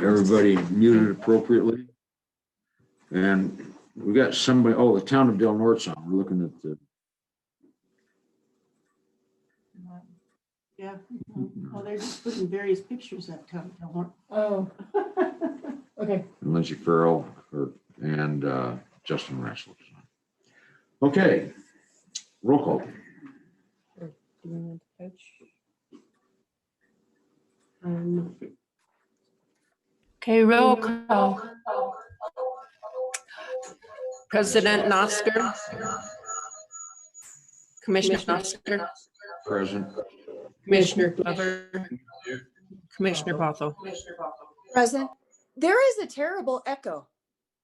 everybody muted appropriately. And we got somebody, oh, the town of Del Norte's on. We're looking at the. Yeah, well, they're just putting various pictures up. Oh, okay. Lindsay Farrell and Justin Rassler. Okay, roll call. Do you want to coach? Okay, roll call. President Nosker. Commissioner Nosker. Present. Commissioner Glover. Commissioner Bothell. Present. There is a terrible echo.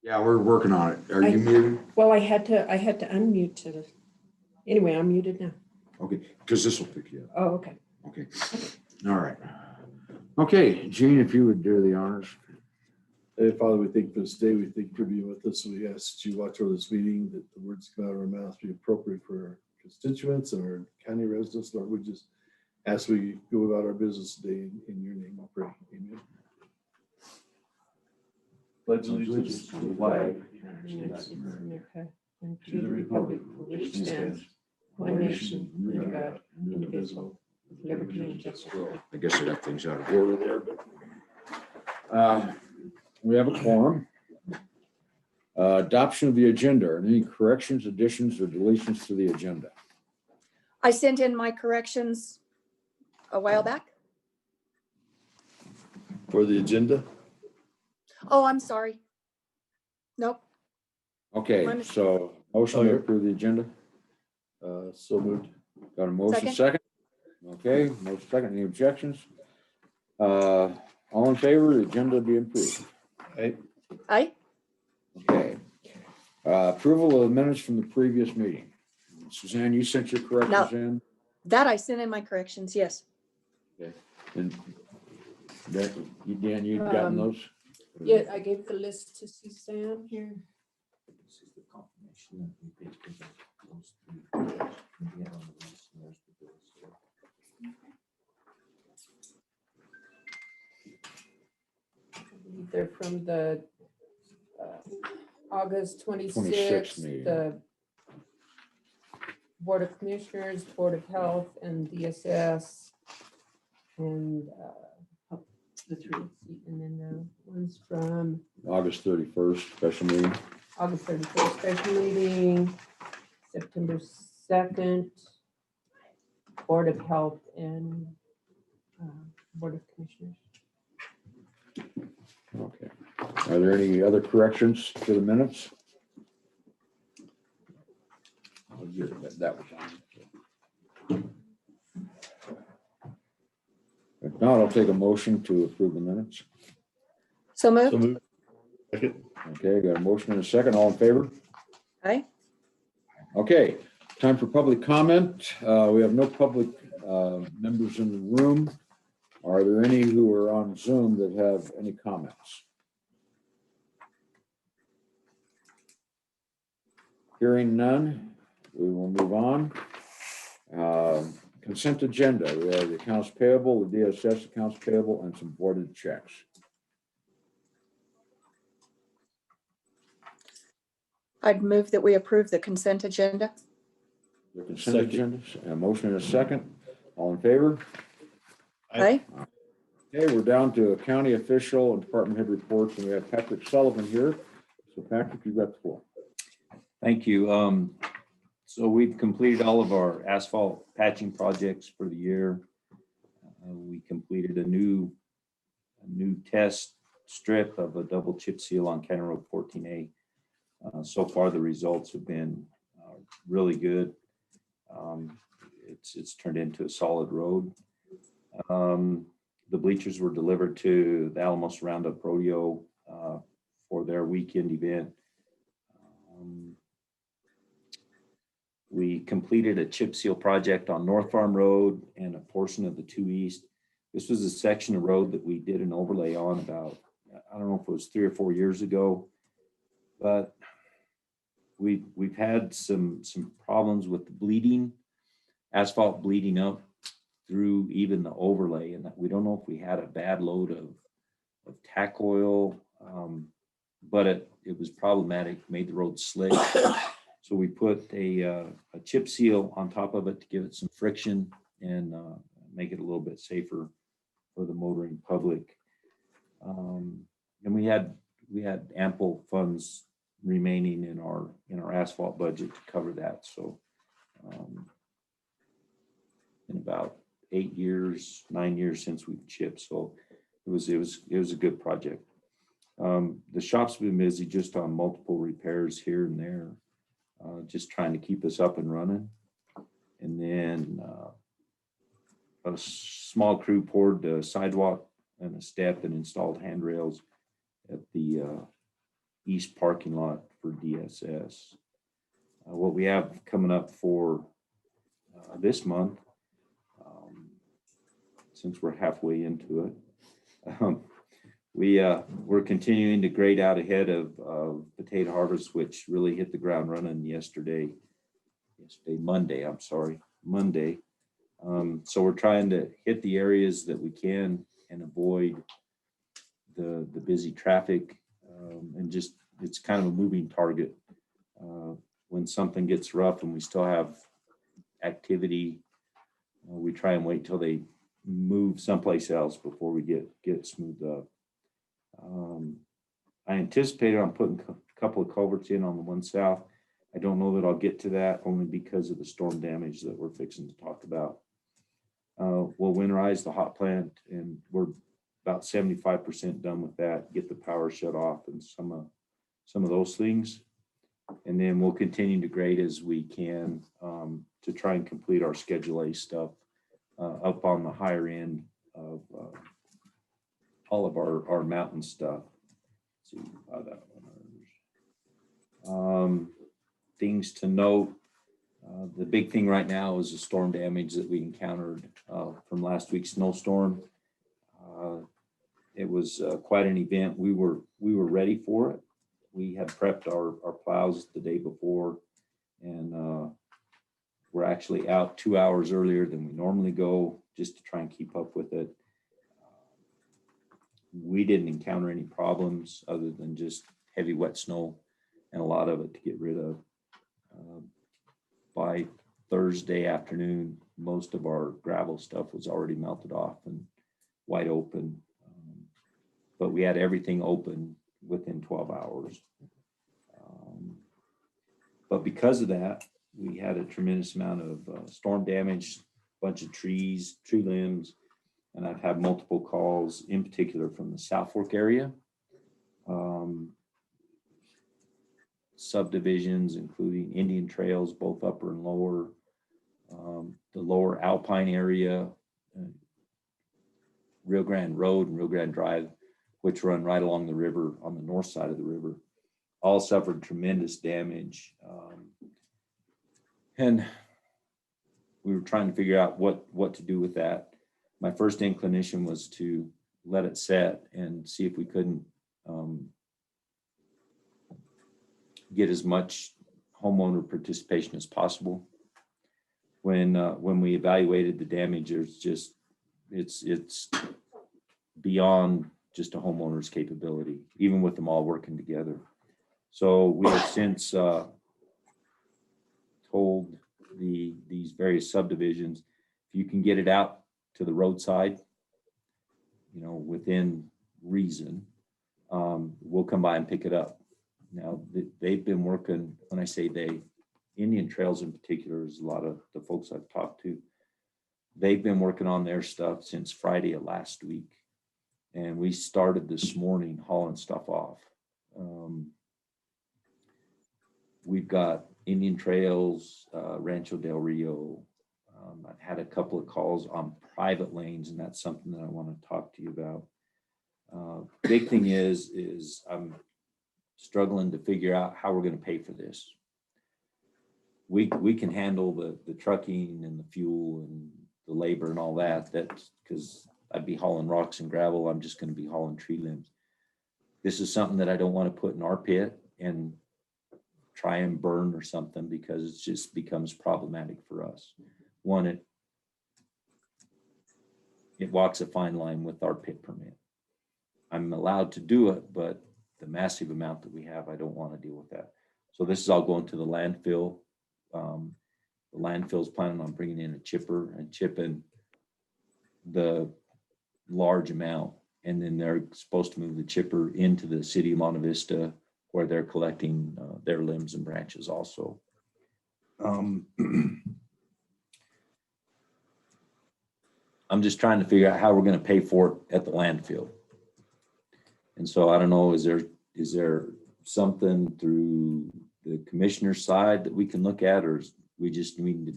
Yeah, we're working on it. Are you muted? Well, I had to unmute to. Anyway, I'm muted now. Okay, because this will pick you up. Oh, okay. Okay. All right. Okay, Gene, if you would do the honors. Hey, Father, we thank you for this day. We thank you for being with us. We ask that you watch over this meeting, that the words come out of our mouths be appropriate for our constituents and our county residents. Lord, we just ask we go about our business today in your name. I pray. Amen. Pledge allegiance to the flag America and to the republic for which it stands, one nation, under God, indivisible, with liberty and justice for all. I guess I got things out of order there, but we have a quorum. Adoption of the agenda. Are there any corrections, additions, or deletions to the agenda? I sent in my corrections a while back. for the agenda. Oh, I'm sorry. Nope. Okay, My mistake. so motion to approve the agenda. So moved. Got a motion Second. second? Okay, motion second. Any objections? All in favor, the agenda be approved. Hey, Aye. Okay. Approval of the minutes from the previous meeting. Suzanne, you sent your corrections in? That I sent in my corrections. Yes. And that, Dan, you've gotten those? Yeah, I gave the list to Suzanne here. This is the confirmation that we basically got those three. We had on the list, and there's the bills, so. I believe they're from the August 26th 26th, meeting. the Board of Commissioners, Board of Health, and DSS, and The three. and then the ones from August 31st, special meeting. August 31st special meeting, September 2nd, Board of Health and Board of Commissioners. Okay. Are there any other corrections to the minutes? Oh, yeah, that was on. If not, I'll take a motion to approve the minutes. So moved. so moved. Second. Okay, got a motion and a second. All in favor? Aye. Okay, time for public comment. We have no public members in the room. Are there any who are on Zoom that have any comments? Hearing none, we will move on. Consent agenda. We have the accounts payable, the DSS accounts payable, and some voided checks. I'd move that we approve the consent agenda. The consent Second. agenda, a motion and a second. All in favor? Aye. Okay, we're down to county official and department head reports, and we have Patrick Sullivan here. So Patrick, you've got the floor. Thank you. So we've completed all of our asphalt patching projects for the year. We completed a new test strip of a double chip seal on County Road 14A. So far, the results have been really good. It's turned into a solid road. The bleachers were delivered to the Alamos Roundup Rodeo for their weekend event. We completed a chip seal project on North Farm Road and a portion of the 2 East. This was a section of road that we did an overlay on about, I don't know if it was 3 or 4 years ago, but we've had some problems with the bleeding, asphalt bleeding up through even the overlay, and that we don't know if we had a bad load tack oil, but it was problematic, made the road slick. So we put a chip seal on top of it to give it some friction and make it a little bit safer for the motoring public. And we had ample funds remaining in our asphalt budget to cover that. So in about 9 years since we've chipped, so it was a good project. The shop's been busy just on multiple repairs here and there, just trying to keep us up and running. And then a small crew poured the sidewalk and a step and installed handrails at the east parking lot for DSS. What we have coming up for this month, since we're halfway into it, we're continuing to grade out ahead of potato harvest, which really hit the ground running Monday. So we're trying to hit the areas that we can and avoid the busy traffic, and just it's kind of a moving target. When something gets rough and we still have activity, we try and wait till they move someplace else before we get smoothed up. I anticipated on putting a couple of culverts in on the one south. I don't know that I'll get to that, only because of the storm damage that we're fixing to talk about. We'll winterize the hot plant, and we're about 75% done with that. Get the power shut off and some of those things, and then we'll continue to grade as we can to try and complete our Schedule A stuff up on the higher end of all of our mountain stuff. Let's see how that one. Things to note. The big thing right now is the storm damage that we encountered from last week's snowstorm. It was quite an event. We were ready for it. We had prepped our plows the day before, and we're actually out 2 hours earlier than we normally go, just to try and keep up with it. We didn't encounter any problems other than just heavy wet snow and a lot of it to get rid of. By Thursday afternoon, most of our gravel stuff was already melted off and wide open. But we had everything open within 12 hours. But because of that, we had a tremendous amount of storm damage, bunch of trees, tree limbs, and I've had multiple calls, in particular from the South Fork area. Subdivisions, including Indian trails, both upper and lower, the lower Alpine area, Rio Grande Road and Rio Grande Drive, which run right along the river on the north side of the river, all suffered tremendous damage. And we were trying to figure out what to do with that. My first inclination was to let it set and see if we couldn't get as much homeowner participation as possible. When we evaluated the damage, it's beyond just a homeowner's capability, even with them all working together. So we have since told these various subdivisions, if you can get it out to the roadside, within reason, we'll come by and pick it up. Now, they've been working, when I say they, Indian Trails in particular is a lot of the folks I've talked to. They've been working on their stuff since Friday of last week. And we started this morning hauling stuff off. We've got Indian Trails, Rancho Del Rio. I've had a couple of calls on private lanes, and that's something that I want to talk to you about. Big thing is I'm struggling to figure out how we're going to pay for this. We can handle the trucking and the fuel and the labor and all that. That's because I'd be hauling rocks and gravel. I'm just going to be hauling tree limbs. This is something that I don't want to put in our pit and try and burn or something, because it just becomes problematic for us. One, it walks a fine line with our pit permit. I'm allowed to do it, but the massive amount that we have, I don't want to deal with that. So this is all going to the landfill. The landfill's planning on bringing in a chipper and chipping the large amount. And then they're supposed to move the chipper into the city of Monte Vista where they're collecting their limbs and branches also. I'm just trying to figure out how we're going to pay for it at the landfill. And so I don't know, is there something through the commissioner's side that we can look at, or we just need to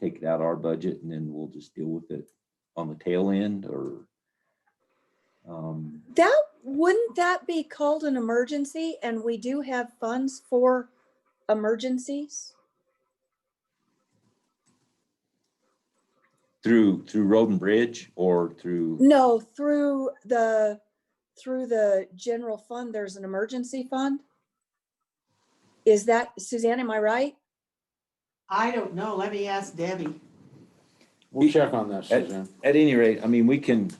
take it out of our budget and then we'll just deal with it on the tail end, or? Wouldn't that be called an emergency? And we do have funds for emergencies? Through Road and Bridge or through? No, through the general fund, there's an emergency fund. Is that, Suzanne, am I right? I don't know. Let me ask Debbie. We'll check on that, Suzanne. At any rate, I mean, we can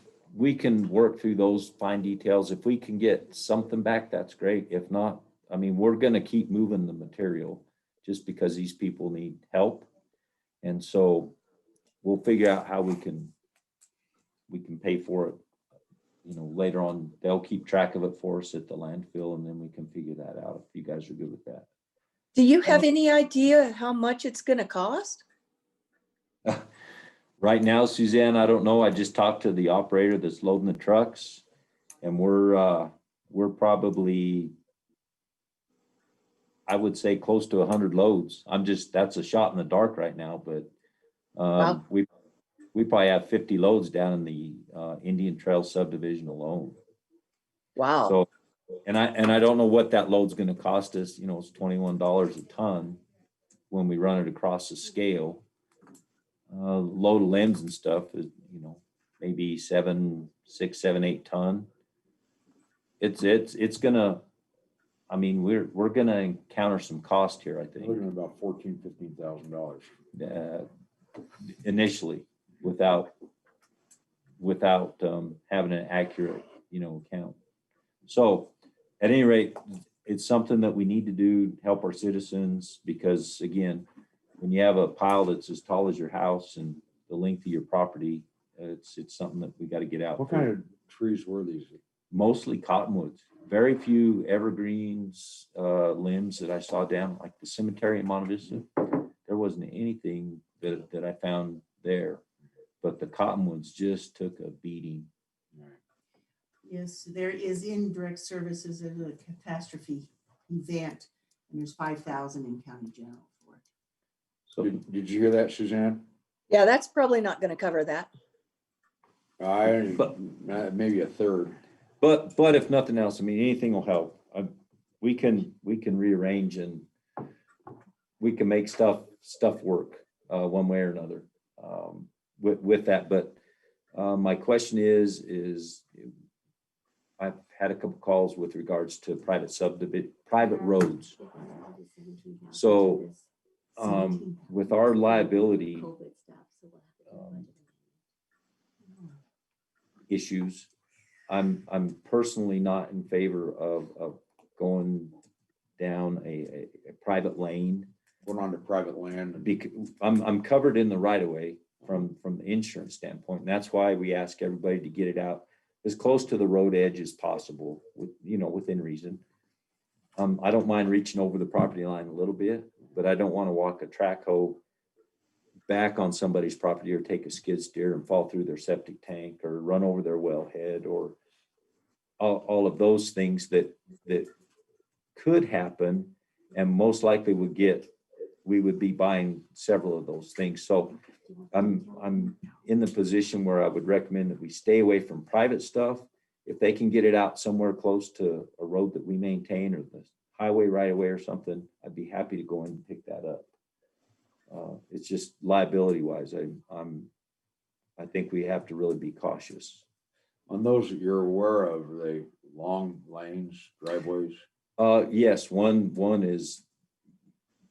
work through those fine details. If we can get something back, that's great. If not, I mean, we're going to keep moving the material just because these people need help. And so we'll figure out how we can pay for it. You know, later on, they'll keep track of it for us at the landfill, and then we can figure that out if you guys are good with that. Do you have any idea how much it's going to cost? Right now, Suzanne, I don't know. I just talked to the operator that's loading the trucks, and we're probably, I would say, close to 100 loads. That's a shot in the dark right now, but Wow. we probably have 50 loads down in the Indian Trail subdivision alone. Wow. So, and I don't know what that load's going to cost us. You know, it's $21 a ton when we run it across the scale. Load of limbs and stuff is, you know, maybe 6, 7, 8 ton. It's gonna, I mean, we're gonna encounter some cost here, I think. Looking at about $14,000-15,000. Initially, without having an accurate, you know, account. So at any rate, it's something that we need to do to help our citizens, because again, when you have a pile that's as tall as your house and the length of your property, it's something that we got to get out. What kind of trees were these? Mostly cottonwoods, very few evergreens, limbs that I saw down like the cemetery in Monte Vista. There wasn't anything that I found there, but the cottonwoods just took a beating. Yes, there is indirect services at a catastrophe event, and there's 5,000 in county general for it. So Did you hear that, Suzanne? Yeah, that's probably not going to cover that. Maybe a third. But if nothing else, I mean, anything will help. We can rearrange and we can make stuff work one way or another with that. But my question is I've had a couple calls with regards to private roads. So with our liability issues, I'm personally not in favor of going down a private lane. Going on to private land. Because I'm covered in the right of way from the insurance standpoint. And that's why we ask everybody to get it out as close to the road edge as possible, within reason. I don't mind reaching over the property line a little bit, but I don't want to walk a track hoe back on somebody's property or take a skid steer and fall through their septic tank or run over their wellhead or all of those things that could happen and most likely we would be buying several of those things. So I'm in the position where I would recommend that we stay away from private stuff. If they can get it out somewhere close to a road that we maintain or the highway right away or something, I'd be happy to go in and pick that up. It's just liability wise. I think we have to really be cautious. On those that you're aware of, are they long lanes, driveways? Yes, one is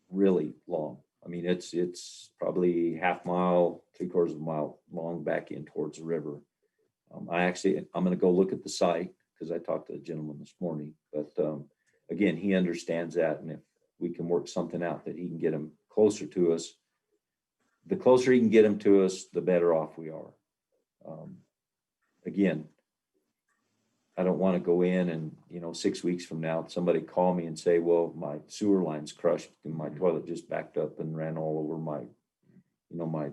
really long. I mean, it's probably half mile, 3/4 of a mile long back in towards the river. I'm going to go look at the site because I talked to a gentleman this morning, but again, he understands that, and if we can work something out that he can get them closer to us, the closer he can get them to us, the better off we are. Again, I don't want to go in and, 6 weeks from now, somebody call me and say, well, my sewer line's crushed and my toilet just backed up and ran all over my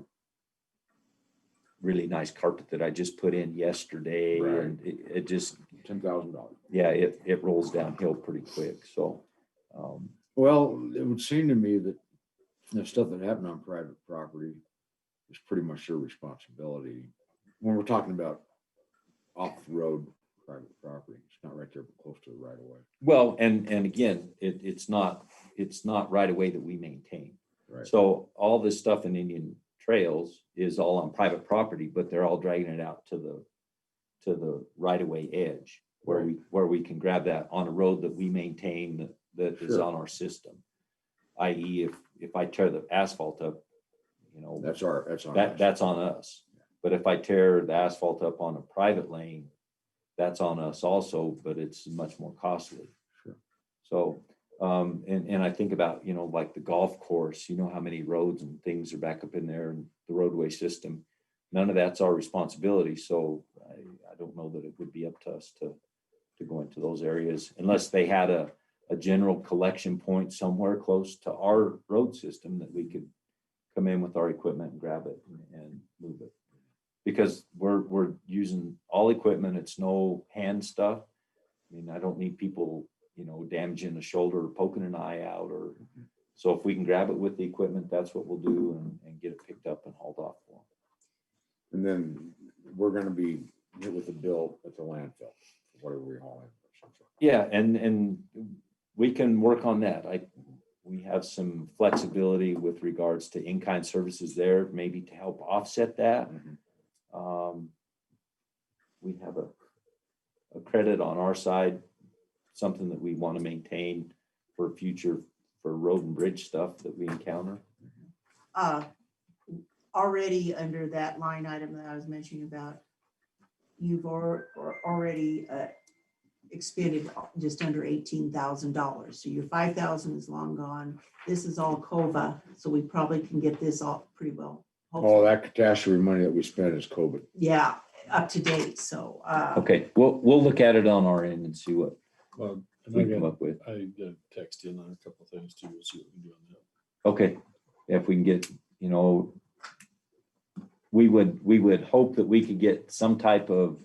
really nice carpet that I just put in yesterday. Right. And it just, $10,000. yeah, it rolls downhill pretty quick. So, Well, it would seem to me that the stuff that happened on private property is pretty much their responsibility. When we're talking about off-road private property, it's not right there but close to the right of way. well, and again, it's not right away that we maintain. Right. So all this stuff in Indian Trails is all on private property, but they're all dragging it out to the right of way edge where we can grab that on a road that we maintain that is Sure. on our system. i.e. if I tear the asphalt up, That's on us. that's on us. But if I tear the asphalt up on a private lane, that's on us also, but it's much more costly. Sure. So, and I think about, like the golf course, how many roads and things are back up in there and the roadway system. None of that's our responsibility. So I don't know that it would be up to us to go into those areas unless they had a general collection point somewhere close to our road system that we could come in with our equipment and grab it and move it. Because we're using all equipment. It's no hand stuff. I mean, I don't need people, damaging a shoulder or poking an eye out or, so if we can grab it with the equipment, that's what we'll do and get it picked up and hauled off for them. And then we're going to be hit with a bill at the landfill, whatever we haul in. Yeah, and we can work on that. We have some flexibility with regards to in-kind services there, maybe to help offset that. We have a credit on our side, something that we want to maintain for future, for road and bridge stuff that we encounter. Already under that line item that I was mentioning about, you've already expended just under $18,000. So your 5,000 is long gone. This is all COVA, so we probably can get this all pretty well. All that catastrophe money that we spent is COVID. Yeah, up to date. So Okay, we'll look at it on our end and see what Well, and we come up with. I got a text in on a couple of things too. We'll see what we can do on that. Okay, if we can get, we would hope that we could get some type of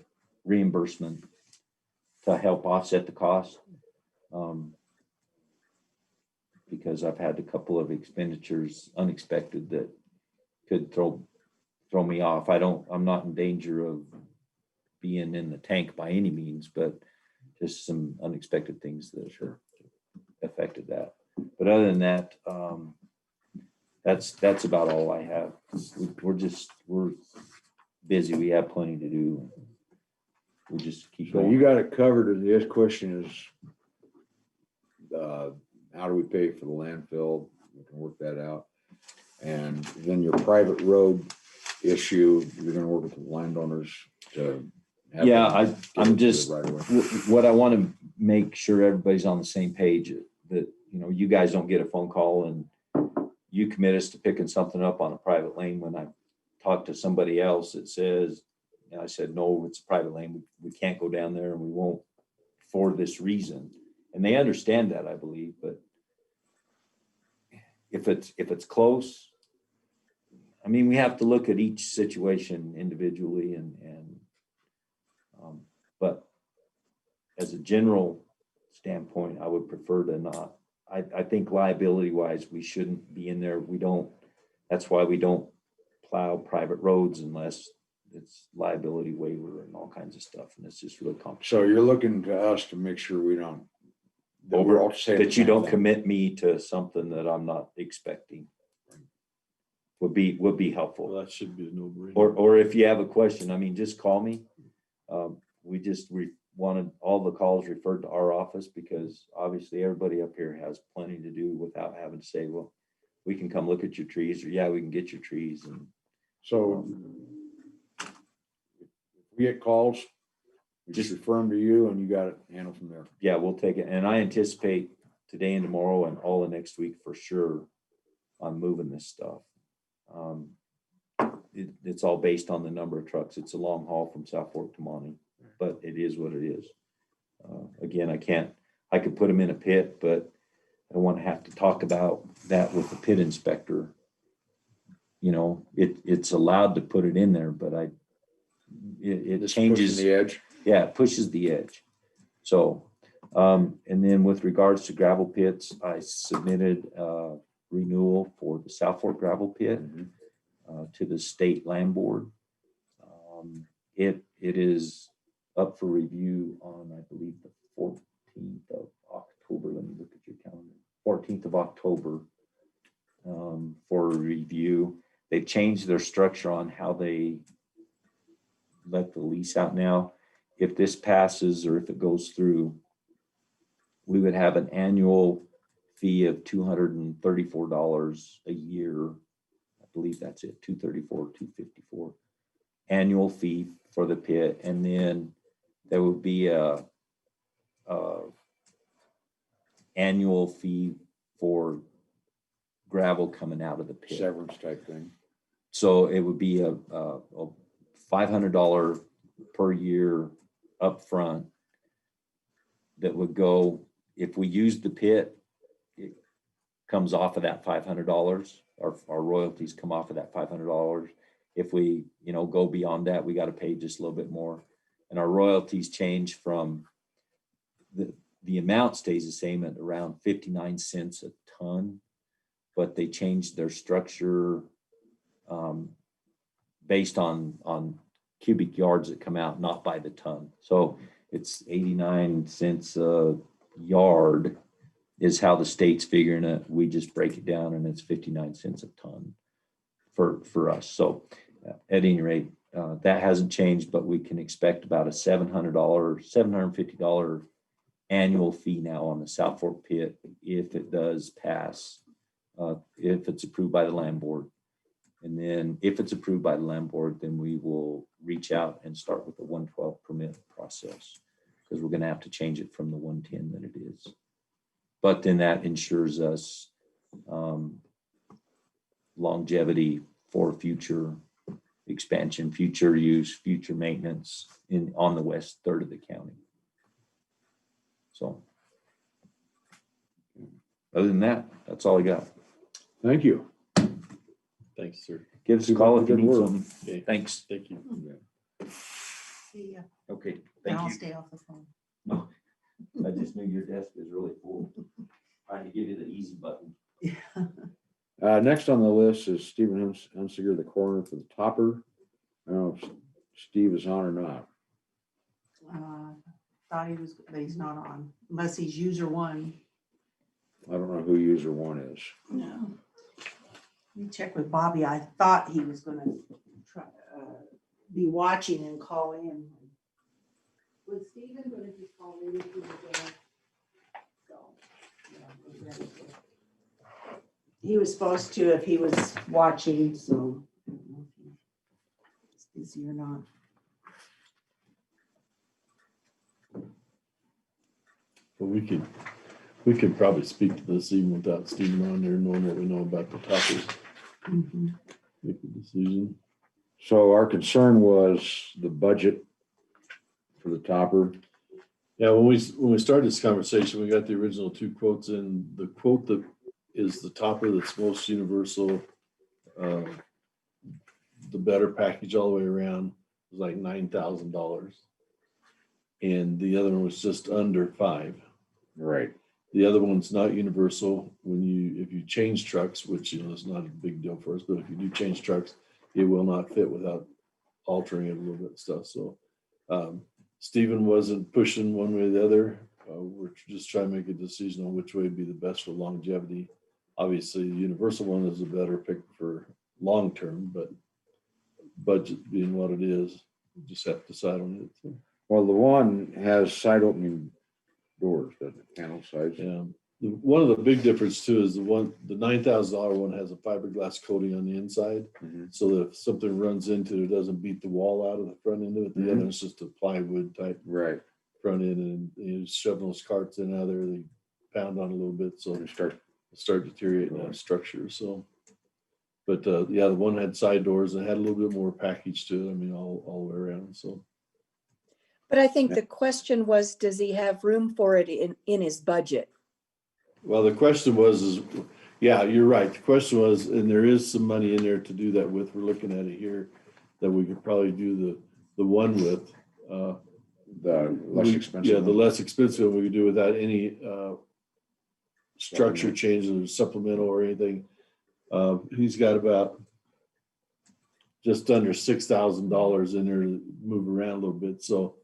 reimbursement to help offset the cost. Because I've had a couple of expenditures unexpected that could throw me off. I'm not in danger of being in the tank by any means, but just some unexpected things that sure affected that. But other than that, that's about all I have. We're busy. We have plenty to do. We just keep So going. you got it covered. And this question is, how do we pay for the landfill? We can work that out. And then your private road issue, you're going to work with the landowners to have Yeah, them get I'm it to the just, right of way. what I want to make sure everybody's on the same page, that, you guys don't get a phone call and you commit us to picking something up on a private lane when I talk to somebody else that says, and I said, no, it's a private lane. We can't go down there and we won't for this reason. And they understand that, I believe, but if it's close, I mean, we have to look at each situation individually but as a general standpoint, I would prefer to not. I think liability wise, we shouldn't be in there. That's why we don't plow private roads unless it's liability waiver and all kinds of stuff. And it's just really complicated. So you're looking to us to make sure we don't. That we're all saying the That you same don't thing. commit me to something that I'm not expecting. Would be helpful. Well, that should be a no-brainer. Or if you have a question, I mean, just call me. We wanted all the calls referred to our office because obviously everybody up here has plenty to do without having to say, well, we can come look at your trees, or yeah, we can get your trees. And So if we get calls, just refer them to you and you got it handled from there. Yeah, we'll take it. And I anticipate today and tomorrow and all of next week for sure on moving this stuff. It's all based on the number of trucks. It's a long haul from South Fork to Monty, but it is what it is. Again, I could put them in a pit, but I want to have to talk about that with the pit inspector. You know, it's allowed to put it in there, but it Just changes pushing the edge. Yeah, it pushes the edge. So, and then with regards to gravel pits, I submitted renewal for the South Fork gravel pit to the state land board. It is up for review on, I believe, the 14th of October. Let me look at your calendar. 14th of October for review. They've changed their structure on how they let the lease out now. If this passes or if it goes through, we would have an annual fee of $234 a year. I believe that's it, $234 annual fee for the pit. And then there would be a annual fee for gravel coming out of the pit. Severance type thing. So it would be a $500 per year upfront that would go, if we use the pit, it comes off of that $500. Our royalties come off of that $500. If we, go beyond that, we got to pay just a little bit more. And our royalties change from the amount stays the same at around 59 cents a ton, but they changed their structure based on cubic yards that come out, not by the ton. So it's 89 cents a yard is how the state's figuring it. We just break it down and it's 59 cents a ton for us. So at any rate, that hasn't changed, but we can expect about a $750 annual fee now on the South Fork pit if it does pass, if it's approved by the land board. And then if it's approved by the land board, then we will reach out and start with the 112 permit process, because we're going to have to change it from the 110 that it is. But then that ensures us longevity for future expansion, future use, future maintenance on the west third of the county. So other than that, that's all I got. Thank you. Thanks, sir. Give us a call if you Good need work. something. Okay. Thanks. Thank you. See ya. Okay, And thank I'll you. stay off the phone. I just knew your desk is really full. Trying to give you the easy button. Next on the list is Stephen Hunsiger, the coroner for the topper. I don't know if Steve is on or not. Thought he was, but he's not on, unless he's user one. I don't know who user one is. No. Let me check with Bobby. I thought he was gonna try, be watching and call in. Was Stephen gonna just call in if he was there? So, yeah, we're ready. He was supposed to if he was watching, so. I don't know if he's busy or not. Well, we could probably speak to this even without Stephen on there, knowing what we know about the topics, Mhm. make a decision. So our concern was the budget for the topper. Yeah, when we started this conversation, we got the original two quotes in. The quote that is the topper that's most universal, the better package all the way around was like $9,000. And the other one was just under $5,000. Right. The other one's not universal. If you change trucks, which is not a big deal for us, but if you do change trucks, it will not fit without altering it a little bit and stuff. So Stephen wasn't pushing one way or the other. We're just trying to make a decision on which way would be the best for longevity. Obviously, the universal one is a better pick for long term, but budget being what it is, we just have to decide on it. So, Well, the one has side opening doors, doesn't it? Panel sides. yeah, One of the big difference too is the $9,000 one has a fiberglass coating on the inside. Mhm. So that if something runs into it, doesn't beat the wall out of the front end of it. The Mhm. other is just a plywood type Right. front end, and you shove those carts in out there, they pound on a little bit, so And it start, start deteriorating that structure, so. But yeah, the one had side doors and had a little bit more package to it, I mean, all the way around, so. But I think the question was, does he have room for it in his budget? Well, the question was, yeah, you're right. The question was, and there is some money in there to do that with. We're looking at it here, that we could probably do the one with. the less expensive. Yeah, the one. less expensive one we could do without any structure Supplement. changes or supplemental or anything. He's got about just under $6,000 in there to move around a little bit. So,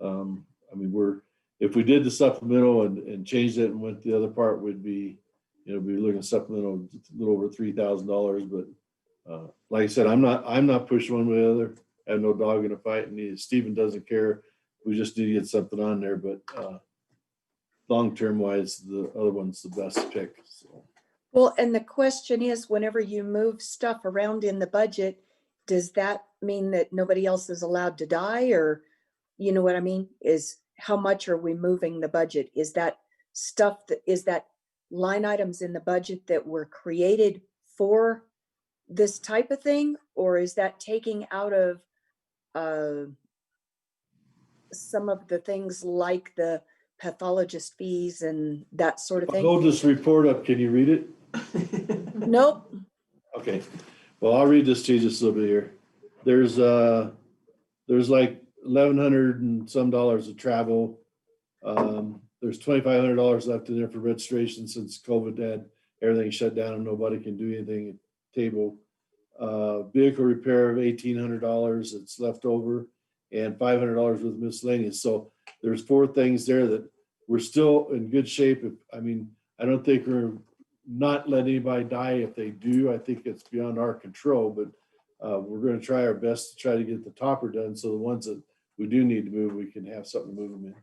I mean, if we did the supplemental and changed it and went the other part, would be, be looking at supplemental a little over $3,000. But like I said, I'm not pushing one way or the other. I have no dog in a fight, and Stephen doesn't care. We just need to get something on there. But long-term wise, the other one's the best pick. So. Well, and the question is, whenever you move stuff around in the budget, does that mean that nobody else is allowed to die? Or, you know what I mean? Is how much are we moving the budget? Is that stuff is that line items in the budget that were created for this type of thing? Or is that taking out of some of the things like the pathologist fees and that sort of thing? Hold this report up. Can you read it? Nope. Okay. Well, I'll read this to you just a little bit here. There's like $1,100 and some dollars of travel. There's $2,500 left in there for registration since COVID had everything shut down and nobody can do anything at table. Vehicle repair of $1,800 that's left over, and $500 with miscellaneous. So there's 4 things there that we're still in good shape. I mean, I don't think we're not let anybody die if they do. I think it's beyond our control, but we're going to try our best to try to get the topper done. So the ones that we do need to move, we can have something to move them in.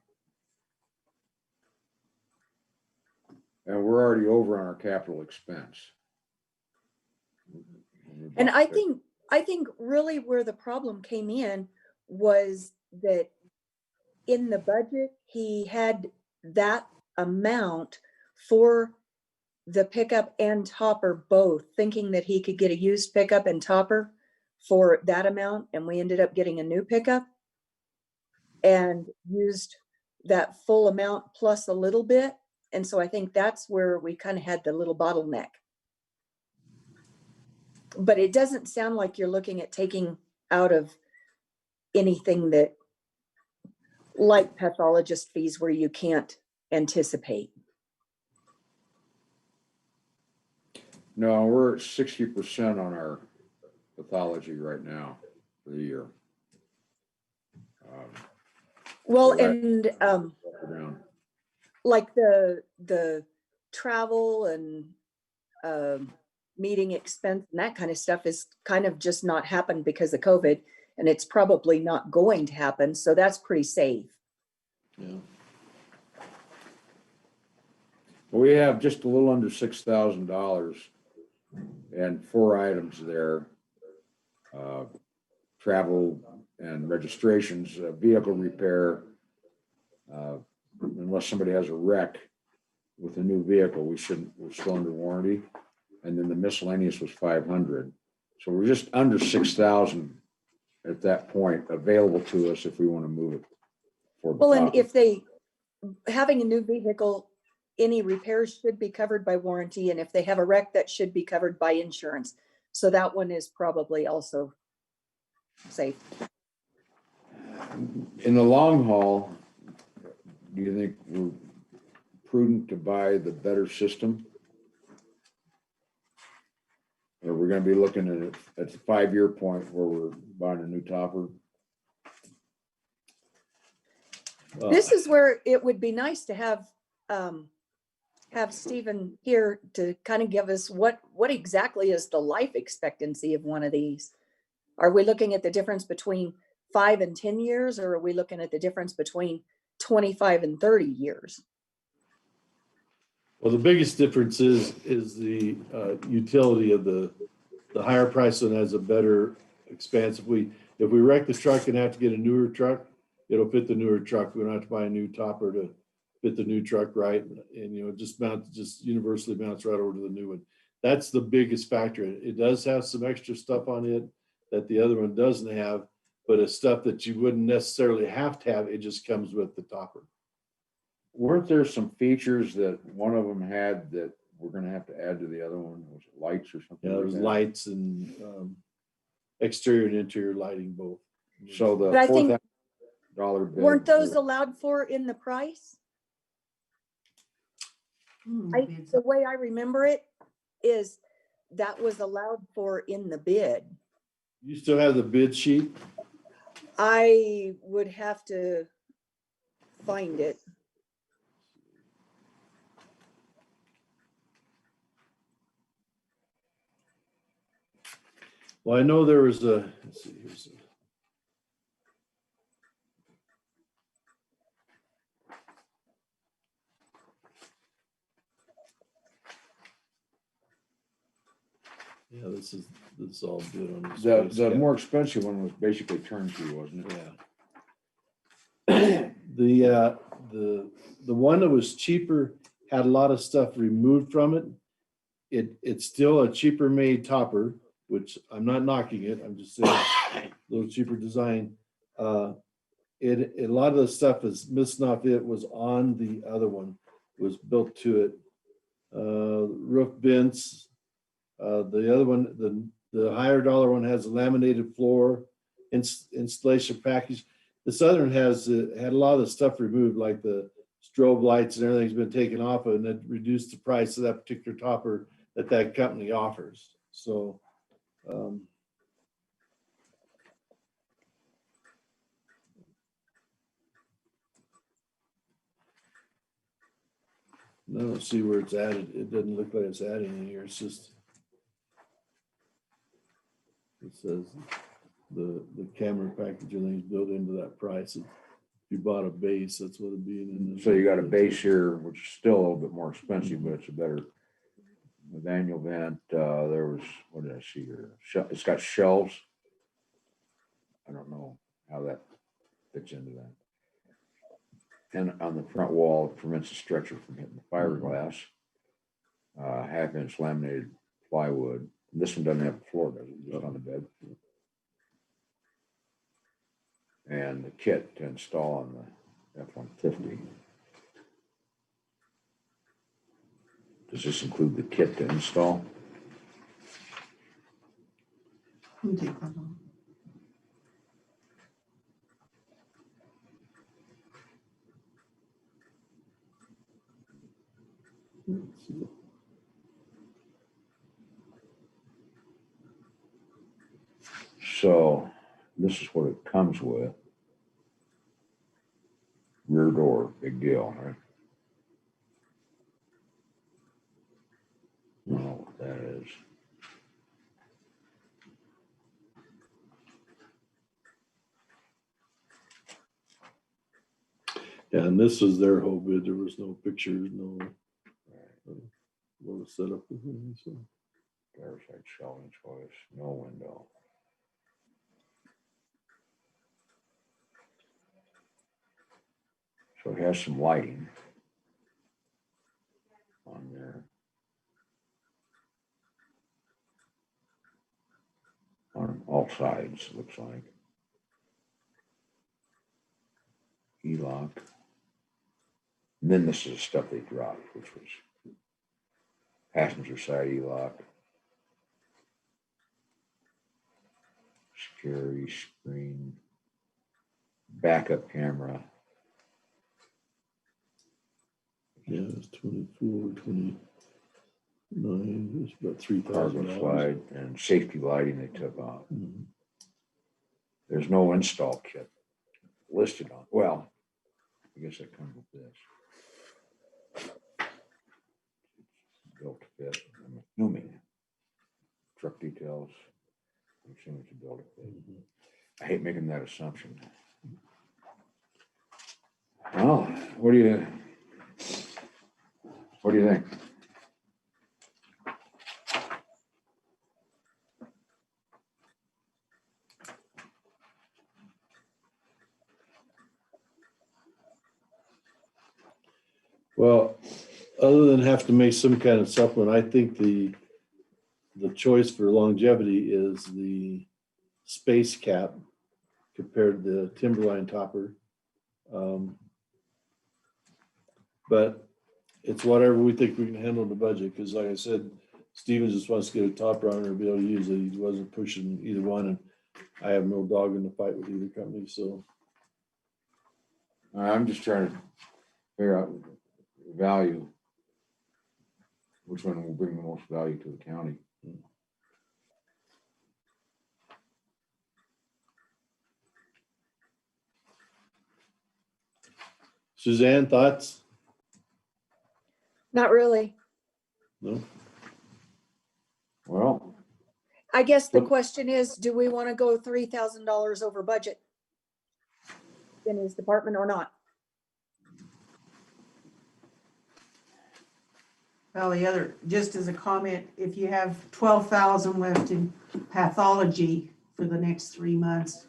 And we're already over on our capital expense. And I think really where the problem came in was that in the budget, he had that amount for the pickup and topper both, thinking that he could get a used pickup and topper for that amount. And we ended up getting a new pickup and used that full amount plus a little bit. And so I think that's where we kind of had the little bottleneck. But it doesn't sound like you're looking at taking out of anything that, like pathologist fees, where you can't anticipate. No, we're at 60% on our pathology right now for the year. Well, So that- and Around. like the travel and meeting expense and that kind of stuff is kind of just not happened because of COVID, and it's probably not going to happen. So that's pretty safe. Yeah. We have just a little under $6,000 and 4 items there. Travel and registrations, vehicle repair. Unless somebody has a wreck with a new vehicle, we're still under warranty. And then the miscellaneous was 500. So we're just under 6,000 at that point available to us if we want to move it. Well, and if having a new vehicle, any repairs should be covered by warranty. And if they have a wreck, that should be covered by insurance. So that one is probably also safe. In the long haul, do you think we're prudent to buy the better system? Or we're going to be looking at the 5-year point where we're buying a new topper? This is where it would be nice to have Stephen here to kind of give us what exactly is the life expectancy of one of these. Are we looking at the difference between 5 and 10 years, or are we looking at the difference between 25 and 30 years? Well, the biggest difference is the utility of the higher price one has a better expanse. If we wreck the truck and have to get a newer truck, it'll fit the newer truck. We don't have to buy a new topper to fit the new truck right. And, you know, just universally mounts right over to the new one. That's the biggest factor. It does have some extra stuff on it that the other one doesn't have, but it's stuff that you wouldn't necessarily have to have. It just comes with the topper. Weren't there some features that one of them had that we're gonna have to add to the other one? Was it lights or something? Yeah, like there's that? lights and exterior and interior lighting both. So the But I think- $4,000 bid. Weren't those allowed for in the price? Bids. The way I remember it is that was allowed for in the bid. You still have the bid sheet? I would have to find it. Well, I know there was a, let's see, here's a. Yeah, this is all bid on this. The price cap. more expensive one was basically turnkey, wasn't it? Yeah. The one that was cheaper had a lot of stuff removed from it. It's still a cheaper made topper, which I'm not knocking it. I'm just saying a little cheaper design. A lot of the stuff is missing off it was on the other one, was built to it. Roof vents. The other one, the higher dollar one has a laminated floor installation package. This other one has had a lot of the stuff removed, like the strobe lights and everything's been taken off of, and it reduced the price of that particular topper that company offers. So, I don't see where it's added. It doesn't look like it's adding in here. It's just, it says the camera package and things built into that price. If you bought a base, that's what it'd be. And So you got a base here, which is still a little bit more expensive, but it's a better. With annual vent, there was, what did I see here? It's got shelves. I don't know how that fits into that. And on the front wall, it prevents the stretcher from hitting the fiberglass. 1/2-inch laminated plywood. This one doesn't have a floor, does it? Just on the bed. And the kit to install on the F-150. Does this include the kit to install? Let me take that one. So this is what it comes with. Rear door, big deal, right? I don't know what that is. Yeah, and this was their whole bid. There was no pictures, no what was set up. So. Driver's side shelving choice, no window. So it has some lighting on there. On all sides, looks like. E-lock. And then this is the stuff they dropped, which was passenger side E-lock. Security screen. Backup camera. Yeah, it's 24, 29, it's about Cargo $3,000. slide and safety lighting they took off. Mhm. There's no install kit listed on, well, I guess that comes with this. Built to fit, I'm assuming. Truck details, I'm assuming it's a built to fit. I hate making that assumption. Well, what What do you think? Well, other than have to make some kind of supplement, I think the choice for longevity is the space cap compared to the timberline topper. But it's whatever we think we can handle in the budget, because like I said, Steven just wants to get a topper on it or be able to use it. He wasn't pushing either one, and I have no dog in the fight with either company, so. I'm just trying to figure out value. Which one will bring the most value to the county? Suzanne, thoughts? Not really. No? Well, I guess the What- question is, do we want to go $3,000 over budget in his department or not? Well, the other, just as a comment, if you have 12,000 left in pathology for the next 3 months,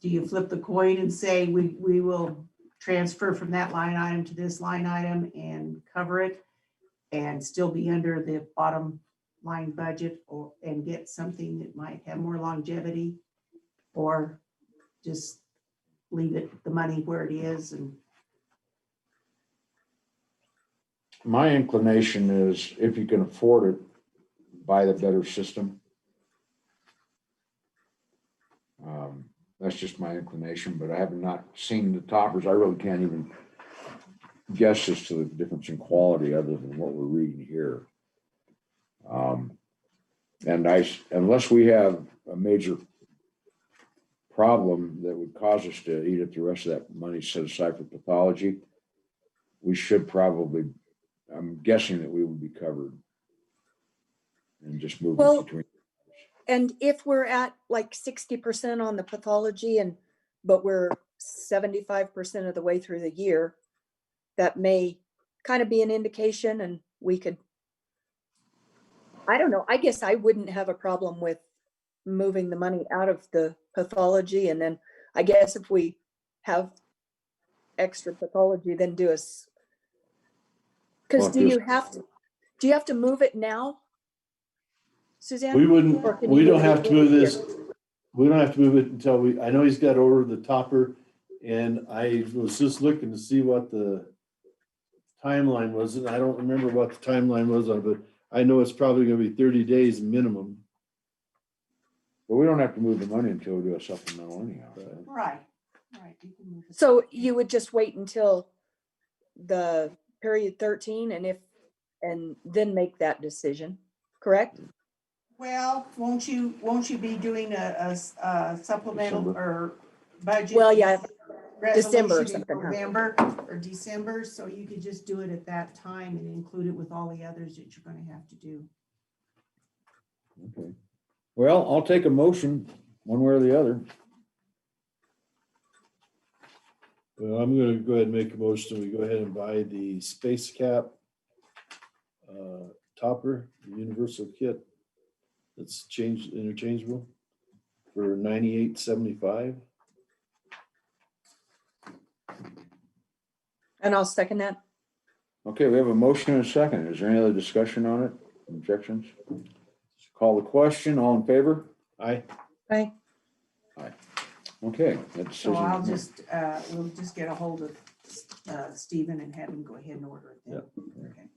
do you flip the coin and say, we will transfer from that line item to this line item and cover it and still be under the bottom line budget, or, and get something that might have more longevity, or just leave it, the money where it is? And my inclination is if you can afford it, buy the better system. That's just my inclination, but I have not seen the toppers. I really can't even guess as to the difference in quality other than what we're reading here. And unless we have a major problem that would cause us to eat up the rest of that money set aside for pathology, we should probably, I'm guessing that we would be covered and just move Well, it between. And if we're at like 60% on the pathology but we're 75% of the way through the year, that may kind of be an indication, and we could, I don't know, I guess I wouldn't have a problem with moving the money out of the pathology. And then I guess if we have extra pathology, then do us. Because Well, do you have to move it now, Suzanne? We Or wouldn't, can we you don't move have it to move here? this, we don't have to move it until I know he's got over the topper, and I was just looking to see what the timeline was, and I don't remember what the timeline was on it, but I know it's probably gonna be 30 days minimum. But we don't have to move the money until we do a supplemental anyhow. right, you can move it. So you would just wait until the period 13 and then make that decision, correct? Well, won't you be doing a supplemental December. or budget? Well, yeah, December or resolution in something, huh? November or December, so you could just do it at that time and include it with all the others that you're gonna have to do. Okay. Well, I'll take a motion one way or the other. Well, I'm gonna go ahead and make a motion, we go ahead and buy the space cap topper, the universal kit that's interchangeable for $98.75. And I'll second that. Okay, we have a motion and a second. Is there any other discussion on it? Objections? Call the question. All in favor? Aye. Right. Okay. that So I'll decision- just, we'll just get a hold of Stephen and have him go ahead and order it then. Okay.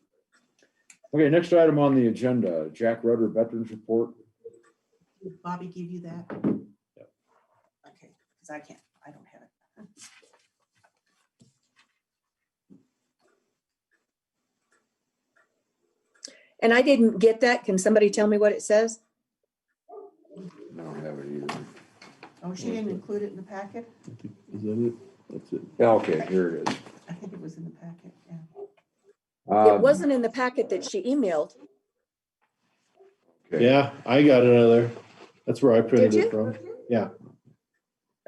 Okay, next item on the agenda, Jack Rudder Veterans Report. Did Bobby give you that? Yep. Okay, because I don't have it. And I didn't get that. Can somebody tell me what it says? I don't have it either. Oh, she didn't include it in the packet? Is that it? That's it. Yeah, okay, here it is. I think it was in the packet, yeah. It wasn't in the packet that she emailed. Okay. Yeah, I got it out of there. That's where I printed Did it from. Yeah.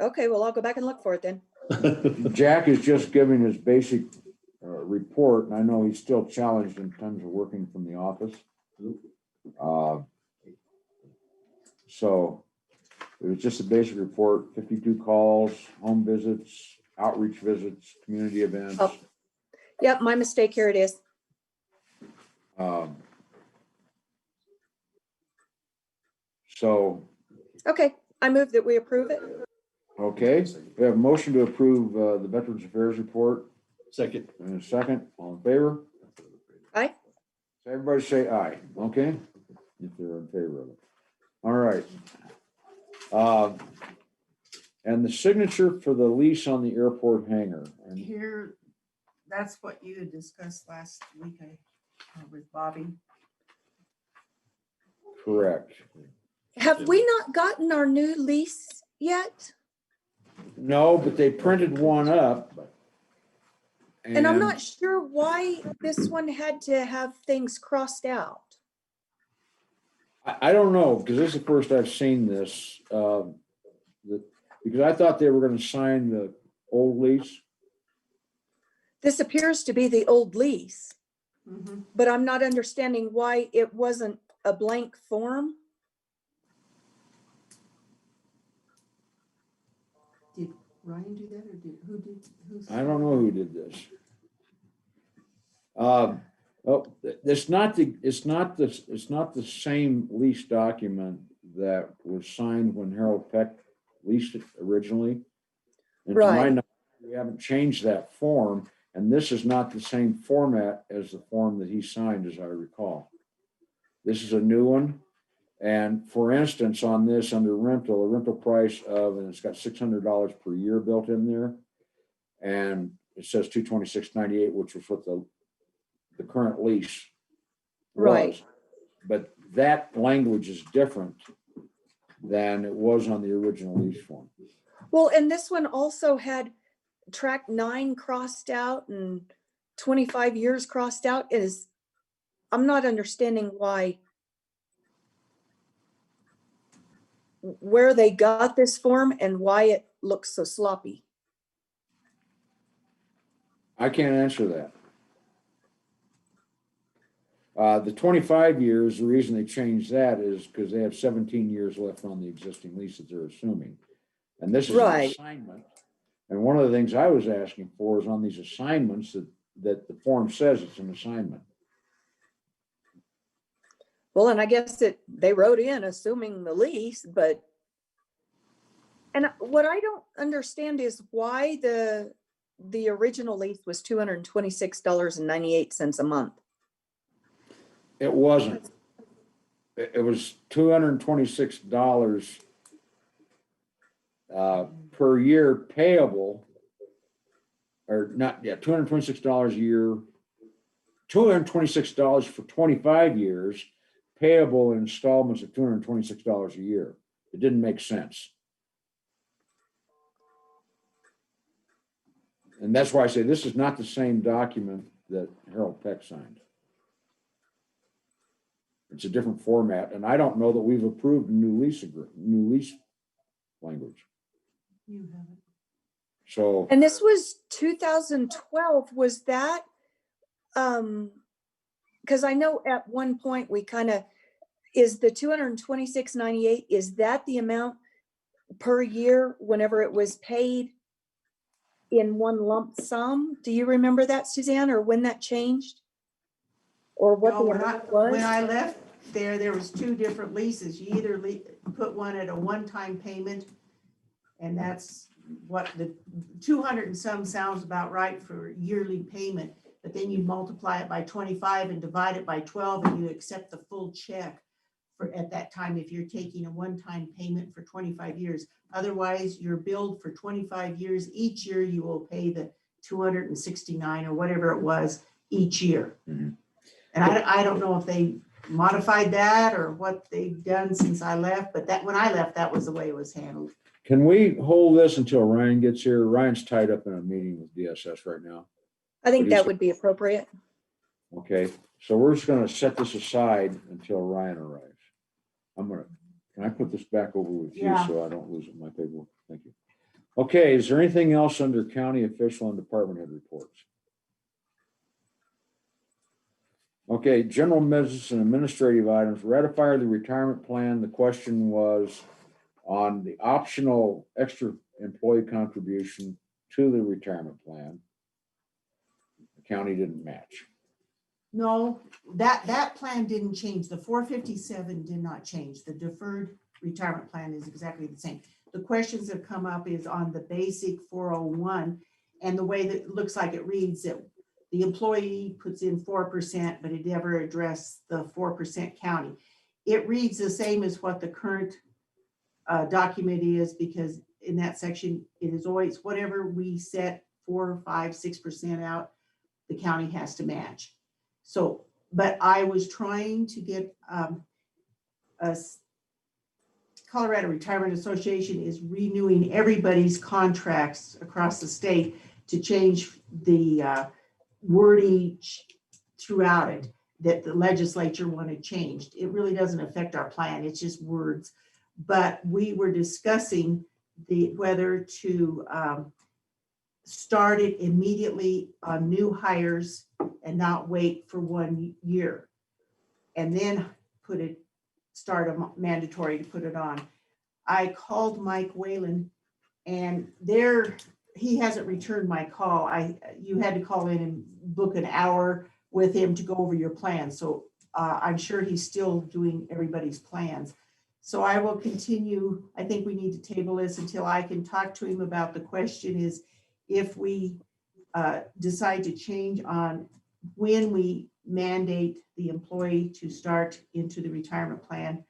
Okay, well, I'll go back and look for it then. Jack is just giving his basic report, and I know he's still challenged in terms of working from the office. So it was just a basic report, 52 calls, home visits, outreach visits, community events. Oh. Yep, my mistake. Here it is. So, Okay, I move that we approve it. okay, we have a motion to approve the Veterans Affairs report. Second. And a second, all in favor? Aye. So everybody say aye, okay? If they're in favor of it. All right. And the signature for the lease on the airport hangar. And Here, that's what you had discussed last week with Bobby. correct. Have we not gotten our new lease yet? No, but they printed one up. And I'm not sure why this one had to have things crossed out. I don't know, because this is the first I've seen this. Because I thought they were gonna sign the old lease. This appears to be the old lease, Mhm. but I'm not understanding why it wasn't a blank form. Did Ryan do that or who did? I don't know who did this. It's not the same lease document that was signed when Harold Peck leased it originally. And to my Right. knowledge, we haven't changed that form, and this is not the same format as the form that he signed, as I recall. This is a new one. And for instance, on this under rental, a rental price of, and it's got $600 per year built in there. And it says $226.98, which was what the current lease was. Right. But that language is different than it was on the original lease form. Well, and this one also had track 9 crossed out and 25 years crossed out. I'm not understanding where they got this form and why it looks so sloppy. I can't answer that. The 25 years, the reason they changed that is because they have 17 years left on the existing lease that they're assuming. And this is an Right. assignment. And one of the things I was asking for is on these assignments that the form says it's an assignment. Well, and I guess they wrote in assuming the lease, and what I don't understand is why the original lease was $226.98 a month. It wasn't. It was $226 per year payable, or not, yeah, $226 a year, $226 for 25 years, payable in installments of $226 a year. It didn't make sense. And that's why I say this is not the same document that Harold Peck signed. It's a different format, and I don't know that we've approved a new lease language. You haven't. So, And this was 2012. Was that, because I know at one point we is the $226.98, is that the amount per year whenever it was paid in one lump sum? Do you remember that, Suzanne, or when that changed? Or what No, the when amount was? I left there was two different leases. You either put one at a one-time payment, and that's what the 200 and some sounds about right for yearly payment, but then you multiply it by 25 and divide it by 12, and you accept the full check for at that time if you're taking a one-time payment for 25 years. Otherwise, you're billed for 25 years. Each year you will pay the 269 or whatever it was each year. Mhm. And I don't know if they modified that or what they've done since I left, but when I left, that was the way it was handled. can we hold this until Ryan gets here? Ryan's tied up in a meeting with DSS right now. I think But he's- that would be appropriate. Okay, so we're just gonna set this aside until Ryan arrives. Can I put this back over with you Yeah. so I don't lose it in my paperwork? Thank you. Okay, is there anything else under county official and department head reports? Okay, general business and administrative items, ratify the retirement plan. The question was on the optional extra employee contribution to the retirement plan. The county didn't match. No, that plan didn't change. The 457 did not change. The deferred retirement plan is exactly the same. The questions that come up is on the basic 401, and the way that it looks like it reads that the employee puts in 4%, but it never addressed the 4% county. It reads the same as what the current document is, because in that section, it is always whatever we set 4, 5, 6% out, the county has to match. So, but I was trying to get Colorado Retirement Association is renewing everybody's contracts across the state to change the wording throughout it that the legislature wanted changed. It really doesn't affect our plan, it's just words. But we were discussing whether to start it immediately on new hires and not wait for 1 year. And then start a mandatory to put it on. I called Mike Whalen, and he hasn't returned my call. You had to call in and book an hour with him to go over your plan. So I'm sure he's still doing everybody's plans. So I will continue. I think we need to table this until I can talk to him about the question is if we decide to change on when we mandate the employee to start into the retirement plan,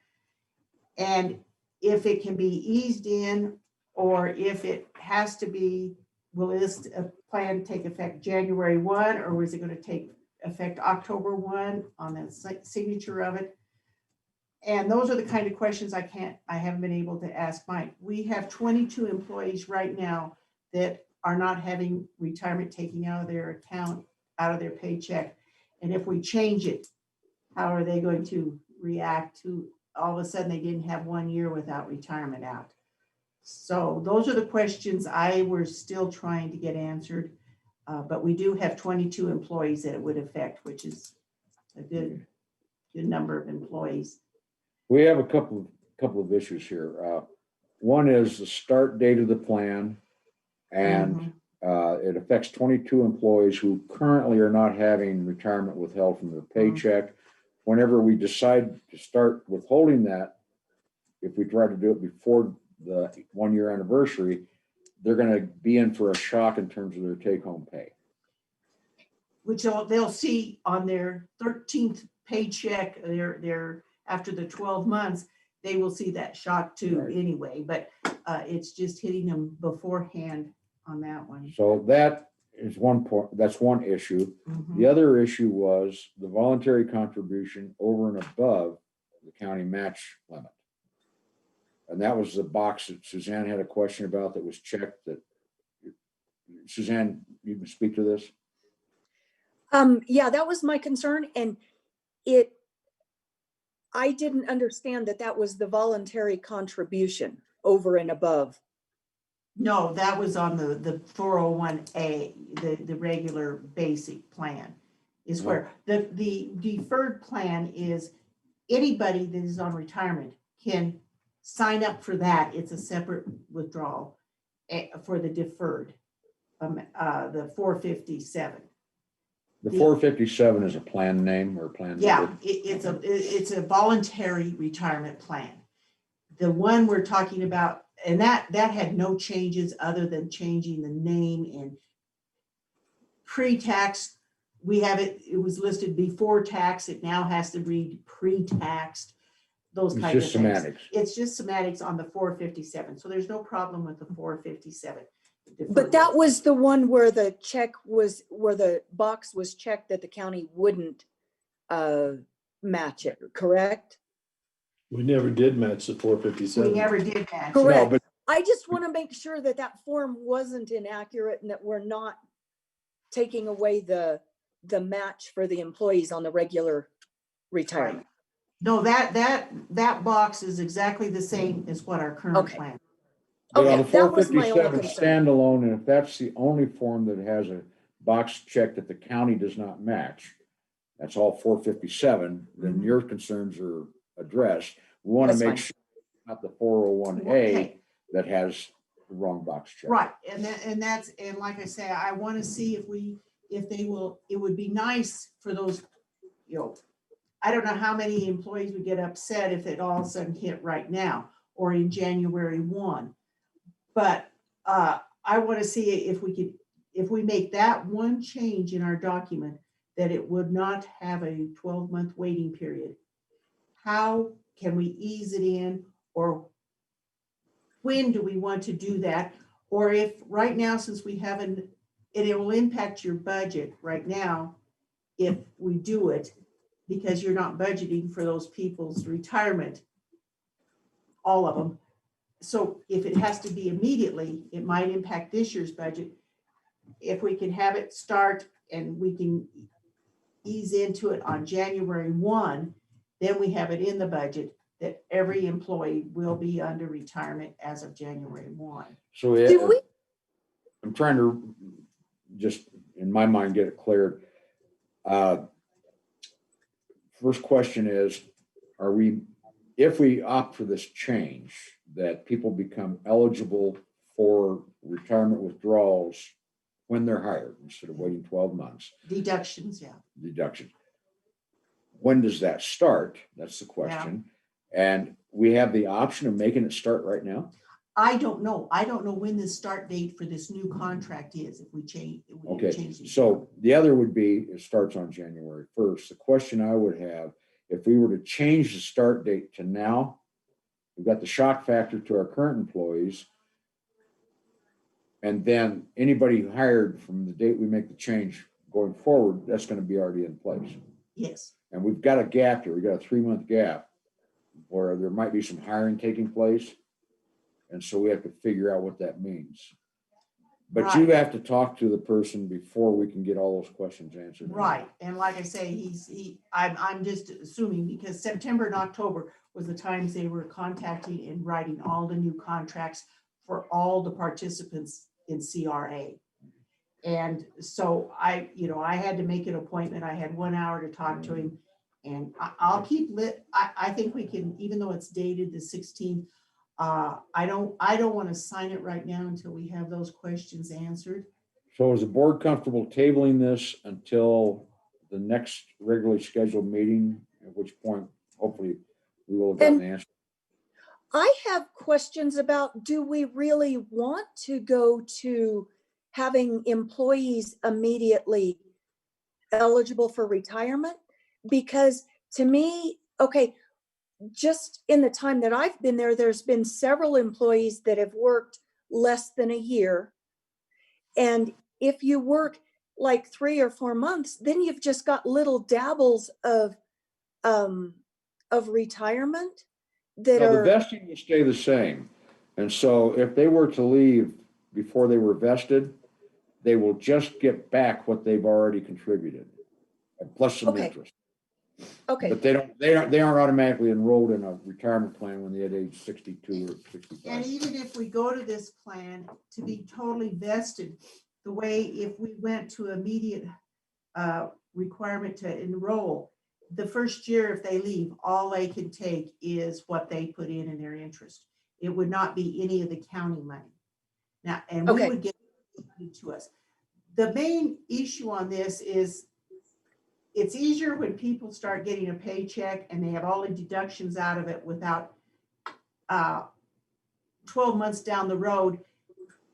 and if it can be eased in, or if it has to be, will this plan take effect January 1, or is it going to take effect October 1 on the signature of it? And those are the kind of questions I haven't been able to ask Mike. We have 22 employees right now that are not having retirement taken out of their account, out of their paycheck. And if we change it, how are they going to react to all of a sudden they didn't have 1 year without retirement out? So those are the questions I was still trying to get answered. But we do have 22 employees that it would affect, which is a good number of employees. We have a couple of issues here. One is the start date of the plan, and it affects 22 employees who currently are not having retirement withheld from their paycheck. Whenever we decide to start withholding that, if we try to do it before the 1 year anniversary, they're going to be in for a shock in terms of their take-home pay. Which they'll see on their 13th paycheck, their after the 12 months, they will see that shock too anyway, but it's just hitting them beforehand on that one. So that is one point. That's one issue. The other issue was the voluntary contribution over and above the county match limit. And that was the box that Suzanne had a question about that was checked. That Suzanne, you can speak to this. Yeah, that was my concern. And I didn't understand that was the voluntary contribution over and above. No, that was on the 401A, the regular basic plan is where the deferred plan is anybody that is on retirement can sign up for that. It's a separate withdrawal for the deferred, the 457. The 457 is a plan name or plan number? Yeah, it's a voluntary retirement plan. The one we're talking about, and that had no changes other than changing the name and pre-tax. We have it was listed before tax. It now has to read pre-taxed. Those kinds of things. Semantics. It's just semantics on the 457. So there's no problem with the 457. But that was the one where the box was checked that the county wouldn't match it, correct? We never did match the 457. We never did that. Correct. No, but I just want to make sure that form wasn't inaccurate and that we're not taking away the match for the employees on the regular retirement. No, that box is exactly the same as what our current Okay. plan. But on Okay, the that was my only 457 concern. standalone, and if that's the only form that has a box check that the county does not match, that's all 457, then Mhm. your concerns are addressed. We want to That's make fine. sure it's not the 401A Okay. that has the wrong box checked. Right, and that's, and like I say, I want to see if they will, it would be nice for those, you know, I don't know how many employees would get upset if it all of a sudden hit right now or in January 1. But I want to see if we could, if we make that one change in our document, that it would not have a 12-month waiting period. How can we ease it in, or when do we want to do that? Or if right now, since we haven't, and it will impact your budget right now if we do it, because you're not budgeting for those people's retirement, all of them. So if it has to be immediately, it might impact this year's budget. If we can have it start and we can ease into it on January 1, then we have it in the budget that every employee will be under retirement as of January 1. So Do we, I'm trying to just, in my mind, get it cleared. First question is, if we opt for this change, that people become eligible for retirement withdrawals when they're hired, instead of waiting 12 months, Deductions, yeah. deduction. When does that start? That's the question. And we have the option of making it start right now. I don't know. I don't know when the start date for this new contract is, if we change. if we Okay, change it. so the other would be, it starts on January 1st. The question I would have, if we were to change the start date to now, we've got the shock factor to our current employees. And then anybody who hired from the date we make the change going forward, that's going to be already in place. Yes, And we've got a gap here. We've got a 3-month gap where there might be some hiring taking place. And so we have to figure out what that means. But you Right. have to talk to the person before we can get all those questions answered. right. And like I say, I'm just assuming, because September and October was the times they were contacting and writing all the new contracts for all the participants in CRA. And so I had to make an appointment. I had 1 hour to talk to him, and I'll keep lit. I think we can, even though it's dated the 16th, I don't want to sign it right now until we have those questions answered. So is the board comfortable tabling this until the next regularly scheduled meeting, at which point hopefully we will have gotten the answer? I have questions about, do we really want to go to having employees immediately eligible for retirement? Because to me, okay, just in the time that I've been there, there's been several employees that have worked less than a year. And if you work like 3 or 4 months, then you've just got little dabbles of retirement that No, the are, vesting will stay the same. And so if they were to leave before they were vested, they will just get back what they've already contributed, plus some Okay. interest. okay, But they aren't automatically enrolled in a retirement plan when they hit age 62 or 65. And even if we go to this plan to be totally vested, the way if we went to immediate requirement to enroll, the first year if they leave, all they can take is what they put in their interest. It would not be any of the county money. Now, and we Okay. would get it to us. The main issue on this is it's easier when people start getting a paycheck and they have all the deductions out of it without 12 months down the road,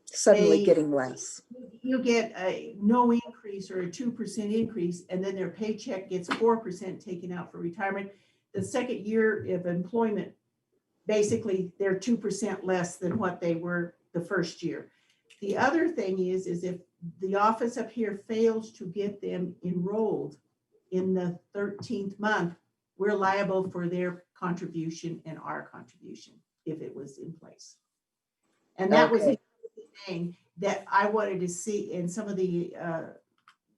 suddenly they- getting less. you get a no increase or a 2% increase, and then their paycheck gets 4% taken out for retirement. The second year of employment, basically they're 2% less than what they were the first year. The other thing is if the office up here fails to get them enrolled in the 13th month, we're liable for their contribution and our contribution if it was in place. And that was Okay. the thing that I wanted to see, and some of the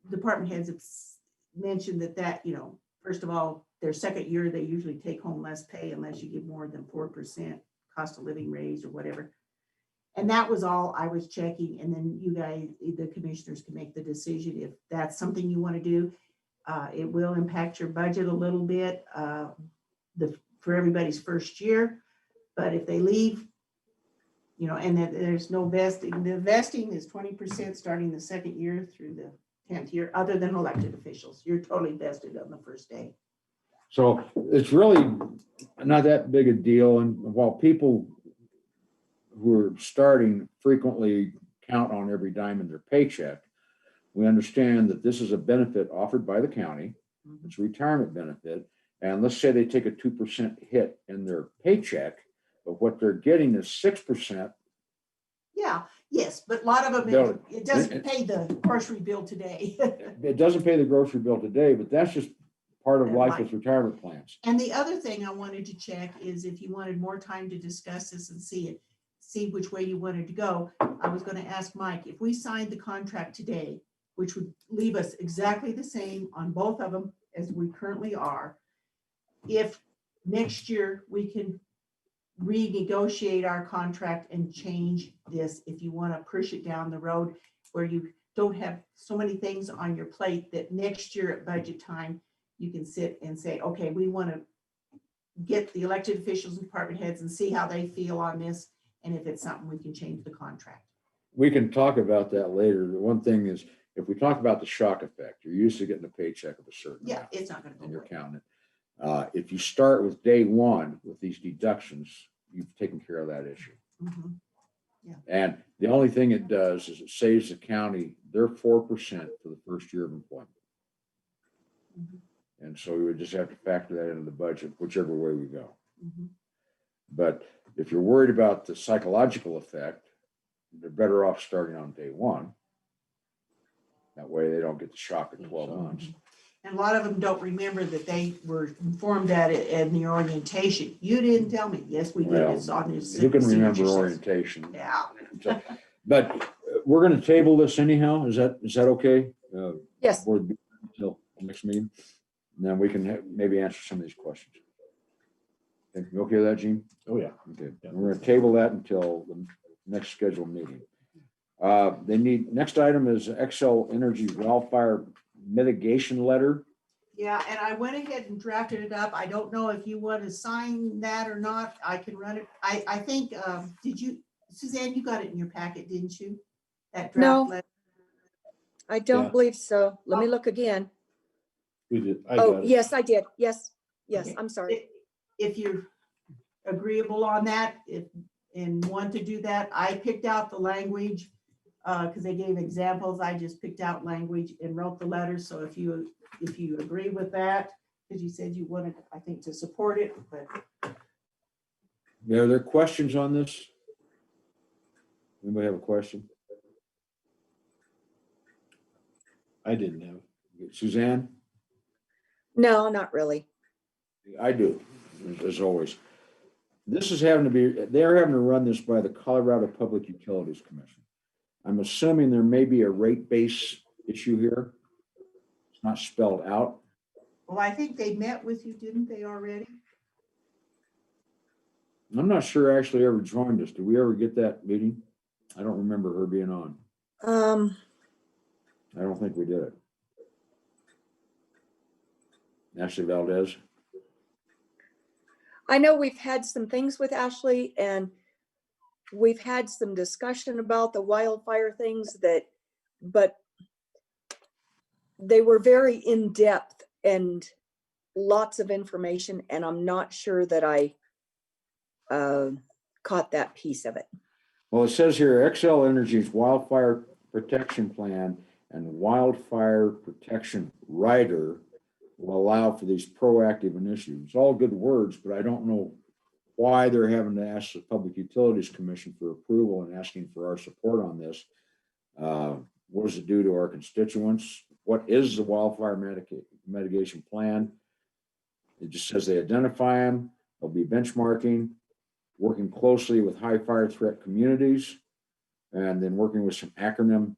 department heads have mentioned that, first of all, their second year, they usually take home less pay unless you give more than 4% cost of living raise or whatever. And that was all I was checking. And then you guys, the commissioners, can make the decision if that's something you want to do. It will impact your budget a little bit, for everybody's first year. But if they leave, and that there's no vesting, the vesting is 20% starting the second year through the 10th year, other than elected officials. You're totally vested on the first day. So it's really not that big a deal. And while people who are starting frequently count on every dime in their paycheck, we understand that this is a benefit offered by the county. It's a retirement benefit. And let's say they take a 2% hit in their paycheck, but what they're getting is 6%. Yeah, yes, but a lot of them, No, it doesn't pay the grocery bill today. It doesn't pay the grocery bill today, but that's just part of Yeah, life right. with retirement plans. And the other thing I wanted to check is if you wanted more time to discuss this and see which way you wanted to go. I was going to ask Mike, if we signed the contract today, which would leave us exactly the same on both of them as we currently are, if next year we can renegotiate our contract and change this, if you want to push it down the road where you don't have so many things on your plate, that next year at budget time, you can sit and say, okay, we want to get the elected officials and department heads and see how they feel on this. And if it's something, we can change the contract. We can talk about that later. The one thing is, if we talk about the shock effect, you're used to getting a paycheck of a certain Yeah, amount it's not going to and go you're away. counting it. If you start with day one with these deductions, you've taken care of that issue. Mhm. And the only thing it does is it saves the county their 4% for the first year of employment. Mhm. And so we would just have to factor that into the budget, whichever way we go. Mhm. But if you're worried about the psychological effect, they're better off starting on day one. That way they don't get the shock of 12 months. And a lot of them don't remember that they were informed that in the orientation. You didn't tell me. Yes, we did. Well, It's on this. who can remember signature says- orientation? Yeah. But we're going to table this anyhow. Is that okay? Yes. Board until next meeting, and then we can maybe answer some of these questions. Okay, you okay with that, Gene? Oh, yeah. Okay, Yeah. we're going to table that until the next scheduled meeting. Next item is Xcel Energy wildfire mitigation letter. Yeah, and I went ahead and drafted it up. I don't know if you want to sign that or not. I can run it. I think, Suzanne, you got it in your packet, didn't you? That No. draft letter. I don't Yeah. believe so. Let me look again. We did. I Oh, got it. yes, I did. Yes, Okay. I'm sorry. If you're agreeable on that, and want to do that, I picked out the language, because they gave examples. I just picked out language and wrote the letter. So if you agree with that, because you said you wanted, I think, to support it, but Are there questions on this? Anybody have a question? I didn't have. Suzanne? No, not really. I do, as always. This is they're having to run this by the Colorado Public Utilities Commission. I'm assuming there may be a rate base issue here. It's not spelled out. well, I think they met with you, didn't they already? I'm not sure Ashley ever joined us. Did we ever get that meeting? I don't remember her being on. I don't think we did. Ashley Valdez. I know we've had some things with Ashley and we've had some discussion about the wildfire things but they were very in-depth and lots of information, and I'm not sure that I caught that piece of it. Well, it says here, Xcel Energy's wildfire protection plan and wildfire protection rider will allow for these proactive initiatives. It's all good words, but I don't know why they're having to ask the Public Utilities Commission for approval and asking for our support on this. What does it do to our constituents? What is the wildfire mitigation plan? It just says they identify them, they'll be benchmarking, working closely with high fire threat communities, and then working with some acronym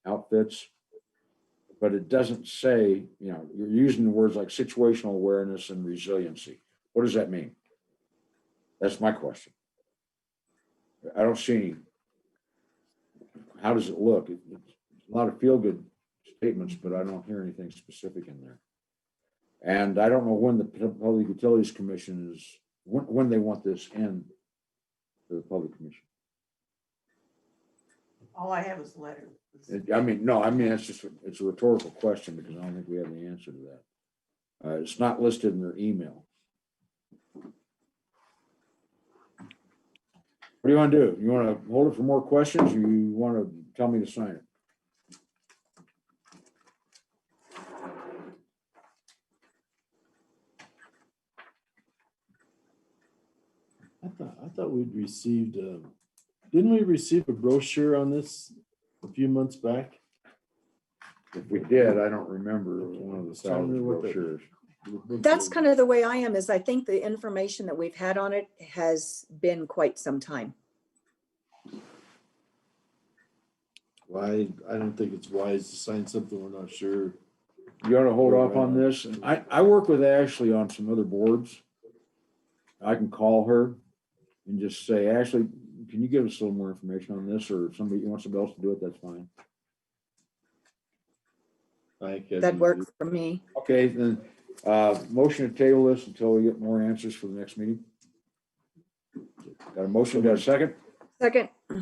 outfits. But it doesn't say, you're using the words like situational awareness and resiliency. What does that mean? That's my question. I don't see any. How does it look? It's a lot of feel-good statements, but I don't hear anything specific in there. And I don't know when the Public Utilities Commission is, when they want this in to the Public Commission. All I have is a letter. I mean, no, I mean, it's a rhetorical question because I don't think we have the answer to that. It's not listed in their email. What do you want to do? You want to hold it for more questions, or you want to tell me to sign it? I thought we'd received, didn't we receive a brochure on this a few months back? If we did, I don't remember one of the Tell me thousand what the- brochures. That's kind of the way I am, is I think the information that we've had on it has been quite some time. Why, I don't think it's wise to sign something we're not sure. You ought to hold off on this. And I work with Ashley on some other boards. I can call her and just say, Ashley, can you give us a little more information on this? Or if somebody wants somebody else to do it, that's fine. That works for me. Okay, then, motion to table this until we get more answers for the next meeting. Got a motion, got a second? Second, Are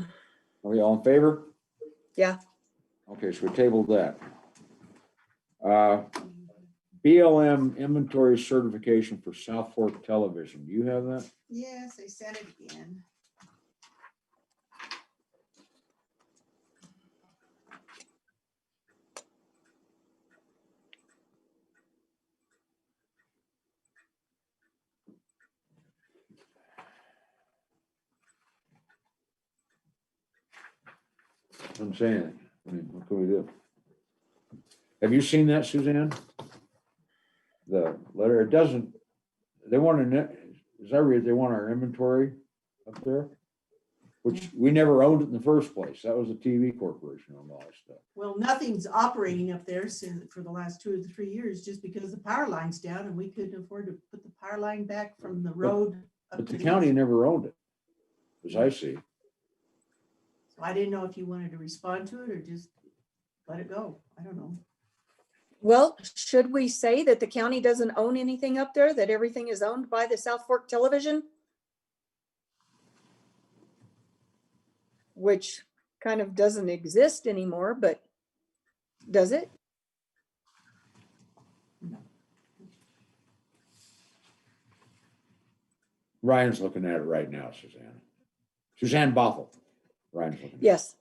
we all in favor? yeah, Okay, so we tabled that. BLM inventory certification for South Fork Television. Do you have that? Yes, I sent it again. I'm saying, I mean, what can we do? Have you seen that, Suzanne? The letter, it doesn't, they want to, as I read, they want our inventory up there, which we never owned it in the first place. That was a TV corporation on all that stuff. Well, nothing's operating up there since for the last 2 or 3 years, just because the power line's down and we couldn't afford to put the power line back from the road. up But to the the county east. never owned it, as I see. So I didn't know if you wanted to respond to it or just let it go. I don't know. well, should we say that the county doesn't own anything up there, that everything is owned by the South Fork Television? Which kind of doesn't exist anymore, but does it? Ryan's looking at it right now, Suzanne. Suzanne Bothell. Ryan's looking. at it. Yes.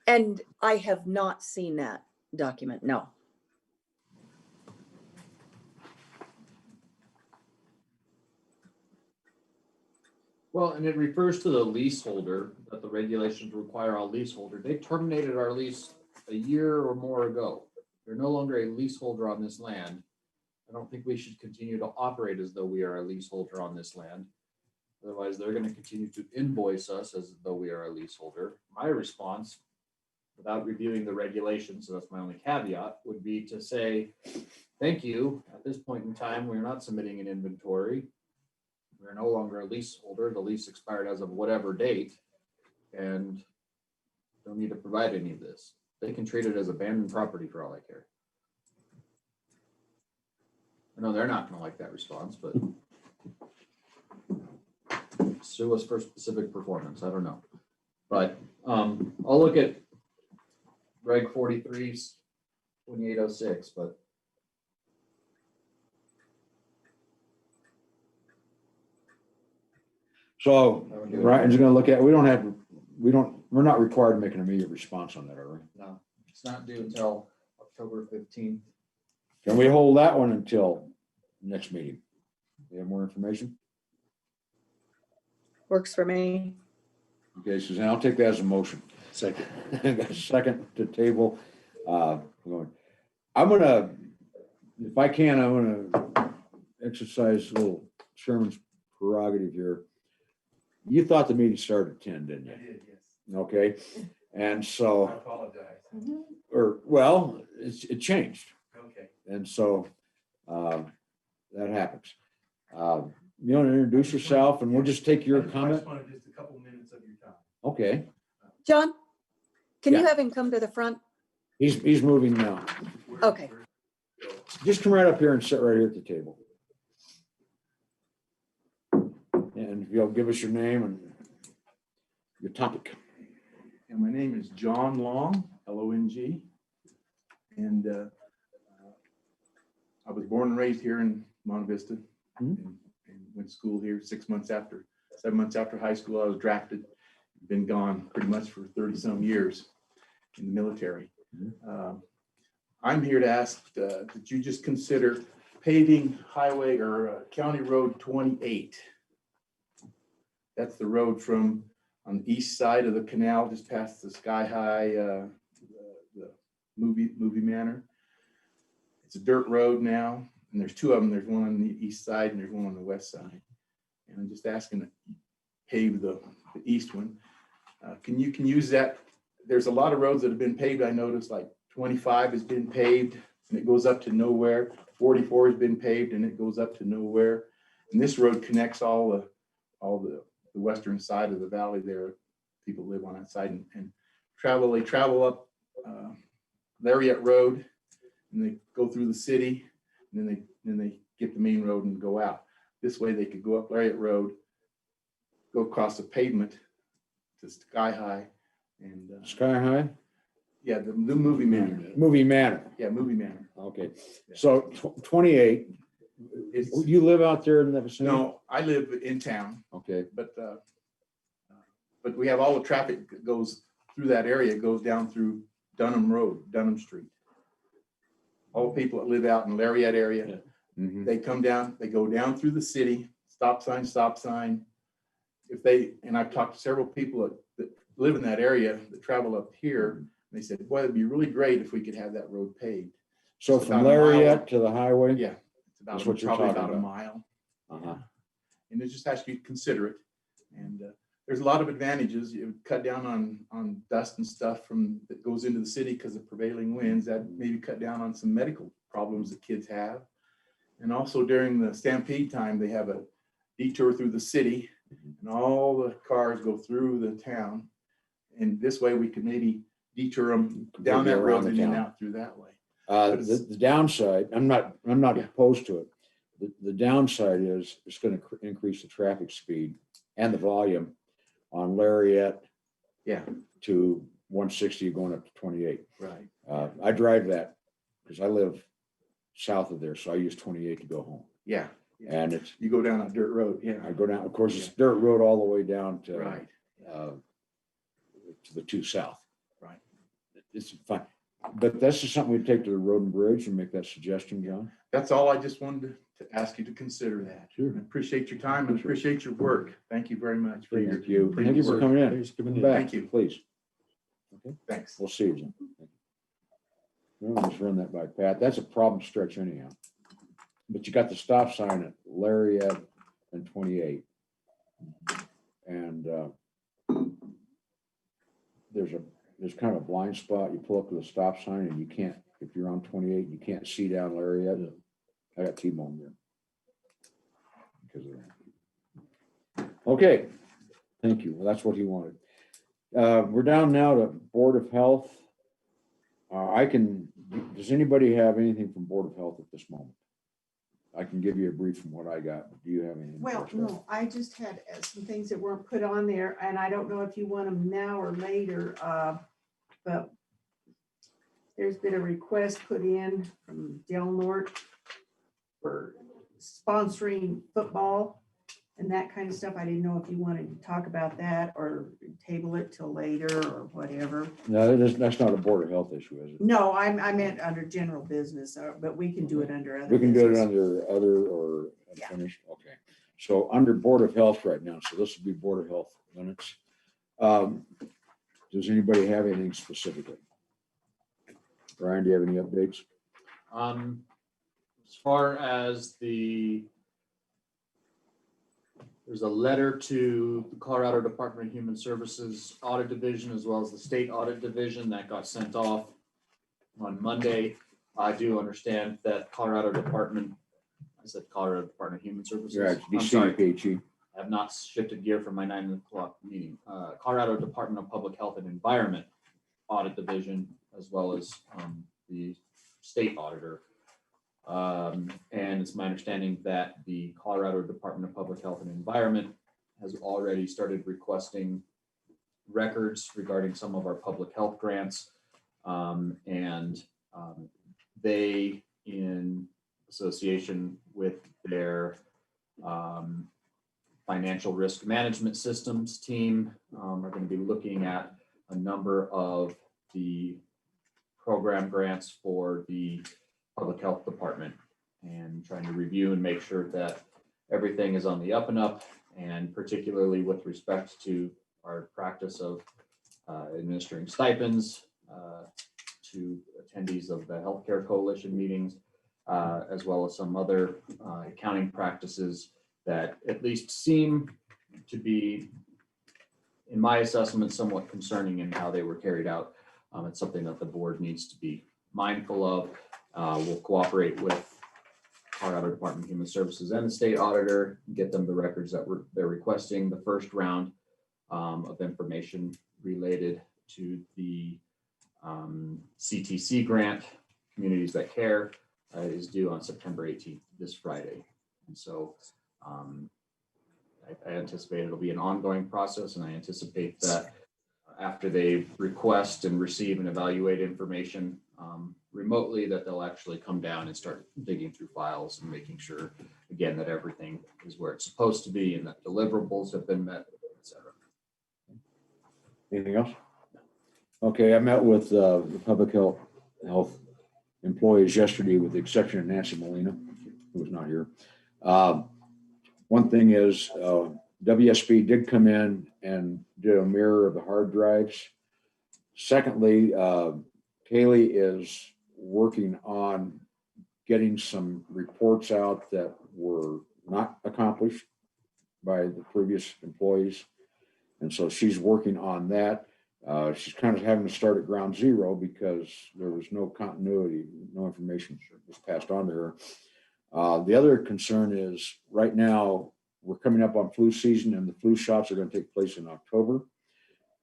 And I have not seen that document, no. Well, and it refers to the leaseholder, that the regulations require all leaseholder. They terminated our lease a year or more ago. They're no longer a leaseholder on this land. I don't think we should continue to operate as though we are a leaseholder on this land. Otherwise, they're gonna continue to invoice us as though we are a leaseholder. My response, without reviewing the regulations, so that's my only caveat, would be to say, thank you. At this point in time, we're not submitting an inventory. We're no longer a leaseholder. The lease expired as of whatever date and don't need to provide any of this. They can treat it as abandoned property for all I care. I know they're not gonna like that response, but sue us for specific performance. I don't know. But I'll look at Reg 43's 2806, but So Ryan's gonna look at, we're not required to make an immediate response on that, are we? no, it's not due until October 15th. Can we hold that one until next meeting? We have more information? Works for me. Okay, Suzanne, I'll take that as a motion. Second. Got a second to table. I'm gonna, if I can, I'm gonna exercise a little Sherman's prerogative here. You thought the meeting started at 10, didn't you? I did, yes. Okay, and I so, apologize. well, it changed. Okay. And so that happens. You want to introduce yourself and we'll just take your I comment? just wanted just a couple minutes of your time. Okay, John, can you Yeah. have him come to the front? He's moving now. Okay. Just come right up here and sit right here at the table. And if you'll give us your name and your topic. And my name is John Long, Long. And I was born and raised here in Monte Vista and went to school here 7 months after high school. I was drafted, been gone pretty much for 30 some years in the military. I'm here to ask that you just consider paving highway or County Road 28. That's the road from on the east side of the canal, just past the Sky High, the movie manor. It's a dirt road now, and there's two of them. There's one on the east side and there's one on the west side. And I'm just asking to pave the east one. Can you use that? There's a lot of roads that have been paved. I noticed like 25 has been paved and it goes up to nowhere. 44 has been paved and it goes up to nowhere. And this road connects all the western side of the valley there. People live on that side and they travel up Lariat Road and they go through the city and then they get the main road and go out. This way they could go up Lariat Road, go across the pavement to Sky High and Sky High? yeah, the movie manor. Movie Manor. Yeah, movie manor. Okay, so 28, It's, you live out there in the vicinity? no, I live in town, Okay, but we have all the traffic that goes through that area, goes down through Dunham Road, Dunham Street. All the people that live out in Lariat area, they come down, they go down through the city, stop sign. And I've talked to several people that live in that area that travel up here. They said, boy, it'd be really great if we could have that road paved. so It's from about a mile. Lariat to the highway? Yeah, it's That's about, what you're probably talking about a about. mile. Uh-huh. And it just has to be considerate. And there's a lot of advantages. You would cut down on dust and stuff that goes into the city because of prevailing winds. That maybe cut down on some medical problems that kids have. And also during the stampede time, they have a detour through the city and all the cars go through the town. And this way we could maybe detour them down that road and then out through that way. The downside, I'm not Yeah. opposed to it. The downside is it's going to increase the traffic speed and the volume on Lariat Yeah, to 160 going up to 28. right. I drive that because I live south of there, so I use 28 to go home. Yeah. And it's, You go down a dirt road. I Yeah. go down, of course, it's dirt road all the way down to Right. to the 2 south. Right. It's fine. But that's just something we take to the road and bridge and make that suggestion, John. That's all. I just wanted to ask you to consider that. Sure. I appreciate your time and appreciate your work. Thank you very much for your. Thank you. for Thank your you for work. coming in. Come back, Thank you. please. Thanks. We'll see you, John. We'll just run that by Pat. That's a problem stretch anyhow. But you got the stop sign at Lariat and 28. And there's kind of a blind spot. You pull up to the stop sign and you can't, if you're on 28, you can't see down Lariat. I got T-boned there because of that. Okay, thank you. Well, that's what he wanted. We're down now to Board of Health. Does anybody have anything from Board of Health at this moment? I can give you a brief from what I got. Do you have anything? Well, for us? no, I just had some things that weren't put on there, and I don't know if you want them now or later, but there's been a request put in from Del Norte for sponsoring football and that kind of stuff. I didn't know if you wanted to talk about that or table it till later or whatever. No, that's not a Board of Health issue, is it? No, I meant under general business, but we can do it under other. We can do it business. under other or Yeah. unfinished. Okay. So under Board of Health right now, so this would be Board of Health minutes. Does anybody have anything specifically? Brian, do you have any updates? As far as there's a letter to the Colorado Department of Human Services Audit Division as well as the State Audit Division that got sent off on Monday. I do understand that Colorado Department of Human Services. Yeah, I'm sorry, DCPHE. I have not shifted gear from my 9 o'clock meeting. Colorado Department of Public Health and Environment Audit Division as well as the state auditor. And it's my understanding that the Colorado Department of Public Health and Environment has already started requesting records regarding some of our public health grants. They, in association with their financial risk management systems team, are going to be looking at a number of the program grants for the public health department and trying to review and make sure that everything is on the up and up, and particularly with respect to our practice of administering stipends to attendees of the Healthcare Coalition meetings, as well as some other accounting practices that at least seem to be, in my assessment, somewhat concerning in how they were carried out. It's something that the board needs to be mindful of. We'll cooperate with Colorado Department of Human Services and the state auditor, get them the records that they're requesting. The first round of information related to the CTC grant, Communities That Care, is due on September 18th, this Friday. And so I anticipate it'll be an ongoing process, and I anticipate that after they request and receive and evaluate information remotely, that they'll actually come down and start digging through files and making sure, again, that everything is where it's supposed to be and that deliverables have been met, et cetera. Anything else? Okay, I met with the public health employees yesterday, with the exception of Nancy Molina, who was not here. One thing is WSB did come in and do a mirror of the hard drives. Secondly, Kaylee is working on getting some reports out that were not accomplished by the previous employees. And so she's working on that. She's kind of having to start at ground zero because there was no continuity, no information was passed on to her. The other concern is right now we're coming up on flu season, and the flu shots are going to take place in October.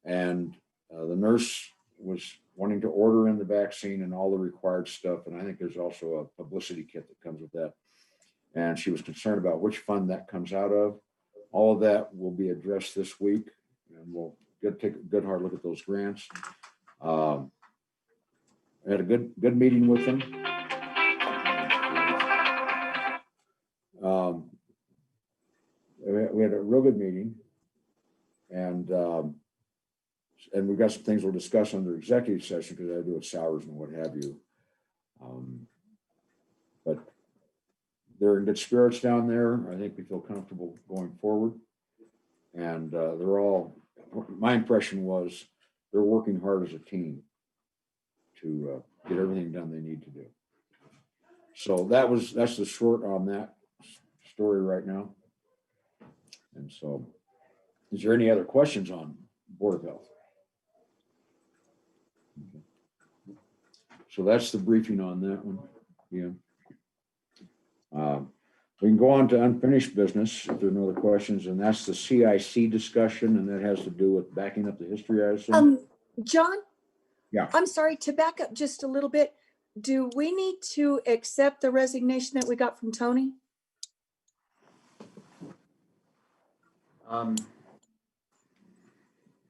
And the nurse was wanting to order in the vaccine and all the required stuff. And I think there's also a publicity kit that comes with that. And she was concerned about which fund that comes out of. All of that will be addressed this week, and we'll take a good hard look at those grants. I had a good meeting with them. We had a real good meeting, and we've got some things we'll discuss under executive session because I do with salaries and what have you. But they're in good spirits down there. I think we feel comfortable going forward, and they're all. My impression was they're working hard as a team to get everything done they need to do. So that's the short on that story right now. And so, is there any other questions on Board of Health? Okay. So that's the briefing on that one. Yeah. We can go on to unfinished business if there are no other questions, and that's the CIC discussion, and that has to do with backing up the history, I assume. John? Yeah. I'm sorry, to back up just a little bit, do we need to accept the resignation that we got from Tony?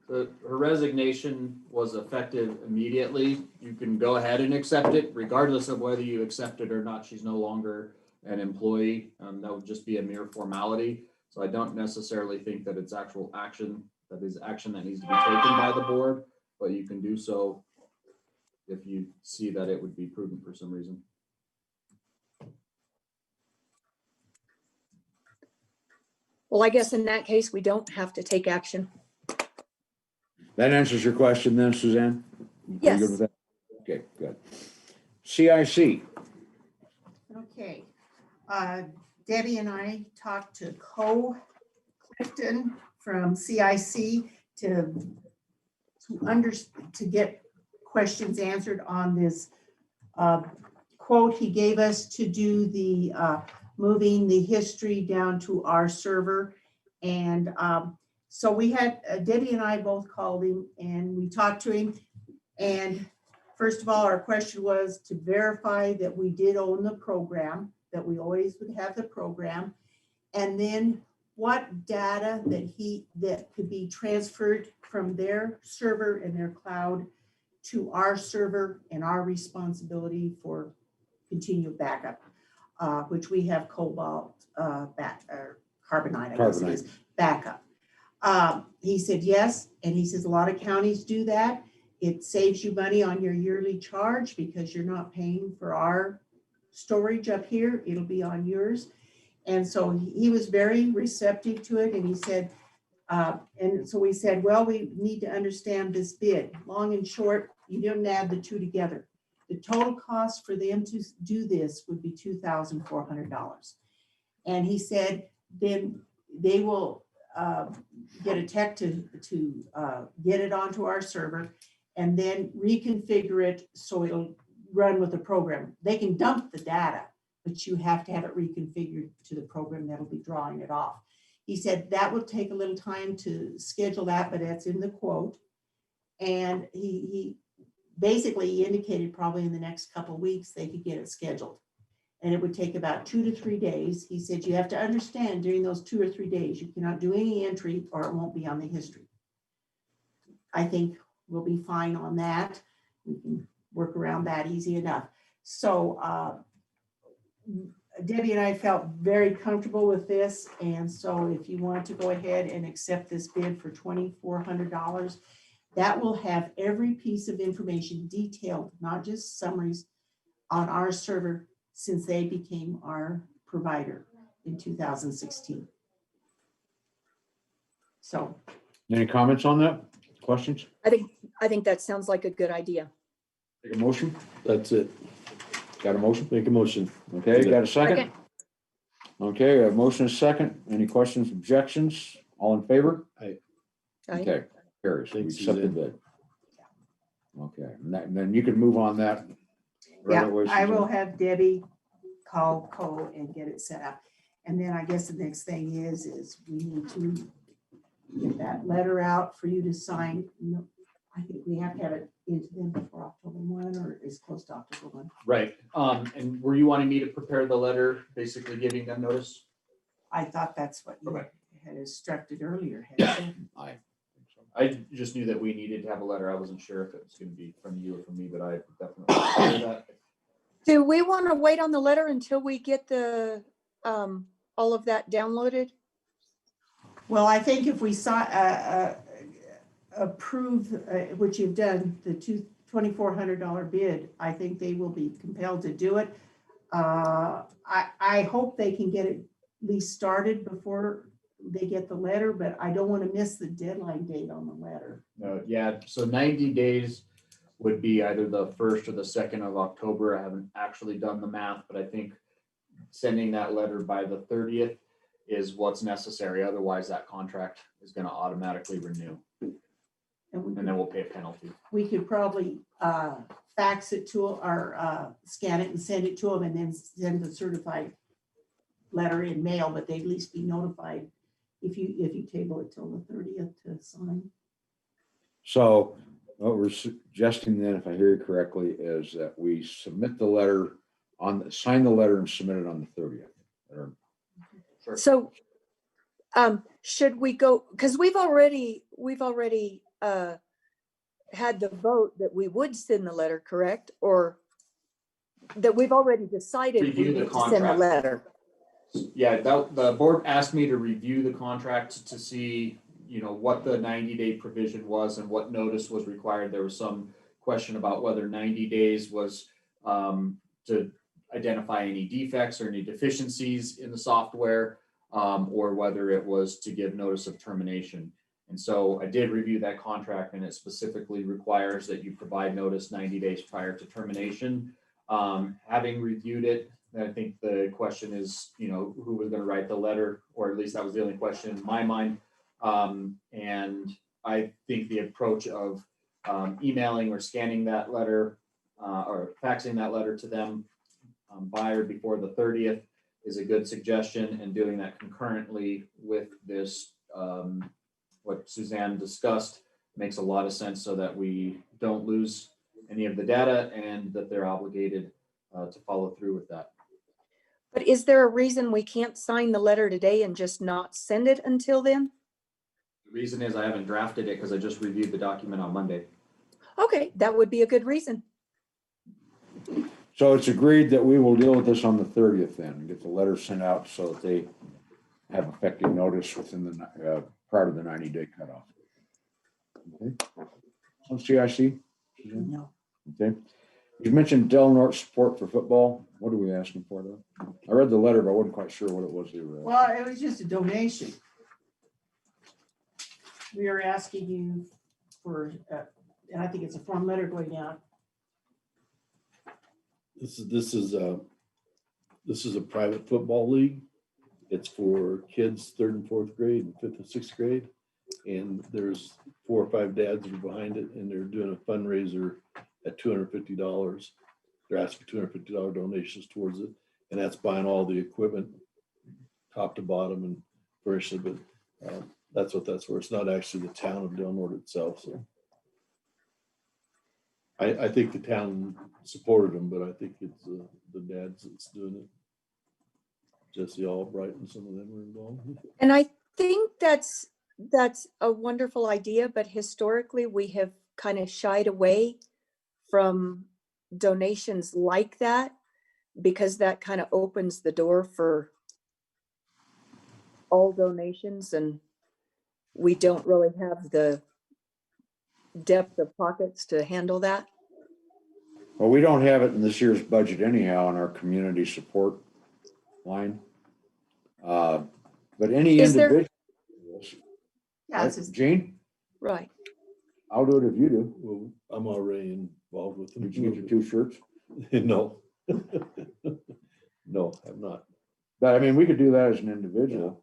Her resignation was effective immediately. You can go ahead and accept it, regardless of whether you accept it or not. She's no longer an employee. That would just be a mere formality. So I don't necessarily think that it's actual action, that is action that needs to be taken by the board, but you can do so if you see that it would be prudent for some reason. Well, I guess in that case, we don't have to take action. That answers your question then, Suzanne? You Yes. good with that? Okay, good. CIC. Okay. Debbie and I talked to Co Clifton from CIC to get questions answered on this quote he gave us to do the moving the history down to our server. And so we had Debbie and I both called him and we talked to him, and First of all, our question was to verify that we did own the program, that we always would have the program. And then what data that could be transferred from their server and their cloud to our server and our responsibility for continued backup, which we have cobalt or carbonite, I guess it is, backup. He said yes, and he says a lot of counties do that. It saves you money on your yearly charge because you're not paying for our storage up here. It'll be on yours. And so he was very receptive to it. And he said, and so we said, well, we need to understand this bid. Long and short, you didn't add the two together. The total cost for them to do this would be $2,400. And he said, then they will get a tech to get it onto our server and then reconfigure it so it'll run with the program. They can dump the data, but you have to have it reconfigured to the program that'll be drawing it off. He said that will take a little time to schedule that, but that's in the quote. And he basically indicated probably in the next couple of weeks, they could get it scheduled. And it would take about 2 to 3 days. He said, you have to understand during those 2 or 3 days, you cannot do any entry or it won't be on the history. I think we'll be fine on that. We can work around that easy enough. So Debbie and I felt very comfortable with this. And so if you want to go ahead and accept this bid for $2,400, that will have every piece of information detailed, not just summaries, on our server since they became our provider in 2016. So. Any comments on that? Questions? I think that sounds like a good idea. Take a motion? That's it. Got a motion? Make a motion. Okay, got a second? Second. Okay, a motion is second. Any questions, objections? All in favor? Aye. Okay, carries. We Thanks, accept the Suzanne. bid. Okay, and then you can move on that. right Yeah, away, I will Suzanne. have Debbie call Cole and get it set up. And then I guess the next thing is we need to get that letter out for you to sign. No, I think we have to have it into them before October 1 or is close to October 1. Right. And were you wanting me to prepare the letter, basically giving them notice? I thought that's what you Okay. had instructed earlier. hadn't you? I think so. I just knew that we needed to have a letter. I wasn't sure if it was going to be from you or from me, but I definitely prepare that. Do we want to wait on the letter until we get the, all of that downloaded? Well, I think if we approve, which you've done, the $2,400 bid, I think they will be compelled to do it. I hope they can get it at least started before they get the letter, but I don't want to miss the deadline date on the letter. Yeah, so 90 days would be either the 1st or the 2nd of October. I haven't actually done the math, but I think sending that letter by the 30th is what's necessary. Otherwise, that contract is going to automatically renew, and then we'll pay a penalty. We could probably fax it to or scan it and send it to them and then send the certified letter in mail, but they'd at least be notified if you table it till the 30th to sign. So what we're suggesting then, if I hear you correctly, is that we submit the letter sign the letter and submit it on the 30th. Or- Sure. So, should we go, because we've already had the vote that we would send the letter, correct? Or that we've already decided we Review the need to send the contract. letter? Yeah, the board asked me to review the contract to see, what the 90-day provision was and what notice was required. There was some question about whether 90 days was to identify any defects or any deficiencies in the software, or whether it was to give notice of termination. And so I did review that contract, and it specifically requires that you provide notice 90 days prior to termination. Having reviewed it, I think the question is, who was going to write the letter, or at least that was the only question in my mind. And I think the approach of emailing or scanning that letter or faxing that letter to them by or before the 30th is a good suggestion, and doing that concurrently with this, what Suzanne discussed, makes a lot of sense so that we don't lose any of the data and that they're obligated to follow through with that. But is there a reason we can't sign the letter today and just not send it until then? The reason is I haven't drafted it because I just reviewed the document on Monday. Okay, that would be a good reason. So it's agreed that we will deal with this on the 30th then, and get the letter sent out so that they have effective notice within the, prior to the 90-day cutoff. Okay. On CIC? No. Okay. You mentioned Del Norte support for football. What are we asking for though? I read the letter, but I wasn't quite sure what it was they were asking. Well, it was just a donation. We are asking you for, and I think it's a form letter going out. This is a private football league. It's for kids 3rd and 4th grade and 5th and 6th grade. And there's 4 or 5 dads that are behind it, and they're doing a fundraiser at $250. They're asking for $250 donations towards it. And that's buying all the equipment top to bottom and furnishing it. But that's what that's for. It's not actually the town of Del Norte itself. So I think the town supported them, but I think it's the dads that's doing it. Jesse Albright and some of them are involved. And I think that's a wonderful idea, but historically we have kind of shied away from donations like that because that kind of opens the door for all donations, and we don't really have the depth of pockets to handle that. Well, we don't have it in this year's budget anyhow in our community support line. But any Is there- individual. Yeah, it's just, Gene, Right. I'll do it if you do. Well, I'm already involved with them. Did you get your 2 shirts? No. No, I'm not. But I mean, we could do that as an individual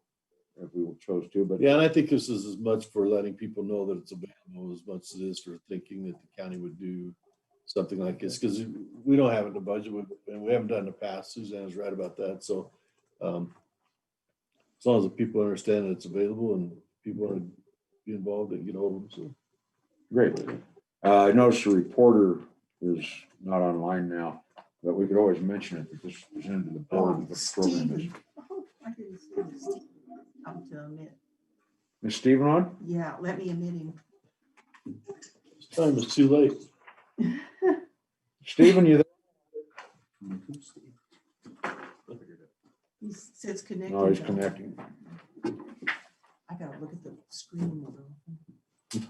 if we chose to, but Yeah, and I think this is as much for letting people know that it's available as much as it is for thinking that the county would do something like this, because we don't have it in the budget, and we haven't done it in the past. Suzanne's right about that. So as long as the people understand that it's available and people want to be involved and get hold of them. So great. I noticed the reporter is not online now, but we could always mention it because it's presented to the board. What the program is. Stephen. Oh, I didn't see this. I'm to admit. Is Stephen on? Yeah, let me admit him. this time is too late. Stephen, you there? He says connected. No, he's though. connecting. I gotta look at the screen. though.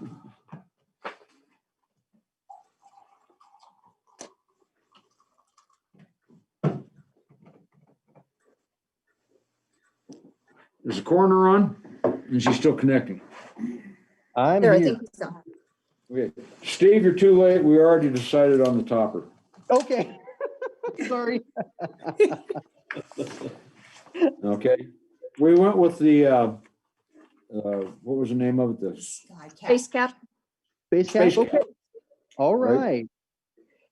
Is the coroner on? Is she still connecting? I'm There, I here. think he's on. Okay. Steve, you're too late. We already decided on the topper. Okay. Sorry. Okay. We went with the, what was the name of it? The Sky cap. Space cap. Base Space camp. Cap. Okay. All Right. right.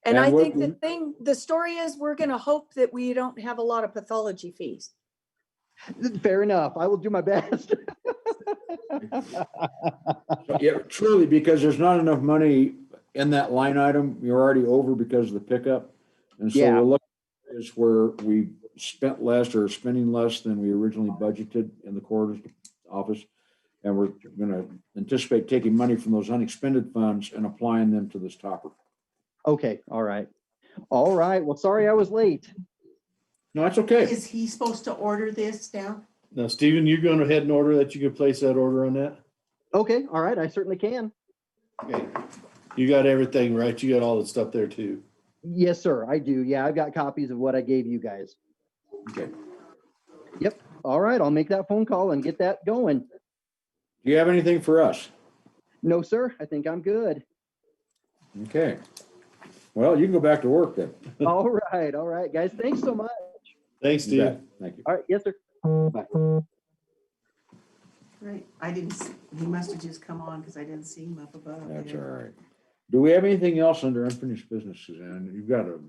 And And I what- think the story is we're gonna hope that we don't have a lot of pathology fees. Fair enough. I will do my best. Yeah, truly, because there's not enough money in that line item. You're already over because of the pickup. And so Yeah. we're looking at is where we spent less or spending less than we originally budgeted in the coroner's office. And we're gonna anticipate taking money from those unexpended funds and applying them to this topper. Okay. All right. All right. Well, sorry I was late. No, that's okay. Is he supposed to order this now? Now, Stephen, you're going ahead and order that. You can place that order on that. Okay. All right. I certainly can. Okay. You got everything, right? You got all the stuff there too. Yes, sir. I do. Yeah, I've got copies of what I gave you guys. Okay. Yep. All right. I'll make that phone call and get that going. Do you have anything for us? No, sir. I think I'm good. Okay. Well, you can go back to work then. All right. All right, guys. Thanks so much. Thanks, You Steve. bet. Thank you. All right. Yes, sir. Bye. Right, I didn't, he must have just come on because I didn't see him up above. That's all there. right. Do we have anything else under unfinished business, Suzanne? You've got a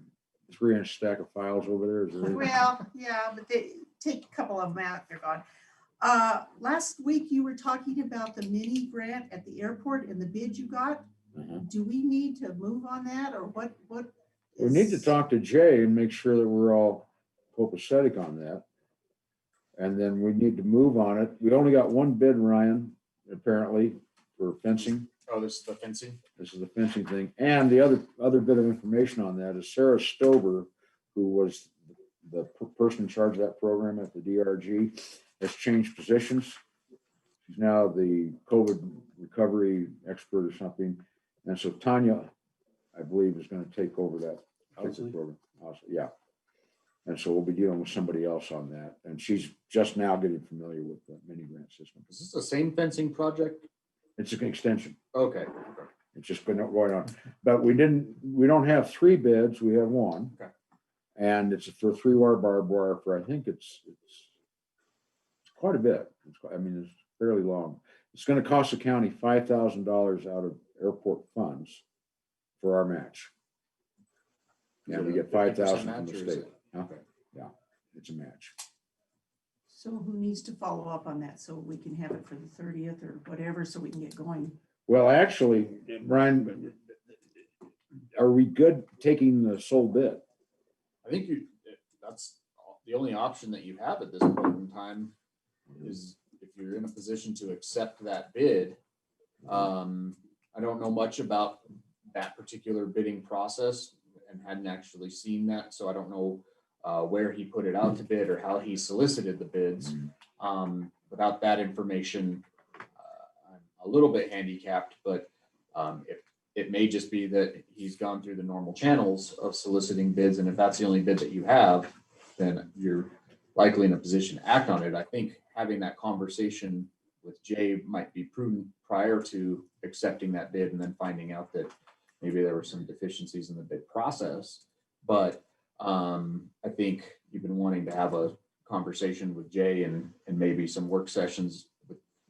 3-inch stack of files over there. Is there anything? Well, yeah, but they take a couple of them out, they're gone. Last week you were talking about the mini grant at the airport and the bid you got. do we need to move on that or what? We need to is- talk to Jay and make sure that we're all copacetic on that. And then we need to move on it. We only got one bid, Ryan, apparently, for fencing. Oh, this is the fencing? This is the fencing thing. And the other bit of information on that is Sarah Stover, who was the person in charge of that program at the DRG, has changed positions. She's now the COVID recovery expert or something. And so Tanya, I believe, is going to take over that particular program. Yeah. And so we'll be dealing with somebody else on that. And she's just now getting familiar with the mini grant system. Is this the same fencing project? It's an extension. Okay. It's just been going on. But we don't have 3 bids. We have 1. Okay. And it's for 3-wire barbed wire for, I think it's quite a bit. It's fairly long. It's going to cost the county $5,000 out of airport funds for our match. Is And it we a get 50% 5,000 from match the or is state. it- Okay, yeah, it's a match. So who needs to follow up on that so we can have it for the 30th or whatever, so we can get going? Well, actually, Brian, are we good taking the sole bid? I think that's the only option that you have at this point in time is if you're in a position to accept that bid. I don't know much about that particular bidding process and hadn't actually seen that, so I don't know where he put it out to bid or how he solicited the bids. Without that information, I'm a little bit handicapped, but it may just be that he's gone through the normal channels of soliciting bids, and if that's the only bid that you have, then you're likely in a position to act on it. I think having that conversation with Jay might be prudent prior to accepting that bid and then finding out that maybe there were some deficiencies in the bid process. But I think you've been wanting to have a conversation with Jay and maybe some work sessions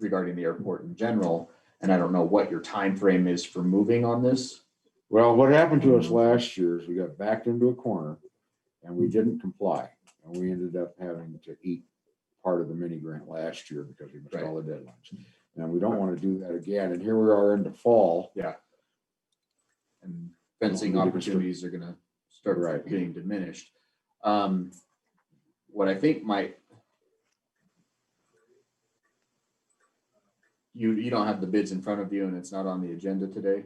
regarding the airport in general. And I don't know what your time frame is for moving on this. Well, what happened to us last year is we got backed into a corner and we didn't comply. And we ended up having to eat part of the mini grant last year because we missed all the deadlines. And we don't want to do that again. And here we are in the fall. Yeah. And fencing opportunities are gonna start getting diminished. What I think might, you don't have the bids in front of you and it's not on the agenda today.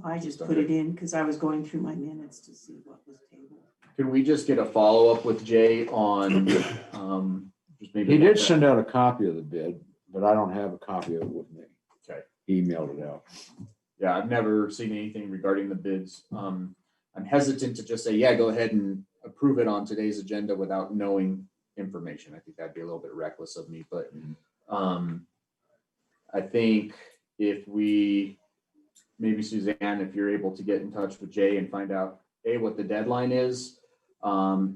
I just put it in because I was going through my minutes to see what was tabled. Can we just get a follow-up with Jay on, just maybe? He did send out a copy of the bid, but I don't have a copy of it with me. Okay. He emailed it out. Yeah, I've never seen anything regarding the bids. I'm hesitant to just say, yeah, go ahead and approve it on today's agenda without knowing information. I think that'd be a little bit reckless of me, but I think if we, maybe Suzanne, if you're able to get in touch with Jay and find out, A, what the deadline is,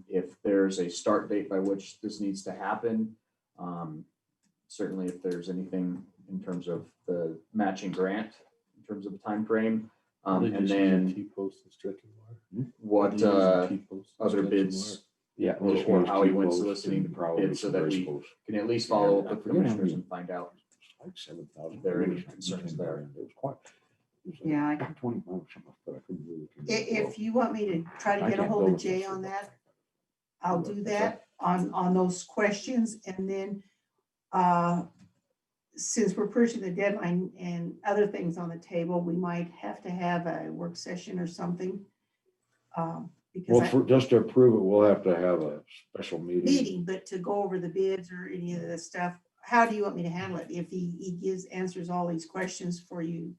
if there's a start date by which this needs to happen, certainly if there's anything in terms of the matching grant, in terms of a time frame, and then what other bids, Yeah. or how he went soliciting the bids so that we can at least follow up with commissioners and find out like 7,000. if there are any concerns there. It was quite. It was like Yeah, 25 or something, but I couldn't really. If you want me to try to I get a can't hold go of with Jay this. on that, I'll do What's that on those questions. And then since we're pushing the deadline and other things on the table, we might have to have a work session or something. Because Well, just to approve it, we'll have to have a special meeting. but to go over the bids or any of the stuff, how do you want me to handle it? If he answers all these questions for you,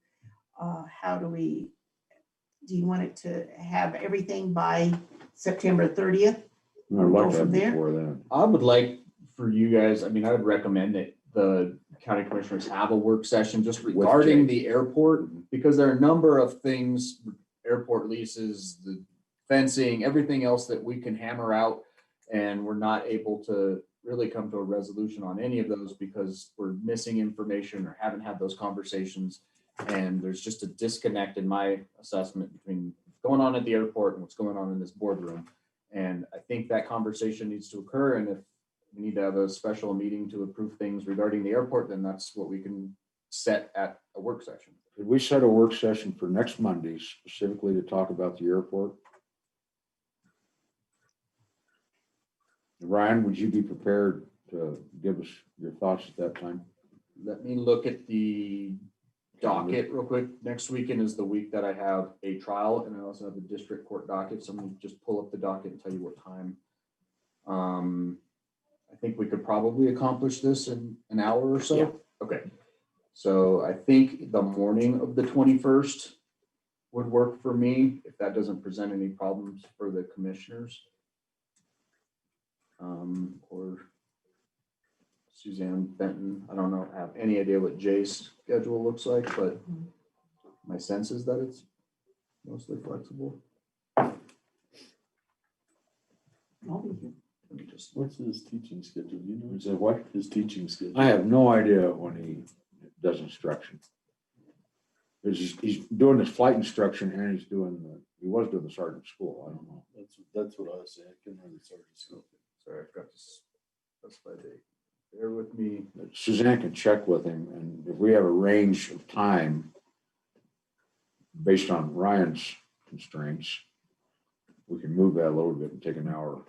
how do you want it to have everything by September 30th? I'd like Go that from there? before then. I would like for you guys, I mean, I would recommend that the county commissioners have a work session just regarding the airport, because there are a number of things, airport leases, the fencing, everything else that we can hammer out. And we're not able to really come to a resolution on any of those because we're missing information or haven't had those conversations. And there's just a disconnect in my assessment between what's going on at the airport and what's going on in this boardroom. And I think that conversation needs to occur. And if we need to have a special meeting to approve things regarding the airport, then that's what we can set at a work session. Could we set a work session for next Monday specifically to talk about the airport? Ryan, would you be prepared to give us your thoughts at that time? Let me look at the docket real quick. Next weekend is the week that I have a trial, and I also have the district court docket. So I'm gonna just pull up the docket and tell you what time. I think we could probably accomplish this in an hour or so. Yeah. Okay. So I think the morning of the 21st would work for me, if that doesn't present any problems for the commissioners. Or Suzanne Benton, I don't know, have any idea what Jay's schedule looks like, but my sense is that it's mostly flexible. I'll be here. Let me just, What's his teaching schedule? You know, Is that what? his teaching schedule? I have no idea when he does instruction. He's doing his flight instruction and he was doing the sergeant school. I don't know. That's what I was saying. I couldn't remember the sergeant school. sorry, I forgot to specify date. Bear with me. Suzanne can check with him, and if we have a range of time based on Ryan's constraints, we can move that a little bit and take an hour.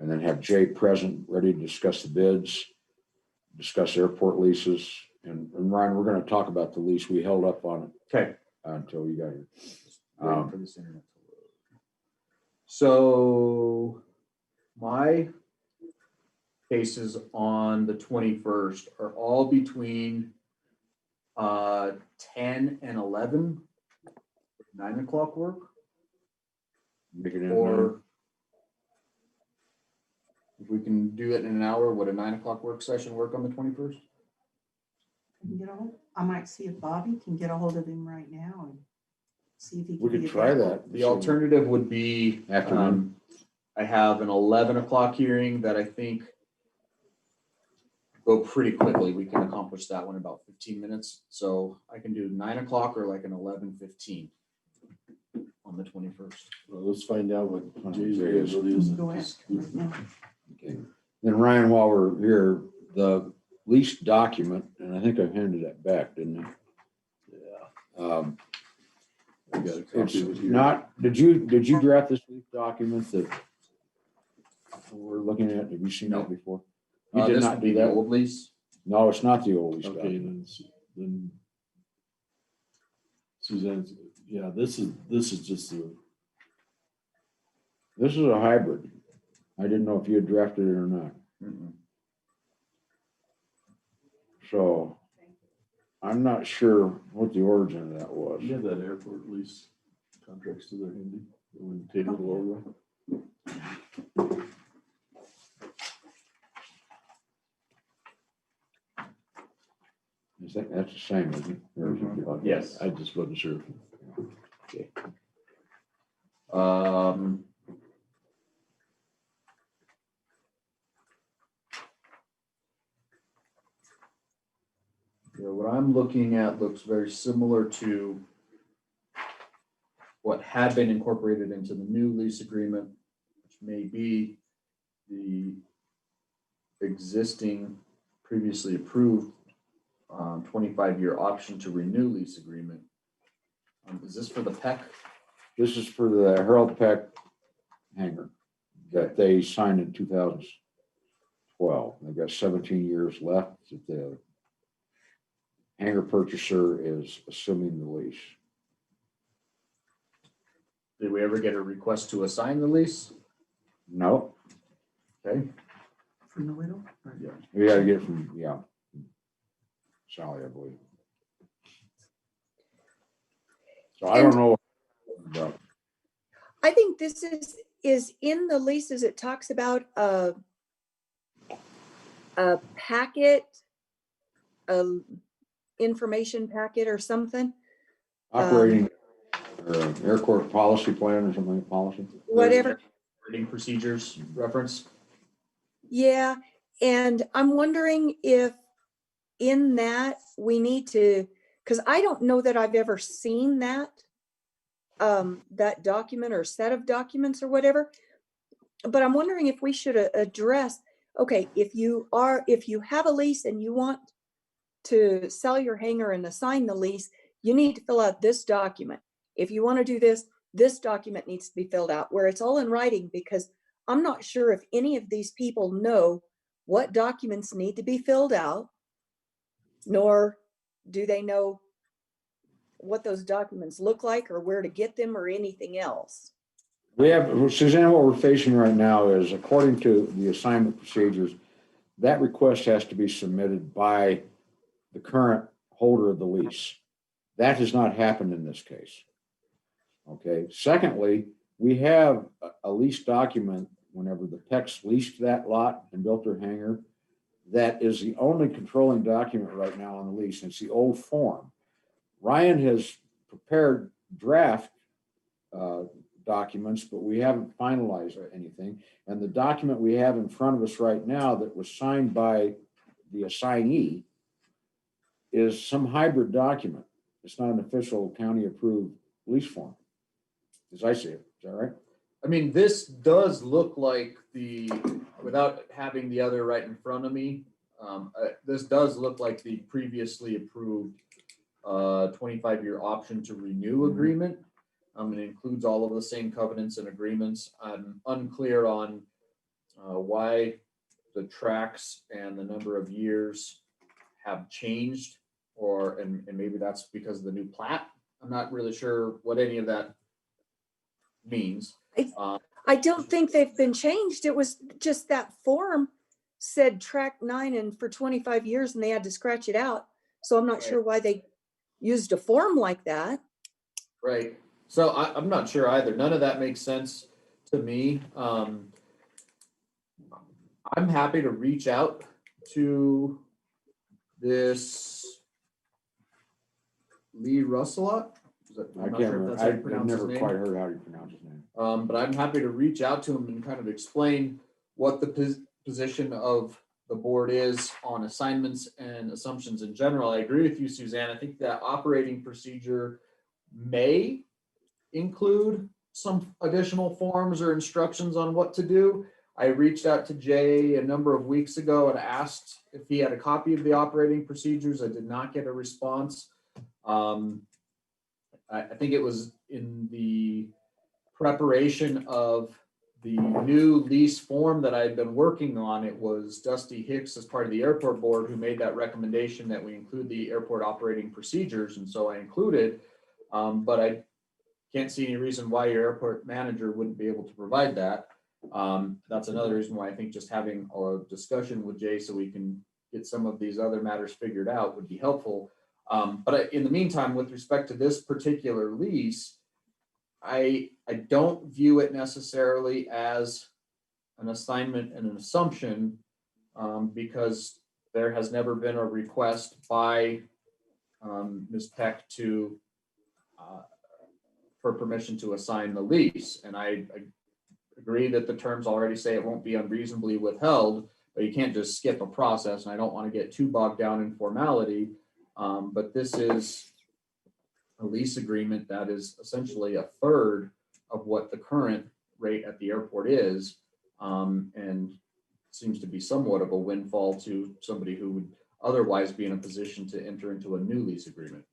And then have Jay present, ready to discuss the bids, discuss airport leases. And Ryan, we're going to talk about the lease. We held up on it Okay. until you got here. Waiting for this internet to load. So my cases on the 21st are all between 10 and 11, 9 o'clock work, Make it in or if we can do it in an hour, would a 9 o'clock work session work on the 21st? I might see if Bobby can get a hold of him right now and see if he can. we could be try available. that. The alternative would be Afternoon. I have an 11 o'clock hearing that I think go pretty quickly. We can accomplish that one in about 15 minutes. So I can do 9 o'clock or like an 11:15 on the 21st. Well, let's find out what Jay's Jay's. schedule is. Go ahead. Right now. Okay. Then Ryan, while we're here, the lease document, and I think I handed that back, didn't I? Yeah. I got a It's copy of it here. not, did you draft this lease document that we're looking at? Have you seen that before? You did This not would do be the that? old lease. No, it's not the old lease Okay, document. then Suzanne's, yeah, this is just the, This is a hybrid. I didn't know if you had drafted it or not. Mm-mm. So I'm not sure what the origin of that was. you have that airport lease contract still there handy? The one table over. That's the same, isn't it? Or is it like- Yes. I just wasn't sure. Yeah, what I'm looking at looks very similar to what had been incorporated into the new lease agreement, which may be the existing previously approved 25-year option to renew lease agreement. Is this for the PEC? This is for the Harold Peck hangar that they signed in 2012. They've got 17 years left. The hangar purchaser is assuming the lease. Did we ever get a request to assign the lease? No, Okay. From the widow? Or- yeah, we gotta get it from, Sally, I believe. So I don't know. But I think this is in the leases, it talks about a packet, a information packet or something, operating or airport policy plan or something like policy. whatever. Operating procedures reference? Yeah, and I'm wondering if in that we need to, because I don't know that I've ever seen that, that document or set of documents or whatever. But I'm wondering if we should address, okay, if you have a lease and you want to sell your hangar and assign the lease, you need to fill out this document. If you want to do this, this document needs to be filled out, where it's all in writing, because I'm not sure if any of these people know what documents need to be filled out, nor do they know what those documents look like or where to get them or anything else. We have, Suzanne, what we're facing right now is, according to the assignment procedures, that request has to be submitted by the current holder of the lease. That has not happened in this case. Okay. Secondly, we have a lease document whenever the Pecs leased that lot and built their hangar. That is the only controlling document right now on the lease. It's the old form. Ryan has prepared draft documents, but we haven't finalized anything. And the document we have in front of us right now that was signed by the assignee is some hybrid document. It's not an official county approved lease form, as I see it. Is that right? I mean, this does look like without having the other right in front of me, this does look like the previously approved 25-year option to renew agreement. It includes all of the same covenants and agreements. I'm unclear on why the tracks and the number of years have changed, and maybe that's because of the new plat. I'm not really sure what any of that means. I don't think they've been changed. It was just that form said track 9 and for 25 years, and they had to scratch it out. So I'm not sure why they used a form like that. Right. So I'm not sure either. None of that makes sense to me. I'm happy to reach out to this Lee Russelot. I can't remember. I've never quite heard how you pronounce his name. But I'm happy to reach out to him and kind of explain what the position of the board is on assignments and assumptions in general. I agree with you, Suzanne. I think that operating procedure may include some additional forms or instructions on what to do. I reached out to Jay a number of weeks ago and asked if he had a copy of the operating procedures. I did not get a response. I think it was in the preparation of the new lease form that I had been working on. It was Dusty Hicks as part of the airport board who made that recommendation that we include the airport operating procedures. And so I included, but I can't see any reason why your airport manager wouldn't be able to provide that. That's another reason why I think just having a discussion with Jay so we can get some of these other matters figured out would be helpful. But in the meantime, with respect to this particular lease, I don't view it necessarily as an assignment and an assumption because there has never been a request by Ms. Peck for permission to assign the lease. And I agree that the terms already say it won't be unreasonably withheld, but you can't just skip a process. And I don't want to get too bogged down in formality. But this is a lease agreement that is essentially a third of what the current rate at the airport is, and seems to be somewhat of a windfall to somebody who would otherwise be in a position to enter into a new lease agreement.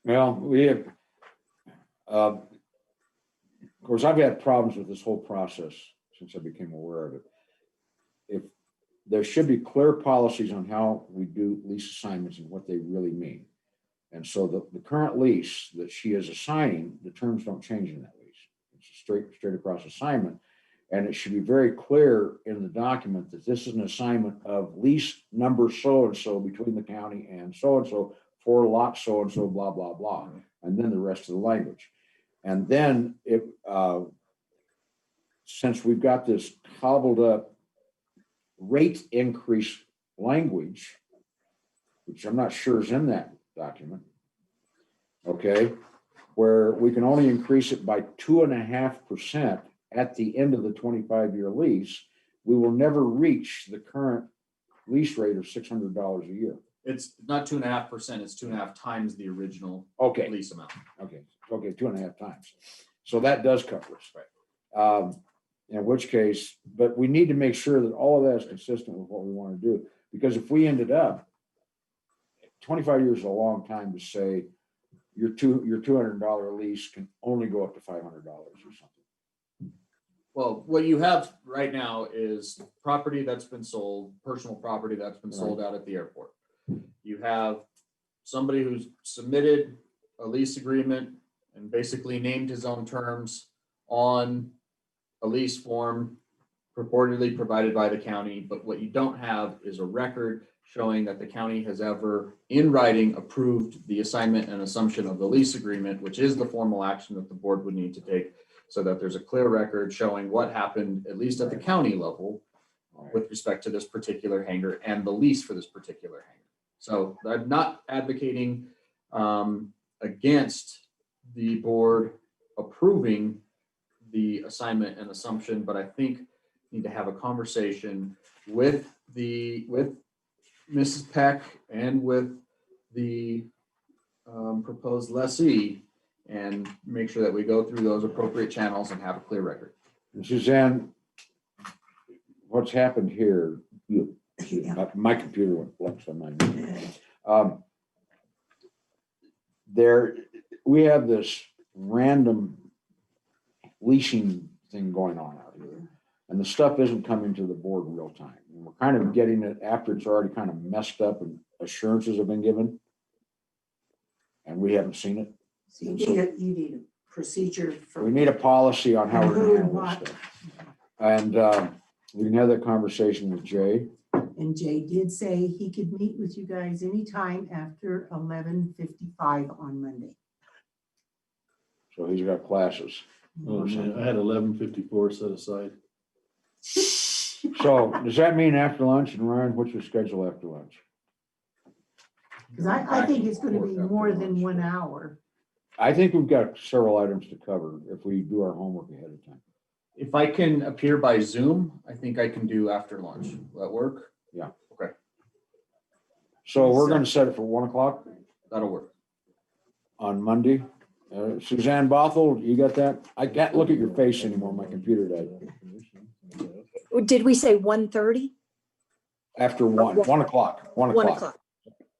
Well, we have, of course, I've had problems with this whole process since I became aware of it. If there should be clear policies on how we do lease assignments and what they really mean. And so the current lease that she is assigning, the terms don't change in that lease. It's a straight across assignment. And it should be very clear in the document that this is an assignment of lease number so-and-so between the county and so-and-so for lot so-and-so, blah, blah, blah. And then the rest of the language. And then since we've got this cobbled up rate increase language, which I'm not sure is in that document, okay, where we can only increase it by 2.5% at the end of the 25-year lease, we will never reach the current lease rate of $600 a year. It's not 2.5%, it's 2.5 times the original lease amount. Okay, 2.5 times. So that does cover us. Right. In which case, but we need to make sure that all of that is consistent with what we want to do. Because if we ended up 25 years is a long time to say your $200 lease can only go up to $500 or something. Well, what you have right now is property that's been sold, personal property that's been sold out at the airport. You have somebody who's submitted a lease agreement and basically named his own terms on a lease form purportedly provided by the county, but what you don't have is a record showing that the county has ever, in writing, approved the assignment and assumption of the lease agreement, which is the formal action that the board would need to take, so that there's a clear record showing what happened, at least at the county level, with respect to this particular hangar and the lease for this particular hangar. So I'm not advocating against the board approving the assignment and assumption, but I think we need to have a conversation with Mrs. Peck and with the proposed lessee and make sure that we go through those appropriate channels and have a clear record. And Suzanne, what's happened here, my computer went blank on mine. We have this random leasing thing going on out here, and the stuff isn't coming to the board real time. And we're kind of getting it after it's already kind of messed up and assurances have been given, and we haven't seen it. So you need a procedure for. We need a policy on how we're going to handle this stuff. And we can have that conversation with Jay. And Jay did say he could meet with you guys anytime after 11:55 on Monday. So he's got classes. Oh, man, I had 11:54 set aside. So does that mean after lunch? And Ryan, what's your schedule after lunch? Because I think it's going to be more than 1 hour. I think we've got several items to cover if we do our homework ahead of time. If I can appear by Zoom, I think I can do after lunch. Will that work? Yeah. Okay, So we're going to set it for 1 o'clock that'll work. on Monday. Suzanne Bothell, you got that? I can't look at your face anymore. My computer died. Did we say 1:30? After 1 o'clock. 1 1 o'clock. o'clock.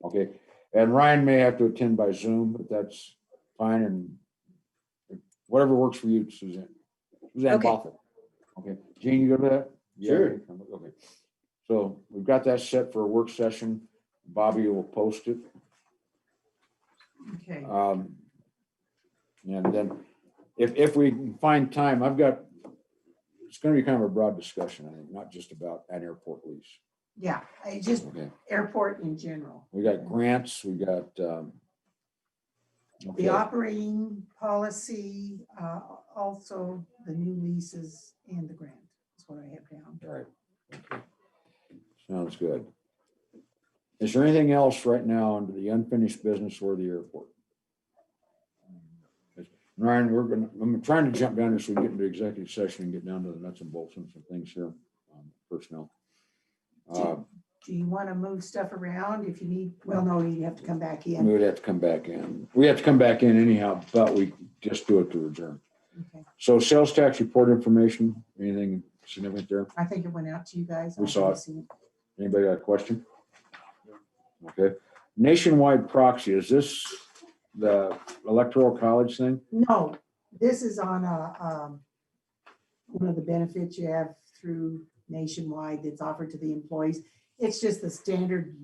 Okay. And Ryan may have to attend by Zoom, but that's fine. And whatever works for you, Suzanne. Suzanne Okay. Bothell. Okay. Gene, you go to that? Sure. Yeah, okay. So we've got that set for a work session. Bobby will post it. Okay. And then if we can find time, it's going to be kind of a broad discussion, I think, not just about an airport lease. Yeah, I just Okay. airport in general. We got grants, we got, The okay, operating policy, also the new leases and the grant. That's what I have down. all right. Okay. Sounds good. Is there anything else right now under the unfinished business or the airport? Ryan, I'm trying to jump down this so we get into executive session and get down to the nuts and bolts and some things here, personnel. Do you want to move stuff around if you need? Well, no, you have to come back We in. would have to come back in. We have to come back in anyhow, but we just do it to adjourn. Okay. So sales tax report information, anything significant there? I think it went out to you guys. We saw it. I've seen Anybody got a question? Okay. Nationwide proxy, is this the electoral college thing? No, this is on one of the benefits you have through Nationwide that's offered to the employees. It's just the standard.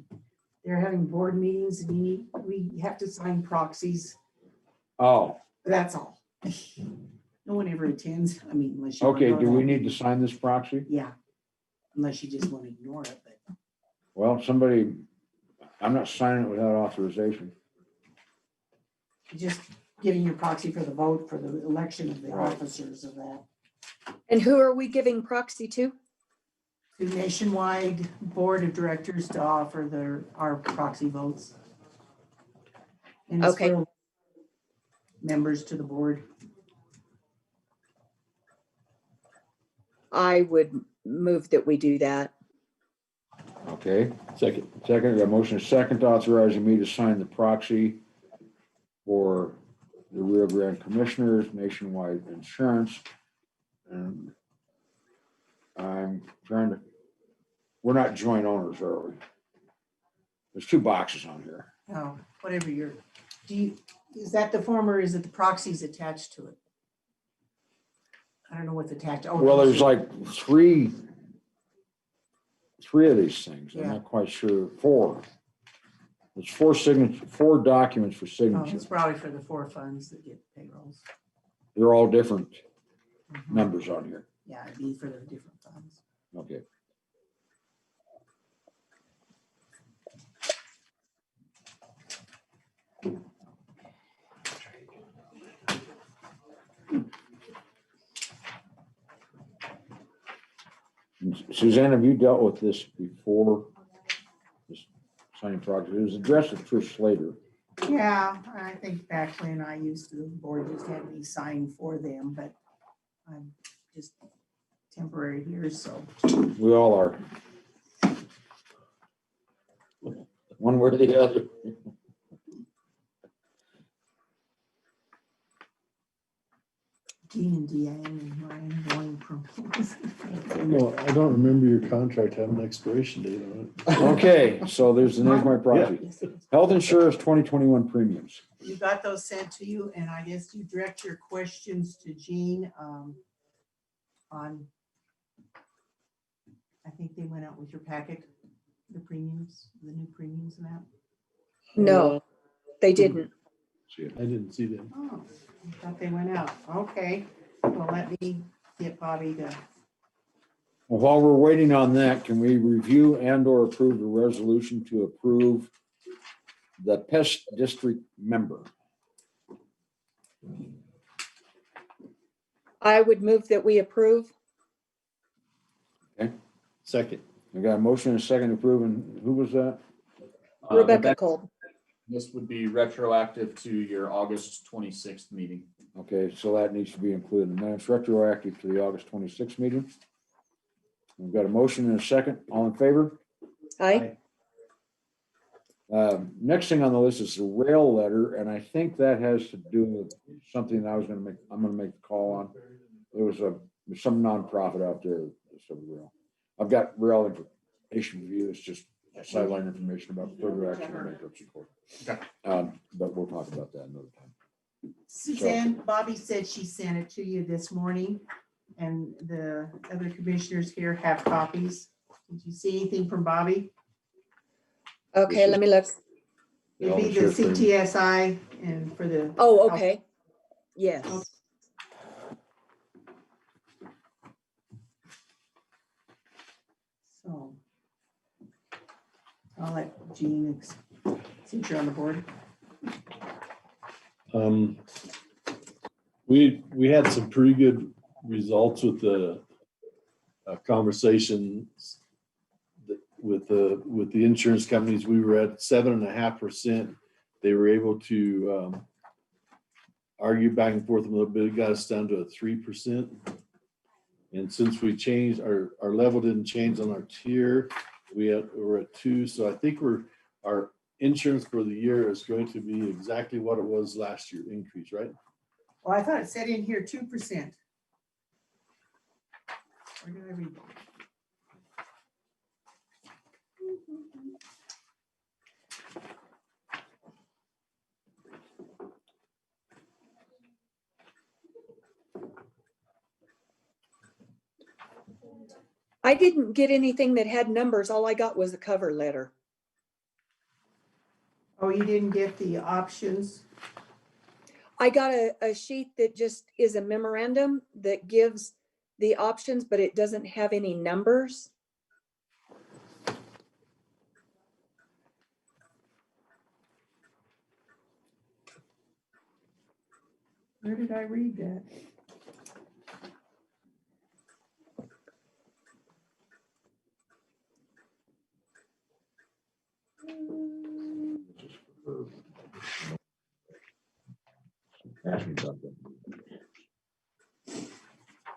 They're having board meetings and we have to sign proxies. Oh, That's all. No one ever attends. I mean, unless you. wanna okay. go Do we that- need to sign this proxy? Yeah, unless you just want to ignore it, but Well, I'm not signing it without authorization. just giving your proxy for the vote for the election of the Right. officers of that. And who are we giving proxy to? The Nationwide Board of Directors to offer our proxy votes. And it's Okay. for members to the board. I would move that we do that. Okay. Second. Second, we got a motion second to authorizing me to sign the proxy for the Rio Grande Commissioners Nationwide Insurance. And I'm we're not joint owners, are we? There's two boxes on here. Oh, whatever is that the form or is it the proxies attached to it? I don't know what's attached. Oh, Well, there's like three of these things. I'm Yeah. not quite sure. Four. There's four documents for Oh, signature. it's probably for the 4 funds that get payrolls. They're all different Mhm. numbers on here. Yeah, it'd be for the different funds. Okay. Suzanne, have you dealt with this before? This signing project, it was addressed at Trish Slater. Yeah, I think back when I used to, the board just had me sign for them, but I'm just temporary here, so. We all are. One way or the other. Dean and Deanne and Ryan going from. No, I don't remember your contract having an expiration date on it. Okay, so there's the name of my project. Yes, yes. Health insurance 2021 premiums. You got those sent to you, and I guess you direct your questions to Jean on, I think they went out with your packet, the premiums, the new premiums and that. No, they didn't. I didn't see that. Oh, I thought they went out. Okay, well, let me get Bobby to, Well, while we're waiting on that, can we review and or approve a resolution to approve the pest district member? I would move that we approve. Second. I got a motion and a second approving. Who was that? Rebecca Kolb. This would be retroactive to your August 26th meeting. Okay, so that needs to be included in the minutes, retroactive to the August 26th meeting. We've got a motion and a second. All in favor? Aye. Next thing on the list is the rail letter, and I think that has to do with something that I'm gonna make the call on. There was some nonprofit out there that said rail. I've got rail information review. It's just sideline information about further action in bankruptcy court. Okay. But we'll talk about that another time. Suzanne, Bobby said she sent it to you this morning, and the other commissioners here have copies. Did you see anything from Bobby? Okay, let me look. It'd be the CTSI and for the. Oh, okay. Yes. So I'll let Jean, since you're on the board. We had some pretty good results with the conversations with the insurance companies. We were at 7.5%. They were able to argue back and forth a little bit. It got us down to a 3%. And since we changed, our level didn't change on our tier, we're at 2. So I think our insurance for the year is going to be exactly what it was last year, increase, right? Well, I thought it said in here 2%. Where did I read that? I didn't get anything that had numbers. All I got was a cover letter. Oh, you didn't get the options? I got a sheet that just is a memorandum that gives the options, but it doesn't have any numbers. Where did I read that?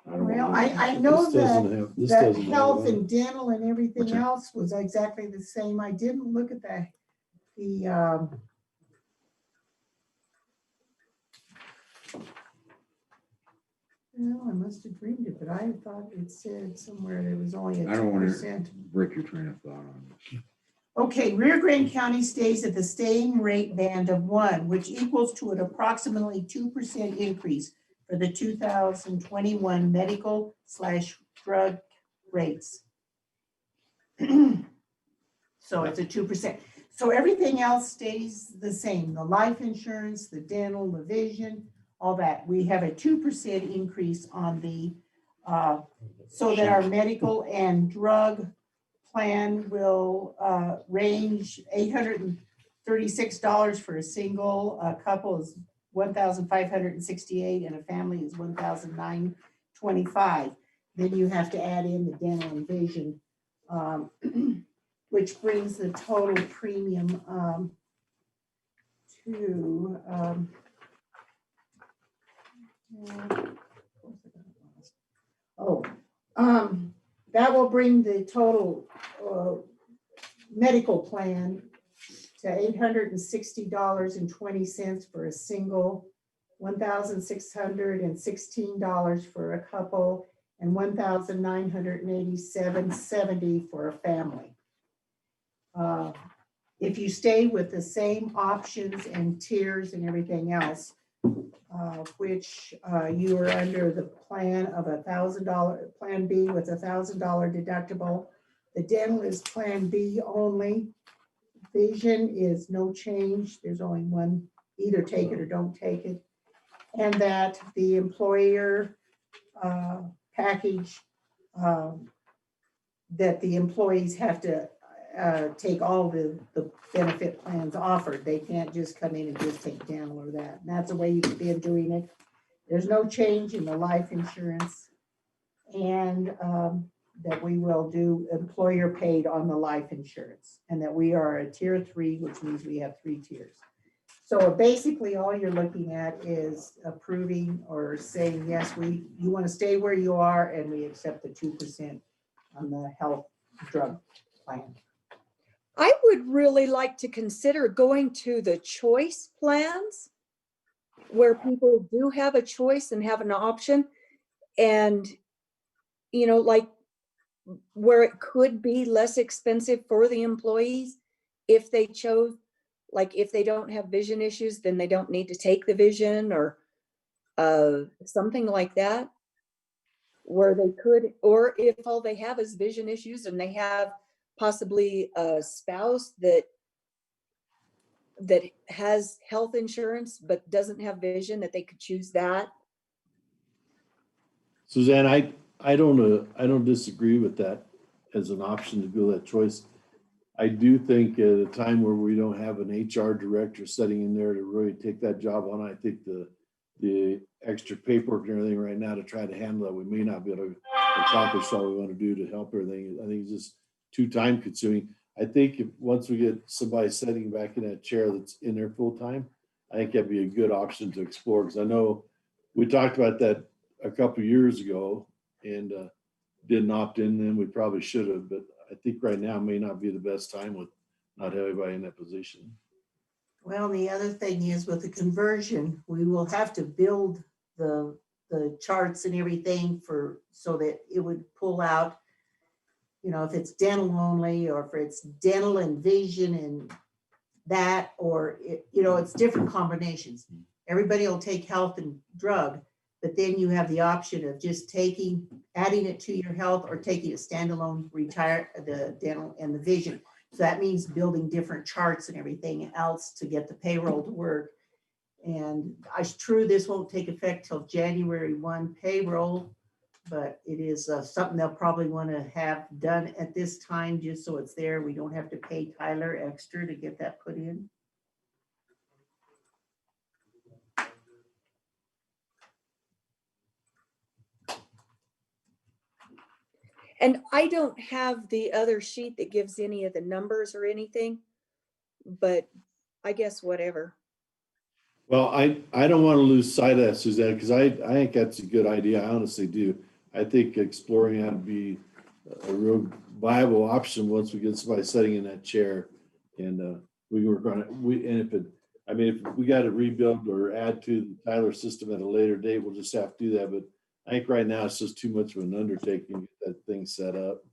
Well, I know that This that doesn't have health it. and dental and everything What's that? else was exactly the same. I didn't look at well, I must have dreamed it, but I thought it said somewhere there was only a I don't want to 2%. break your train of thought on this. Okay, Rio Grande County stays at the staying rate band of 1, which equals to an approximately 2% increase for the 2021 medical/drug rates. So it's a 2%. So everything else stays the same, the life insurance, the dental, the vision, all that. We have a 2% increase on the, so that our medical and drug plan will range $836 for a single, a couple is $1,568, and a family is $1,925. Then you have to add in the dental and vision, which brings the total premium to that will bring the total medical plan to $860.20 for a single, $1,616 for a couple, and $1,987.70 for a family. If you stay with the same options and tiers and everything else, which you are under the plan of $1,000, Plan B with $1,000 deductible. The dental is Plan B only. Vision is no change. There's only one, either take it or don't take it. And that the employer package, that the employees have to take all the benefit plans offered. They can't just come in and just take dental or that. And that's the way you've been doing it. There's no change in the life insurance, and that we will do employer paid on the life insurance, and that we are a tier 3, which means we have 3 tiers. So basically all you're looking at is approving or saying, yes, you want to stay where you are, and we accept the 2% on the health drug plan. I would really like to consider going to the choice plans where people do have a choice and have an option, and, you know, like where it could be less expensive for the employees if they chose, like if they don't have vision issues, then they don't need to take the vision, or something like that, where they could, or if all they have is vision issues and they have possibly a spouse that has health insurance but doesn't have vision, that they could choose that. Suzanne, I don't disagree with that as an option to go that choice. I do think at a time where we don't have an HR director sitting in there to really take that job on, I think the extra paperwork and everything right now to try to handle that, we may not be able to accomplish all we want to do to help everything. I think it's just too time consuming. I think if once we get somebody sitting back in that chair that's in there full time, I think that'd be a good option to explore. Because I know we talked about that a couple of years ago and didn't opt in then. We probably should have, but I think right now may not be the best time with not everybody in that position. Well, the other thing is with the conversion, we will have to build the charts and everything so that it would pull out, you know, if it's dental only, or if it's dental and vision and that, or, you know, it's different combinations. Everybody will take health and drug, but then you have the option of just adding it to your health, or taking a standalone, retire the dental and the vision. So that means building different charts and everything else to get the payroll to work. And it's true, this won't take effect till January 1 payroll, but it is something they'll probably want to have done at this time, just so it's there. We don't have to pay Tyler extra to get that put in. And I don't have the other sheet that gives any of the numbers or anything, but I guess whatever. Well, I don't want to lose sight of that, Suzanne, because I think that's a good idea. I honestly do. I think exploring that would be a real viable option once we get somebody sitting in that chair, and we can work on it. If we got to rebuild or add to the Tyler system at a later date, we'll just have to do that. But I think right now it's just too much of an undertaking to get that thing set up.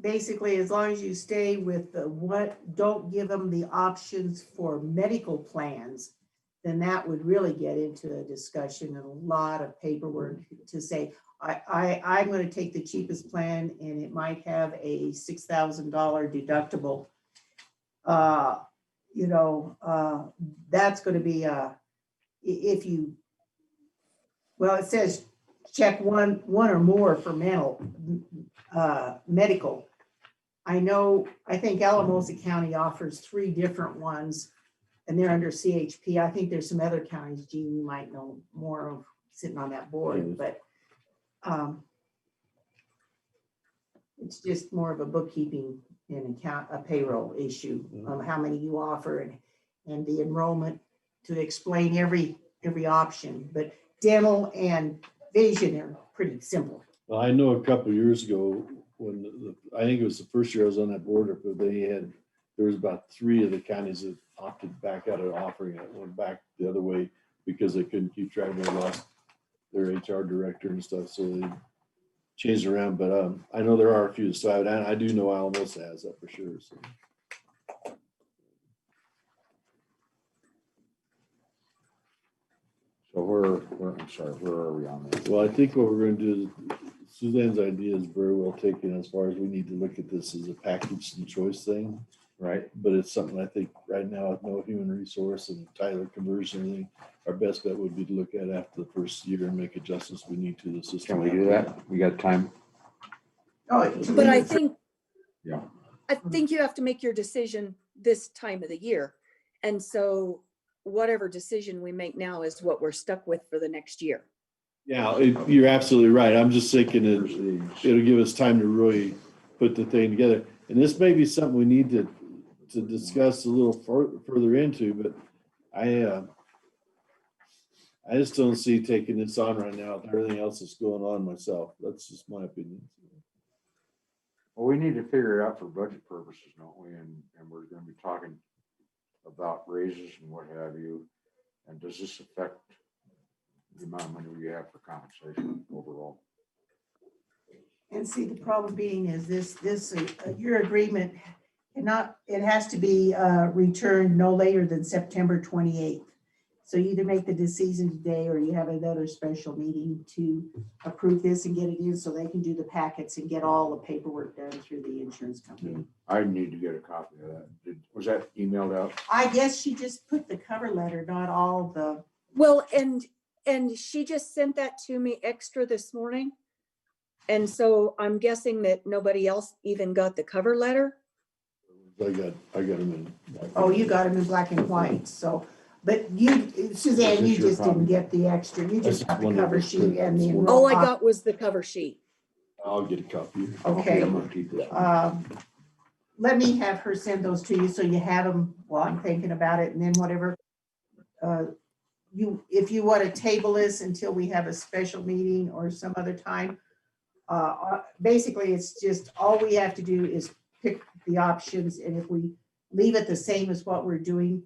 Basically, as long as you stay with the what, don't give them the options for medical plans, then that would really get into a discussion and a lot of paperwork to say, I'm gonna take the cheapest plan and it might have a $6,000 deductible. That's gonna be, if you, well, it says check one or more for medical. I think Alamosa County offers 3 different ones and they're under CHP. I think there's some other counties, Gene, you might know more of sitting on that board, but it's just more of a bookkeeping and a payroll issue of how many you offer and the enrollment to explain every option. But dental and vision are pretty simple. Well, I know a couple of years ago when I think it was the first year I was on that board, but there was about 3 of the counties that opted back out of offering it, went back the other way because they couldn't keep track. They lost their HR director and stuff, so they changed around. But I know there are a few. So I do know Alamosa has that for sure. So. So I'm sorry, where are we on this? Well, I think what we're going to do is Suzanne's idea is very well taken as far as we need to look at this as a package and choice thing. Right. But it's something I think right now with no human resource and Tyler conversion, and everything, our best bet would be to look at after the first year and make adjustments we need to the system. Can we do that? We got time? But I think, Yeah. I think you have to make your decision this time of the year. And so whatever decision we make now is what we're stuck with for the next year. Yeah, you're absolutely right. I'm just thinking it'll give us time to really put the thing together. And this may be something we need to discuss a little further into, but I just don't see taking this on right now with everything else that's going on myself. That's just my opinion. Well, we need to figure it out for budget purposes, don't we? And we're gonna be talking about raises and what have you. And does this affect the amount of money we have for compensation overall? And see, the problem being is your agreement it has to be returned no later than September 28th. So you either make the decision today or you have another special meeting to approve this and get it in so they can do the packets and get all the paperwork done through the insurance company. I need to get a copy of that. Was that emailed out? I guess she just put the cover letter, not all the. Well, and she just sent that to me extra this morning. And so I'm guessing that nobody else even got the cover letter. I got them in. Oh, you got them in black and white. So, but you, Suzanne, you just didn't get the extra. You just got the cover sheet and the. All I got was the cover sheet. I'll get a copy. Okay. I'm gonna keep this. Let me have her send those to you so you have them while I'm thinking about it, and then whatever. If you want to table this until we have a special meeting or some other time. Basically, it's just all we have to do is pick the options, and if we leave it the same as what we're doing,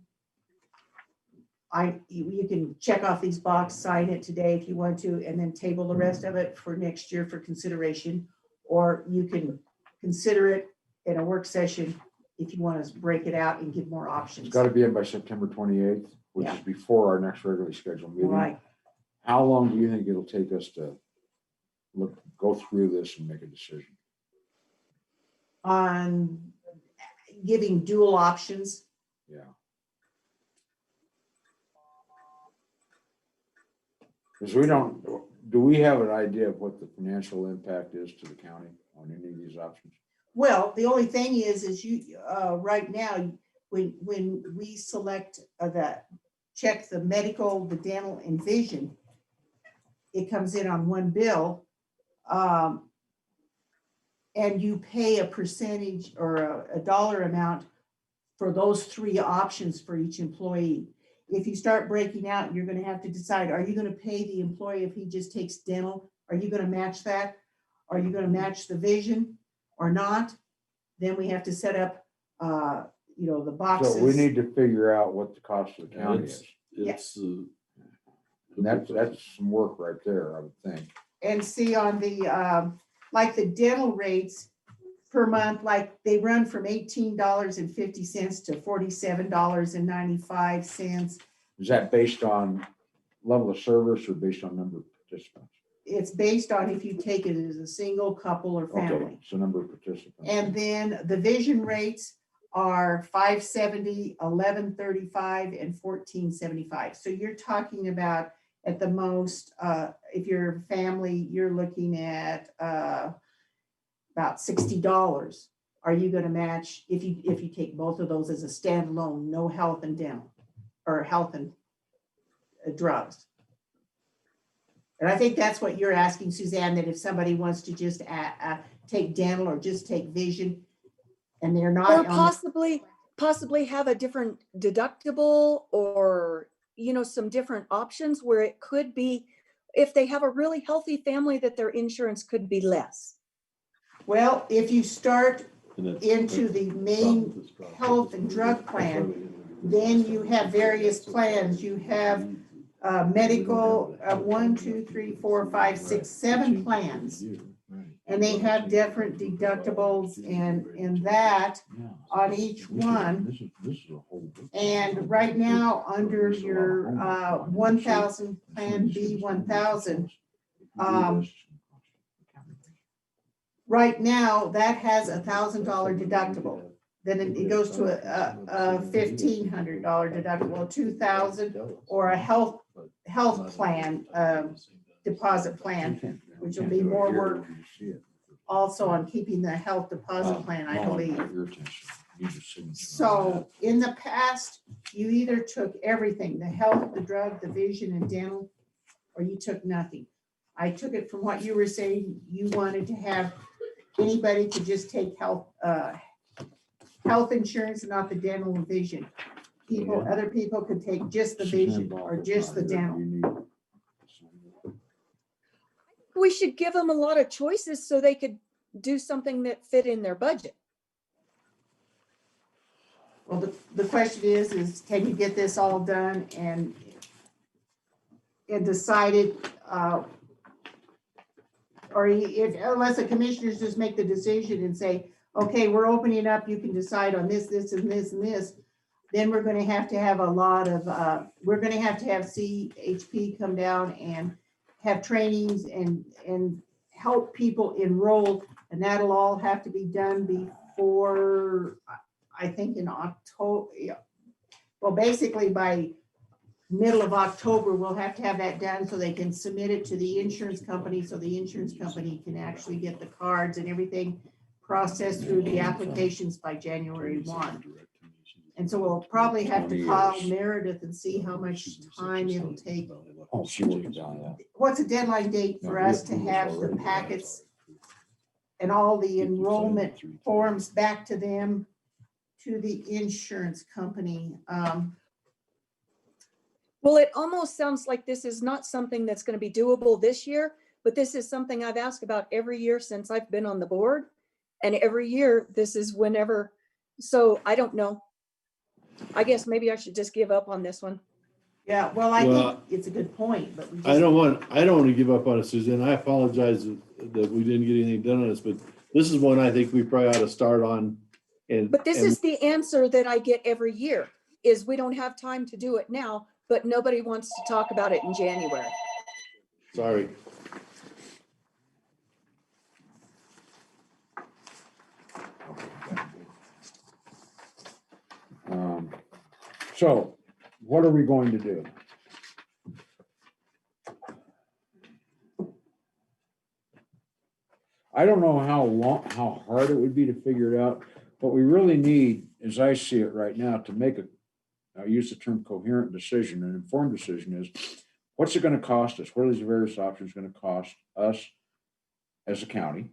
you can check off these boxes, sign it today if you want to, and then table the rest of it for next year for consideration, or you can consider it in a work session if you want to break it out and give more options. It's got to be in by September 28th, which is before our next regularly scheduled meeting. Right. How long do you think it'll take us to go through this and make a decision? On giving dual options. Yeah. Because do we have an idea of what the financial impact is to the county on any of these options? Well, the only thing is you, right now, when we select check the medical, the dental and vision, it comes in on one bill. And you pay a percentage or a dollar amount for those 3 options for each employee. If you start breaking out, you're going to have to decide, are you going to pay the employee if he just takes dental? Are you going to match that? Are you going to match the vision or not? Then we have to set up, the boxes. So we need to figure out what the cost of the county is. And that's some work right there, I would think. And see on the, like the dental rates per month, like they run from $18.50 to $47.95. Is that based on level of service or based on number of participants? It's based on if you take it as a single, couple, or Okay, family. so number of participants. And then the vision rates are 570, 1135, and 1475. So you're talking about at the most, if you're a family, you're looking at about $60. Are you going to match if you take both of those as a standalone, no health and dental, or health and drugs? And I think that's what you're asking, Suzanne, that if somebody wants to just take dental or just take vision, and they're not Or on possibly have a different deductible, or, you know, some different options where it could be, if they have a really healthy family, that their insurance could be less. well, if you start into the main health and drug plan, then you have various plans. You have medical, 1, 2, 3, 4, 5, 6, 7 plans. And they have different deductibles and that on each one. And right now, under your 1,000 plan B 1,000, right now that has $1,000 deductible. Then it goes to a $1,500 deductible, 2,000, or a health plan, deposit plan, which will be more work also on keeping the health deposit plan, I believe. So in the past, you either took everything, the health, the drug, the vision, and dental, or you took nothing. I took it from what you were saying, you wanted to have anybody to just take health insurance, not the dental and vision. Other people could take just the vision or just the dental. We should give them a lot of choices so they could do something that fit in their budget. Well, the question is can you get this all done and decided, or unless the commissioners just make the decision and say, okay, we're opening up, you can decide on this, this, and this, and this, then we're going to have a lot of, we're going to have CHP come down and have trainings and help people enroll, and that'll all have to be done before, I think in October. Well, basically by middle of October, we'll have to have that done so they can submit it to the insurance company, so the insurance company can actually get the cards and everything processed through the applications by January 1. And so we'll probably have to call Meredith and see how much time it'll take. Oh, she working down that. What's a deadline date for us to have the packets and all the enrollment forms back to them, to the insurance company? Well, it almost sounds like this is not something that's going to be doable this year, but this is something I've asked about every year since I've been on the board. And every year, this is whenever, so I don't know. I guess maybe I should just give up on this one. Yeah, well, I think it's a good point, but we just. I don't want to give up on it, Suzanne. I apologize that we didn't get anything done on this, but this is one I think we probably ought to start on. But this is the answer that I get every year, is we don't have time to do it now, but nobody wants to talk about it in January. Sorry. So what are we going to do? I don't know how hard it would be to figure it out. What we really need, as I see it right now, to make I use the term coherent decision, an informed decision, is what's it going to cost us? What are these various options going to cost us as a county?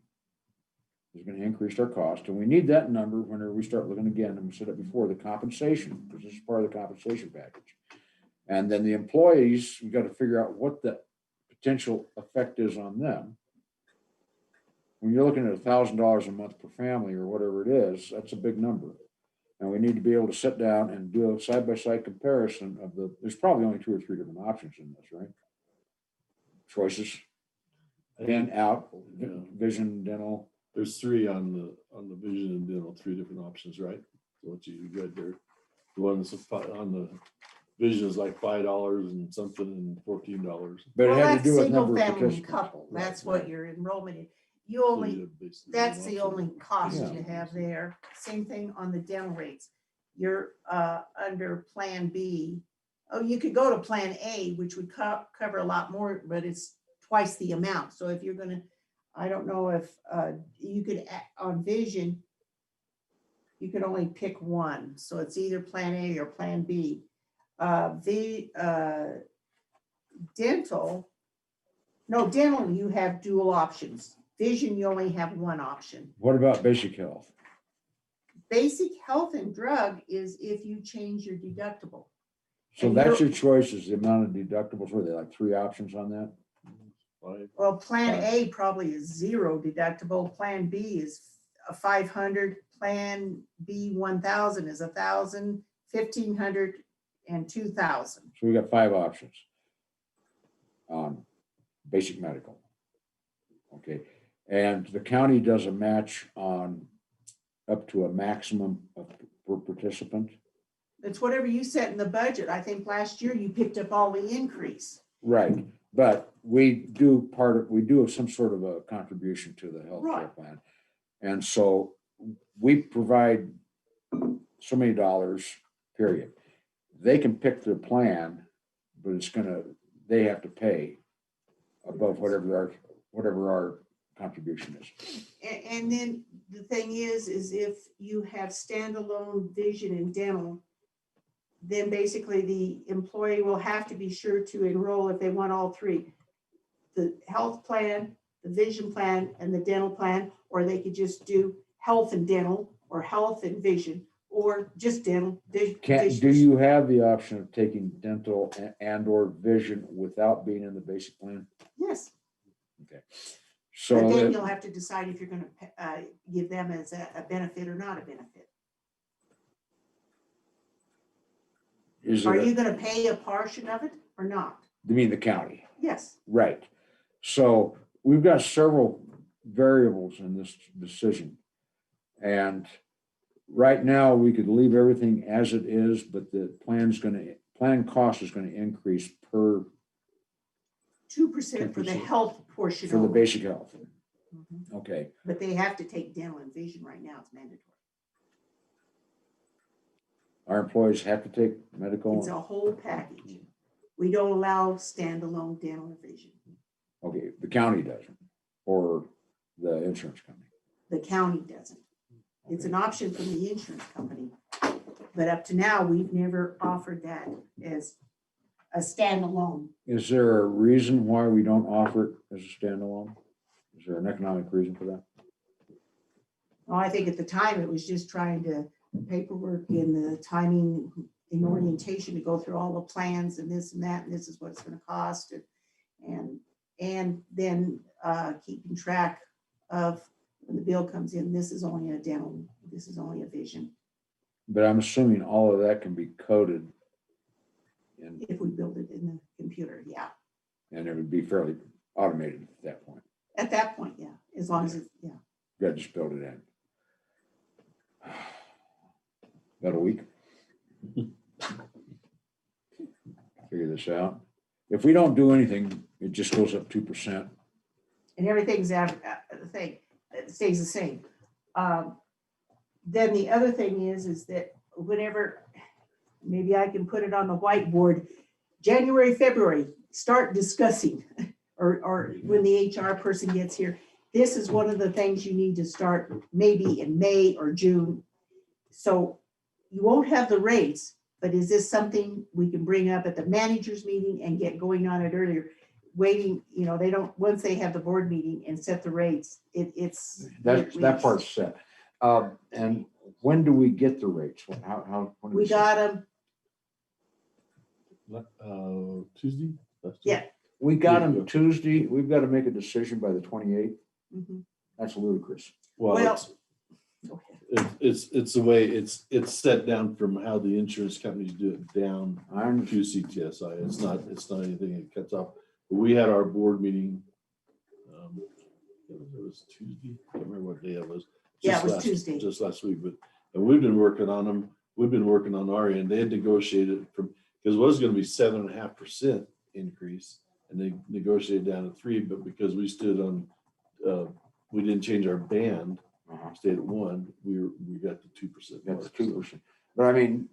It's going to increase our cost, and we need that number whenever we start looking again, and we said it before, the compensation, because this is part of the compensation package. And then the employees, we've got to figure out what the potential effect is on them. When you're looking at $1,000 a month per family or whatever it is, that's a big number. And we need to be able to sit down and do a side-by-side comparison of there's probably only 2 or 3 different options in this, right? Choices, in, out, vision, dental, There's three on the vision and dental, three different options, right? So what you read there. The one that's on the vision is like $5 and something and $14. But it Well, had to that's do with single number of family and participants. couple. Right, That's what right. your enrollment is. You only, that's the only cost Yeah. you have there. Same thing on the dental rates. You're under Plan B. Oh, you could go to Plan A, which would cover a lot more, but it's twice the amount. So if you're gonna, I don't know if you could, on vision, you could only pick one. So it's either Plan A or Plan B. Dental, you have dual options. Vision, you only have one option. What about basic health? Basic health and drug is if you change your deductible. So And that's you're- your choice, is the amount of deductibles. Were there like three options on that? Well, Plan A probably is 0 deductible. Plan B is a 500. Plan B 1,000 is 1,000, 1,500, and 2,000. So we got 5 options on basic medical. Okay, and the county does a match on up to a maximum of per participant. It's whatever you set in the budget. I think last year you picked up all the increase. Right, but we do some sort of a contribution to the healthcare Right. plan. And so we provide so many dollars, period. They can pick their plan, but they have to pay above whatever our contribution is. And then the thing is if you have standalone vision and dental, then basically the employee will have to be sure to enroll if they want all three. The health plan, the vision plan, and the dental plan, or they could just do health and dental, or health and vision, or just dental. Do you have the option of taking dental and or vision without being in the basic plan? Yes, Okay. but So then that- you'll have to decide if you're gonna give them as a benefit or not a benefit. is Are it, you gonna pay a portion of it or not? you mean the county? Yes. Right. So we've got several variables in this decision. And right now, we could leave everything as it is, but the plan cost is gonna increase per 2% for the 2%. health portion. for the only. basic health. Mhm. Okay, But they have to take dental and vision right now. It's mandatory. our employees have to take medical. It's a whole package. We don't allow standalone dental and vision. Okay, the county doesn't, or the insurance company. The county doesn't. It's an option from the insurance company. But up to now, we've never offered that as a standalone. Is there a reason why we don't offer it as a standalone? Is there an economic reason for that? Well, I think at the time, it was just trying to paperwork and the timing and orientation to go through all the plans and this and that, and this is what it's gonna cost. And then keeping track of when the bill comes in, this is only a dental, this is only a vision, But I'm assuming all of that can be coded and if we build it in the computer, yeah. it would be fairly automated at that point. At that point, yeah, as long as it's, yeah. You gotta just build it in. About a week. Figure this out. If we don't do anything, it just goes up 2%. And everything's the thing, it stays the same. Then the other thing is that whenever, maybe I can put it on the whiteboard, January, February, start discussing, or when the HR person gets here, this is one of the things you need to start maybe in May or June. So you won't have the rates, but is this something we can bring up at the managers meeting and get going on it earlier? Waiting, they don't, once they have the board meeting and set the rates, it's. That part's set. And when do we get the rates? When do We set? got them, Tuesday? Yeah. We got them Tuesday. We've got to make a decision by the 28th. mhm. That's ludicrous. Well, Well, it's the way it's set down from how the insurance companies do it down I'm to CTSI. It's not anything that cuts off. But we had our board meeting it was Tuesday, I can't remember what day it was. Yeah, Just it was last- Tuesday. Just last week, but, and we've been working on them, we've been working on our end, they had negotiated from, because it was gonna be 7.5% increase. And they negotiated down to 3, but because we stood on, we didn't change our band, stayed at 1, we got the 2%. That's 2%. But I mean,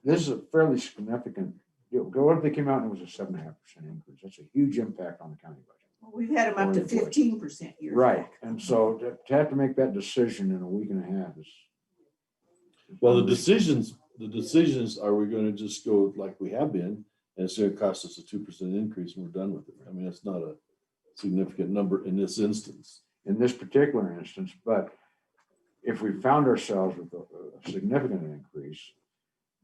this is a fairly significant deal. What if they came out and it was a 7.5% increase? That's a huge impact on the county budget. Well, we've had them up to Or employees. 15% years. Right, and so to have to make that decision in a week and a half is. Well, the decisions, are we gonna just go like we have been, and it's gonna cost us a 2% increase and we're done with it? I mean, that's not a significant number in this instance. In this particular instance, but if we found ourselves with a significant increase,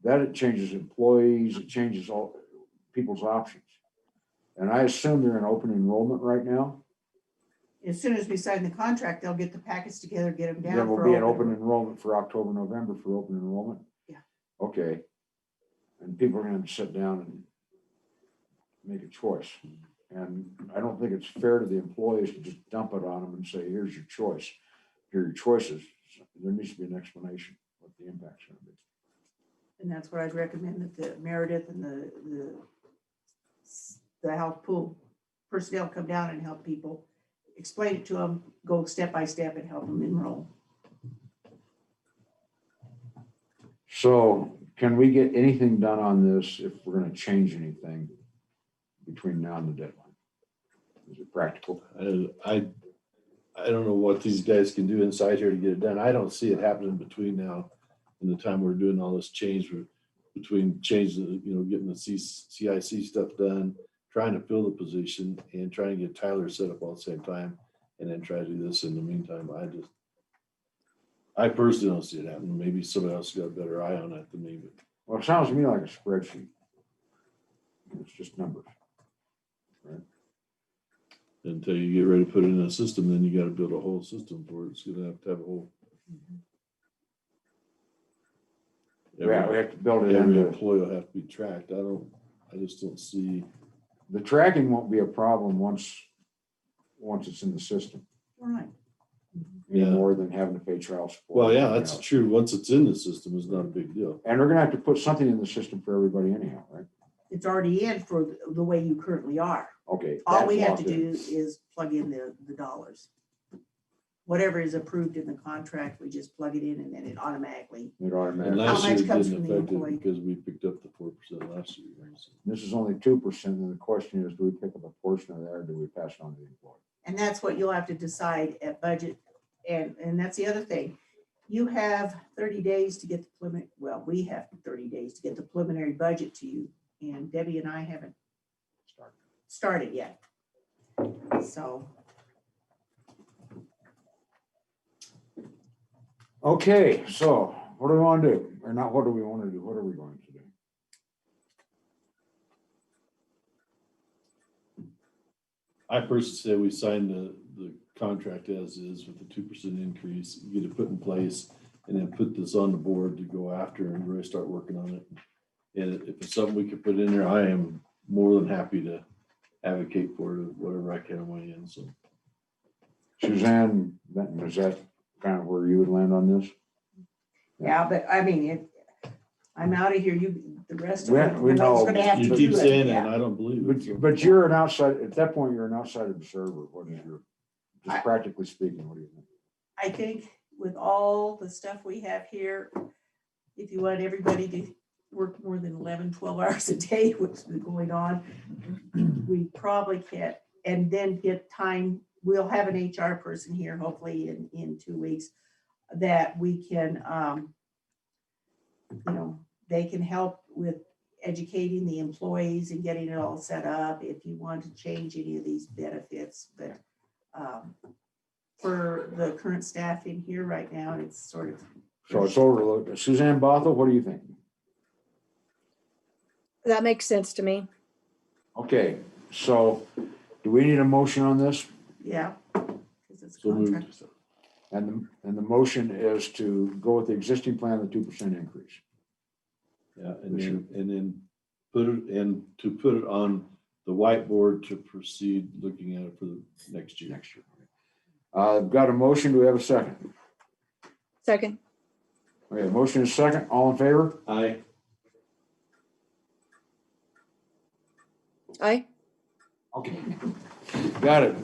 that it changes employees, it changes all people's options. And I assume they're in open enrollment right now. As soon as we sign the contract, they'll get the packets together, get them down. There will for be an open enrollment for October, November for open enrollment. Yeah. Okay. And people are gonna have to sit down and make a choice. And I don't think it's fair to the employees to just dump it on them and say, here's your choice. Here are your choices. There needs to be an explanation what the impact's gonna be. And that's what I'd recommend, that the Meredith and the health pool personnel come down and help people, explain it to them, go step by step and help them enroll. So can we get anything done on this if we're gonna change anything between now and the deadline? Is it practical? I don't know what these guys can do inside here to get it done. I don't see it happening between now and the time we're doing all this change, between changing, getting the CIC stuff done, trying to fill the position and trying to get Tyler set up all at the same time, and then try to do this in the meantime. I personally don't see it happening. Maybe somebody else got a better eye on it than me, but Well, it sounds to me like a spreadsheet. It's just numbers. until you get ready to put it in a system, then you gotta build a whole system for it. It's gonna have to have a whole. Yeah, we have to build it Every into, employee will have to be tracked. I just don't see. the tracking won't be a problem once it's in the system. All right. Any Yeah. more than having to pay child support. Well, yeah, that's true. Once it's in the system, it's not a big deal. And we're gonna have to put something in the system for everybody anyhow, right? It's already in for the way you currently are. Okay. All that's we have to locked in. do is plug in the dollars. Whatever is approved in the contract, we just plug it in and then it automatically. It And automatically, last How year much it comes didn't from the affect it employee? because we picked up the 4% last year. Right? So, this is only 2%, and the question is, do we pick up a portion of that or do we pass it on to the employee? And that's what you'll have to decide at budget. And that's the other thing. You have 30 days to get the preliminary, well, we have 30 days to get the preliminary budget to you. And Debbie and I haven't started yet. So Okay, so what do we want to do? Or not, what do we want to do? What are we going to do? I personally say we sign the contract as is with the 2% increase, get it put in place, and then put this on the board to go after and really start working on it. And if it's something we could put in there, I am more than happy to advocate for it, whatever I can weigh in. So Suzanne Benton, is that kind of where you would land on this? yeah, but I mean, I'm out of here. The rest of We- it. we know. everybody's gonna have you to keep do it, saying it, yeah. and I don't believe it. So. But you're an outside, at that point, you're an outside observer. What is your, I- just practically speaking, what do you think? I think with all the stuff we have here, if you want everybody to work more than 11, 12 hours a day, what's been going on, we probably can't. And then get time, we'll have an HR person here hopefully in 2 weeks that we can, they can help with educating the employees and getting it all set up if you want to change any of these benefits. But for the current staff in here right now, it's sort of. So it's overlooked. Suzanne Bothell, what do you think? That makes sense to me. Okay, so do we need a motion on this? Yeah. 'Cause it's a So contract. moved. And the motion is to go with the existing plan, the 2% increase. Yeah, and then put it on the whiteboard to proceed looking at it for the next year. Next year. I've got a motion. Do we have a second? Second. Okay, motion is second. All in favor? Aye. Aye. Okay. Got it.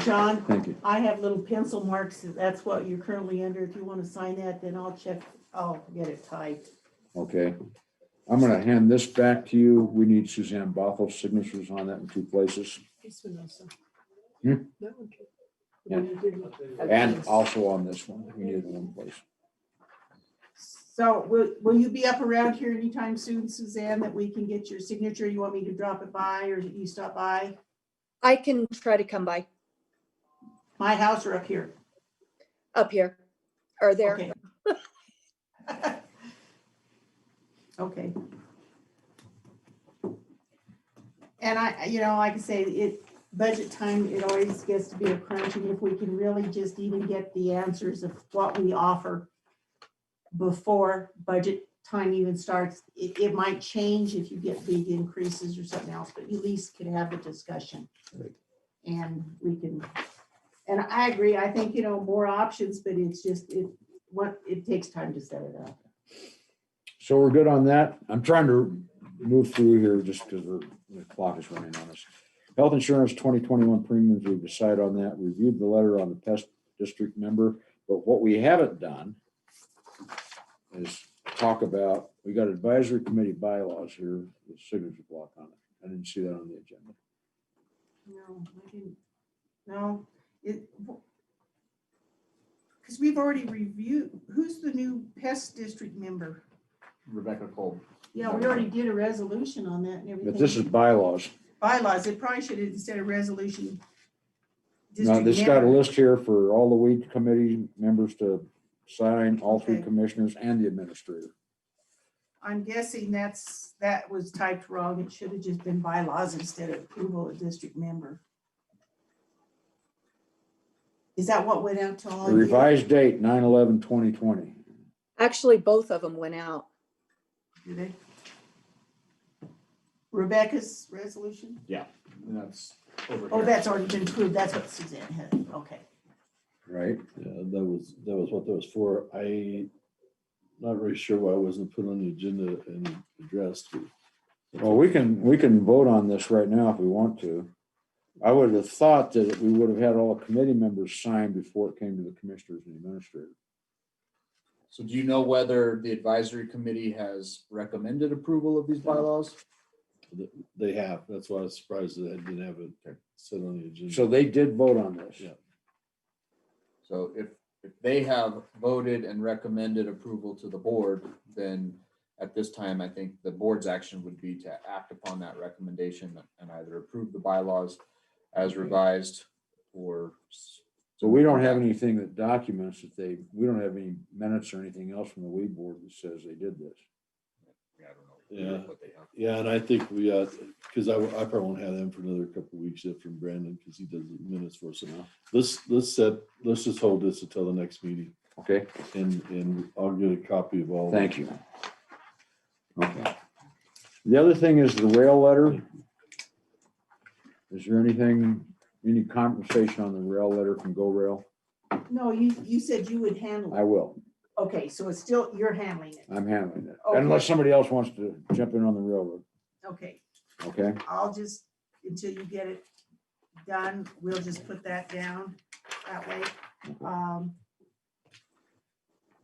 John, Thank you. I have little pencil marks. That's what you're currently under. If you want to sign that, then I'll check. I'll get it typed. Okay. I'm gonna hand this back to you. We need Suzanne Bothel's signatures on that in 2 places. This one also. Hmm? That one too. Yeah. And also on this one, we need it in 1 place. So will you be up around here anytime soon, Suzanne, that we can get your signature? You want me to drop it by or you stop by I can try to come by my house or up here? up here or there. Okay. Okay. And I, like I say, budget time, it always gets to be a crunch, and if we can really just even get the answers of what we offer before budget time even starts, it might change if you get big increases or something else, but at least can have the discussion. And we can, and I agree, I think, more options, but it's just, it takes time to set it up. So we're good on that. I'm trying to move through here just because the clock is running on us. Health insurance 2021 premiums, we've decided on that. Reviewed the letter on the pest district member, but what we haven't done is talk about, we got advisory committee bylaws here, the signature block on it. I didn't see that on the agenda. No, I didn't. No, because we've already reviewed, who's the new pest district member? Rebecca Cole. Yeah, we already did a resolution on that and everything. But this is bylaws. Bylaws, it probably should have, instead of resolution. Now, district this got a member. list here for all the weed committee members to sign, all 3 Okay. commissioners and the administrator. I'm guessing that was typed wrong. It should have just been bylaws instead of approval of district member. Is that what went out to all The of you? revised date, 9/11/2020. Actually, both of them went out. Do they? Rebecca's resolution? Yeah. And that's over Oh, here. that's already been approved. That's what Suzanne had. Okay. Right? Yeah, that was what that was for. Not really sure why it wasn't put on the agenda and addressed. Well, we can vote on this right now if we want to. I would have thought that we would have had all committee members sign before it came to the commissioners and administrator. So do you know whether the advisory committee has recommended approval of these bylaws? They have. That's why I was surprised that I didn't have it set on the agenda. So they did vote on this. Yeah. So if they have voted and recommended approval to the board, then at this time, I think the board's action would be to act upon that recommendation and either approve the bylaws as revised or. So we don't have anything that documents that we don't have any minutes or anything else from the weed board that says they did this. Yeah, I don't know. Yeah. What they have. Yeah, and I think we because I probably won't have them for another couple of weeks yet from Brandon because he does the minutes for us. So let's just hold this until the next meeting, Okay, and I'll get a copy of all. thank you. Okay. The other thing is the rail letter. Is there any conversation on the rail letter from Go Rail? No, you said you would handle I it. will. Okay, so it's still, you're handling it. I'm handling it. Okay. Unless somebody else wants to jump in on the railroad. Okay, Okay, I'll just, until you get it done, we'll just put that down that way.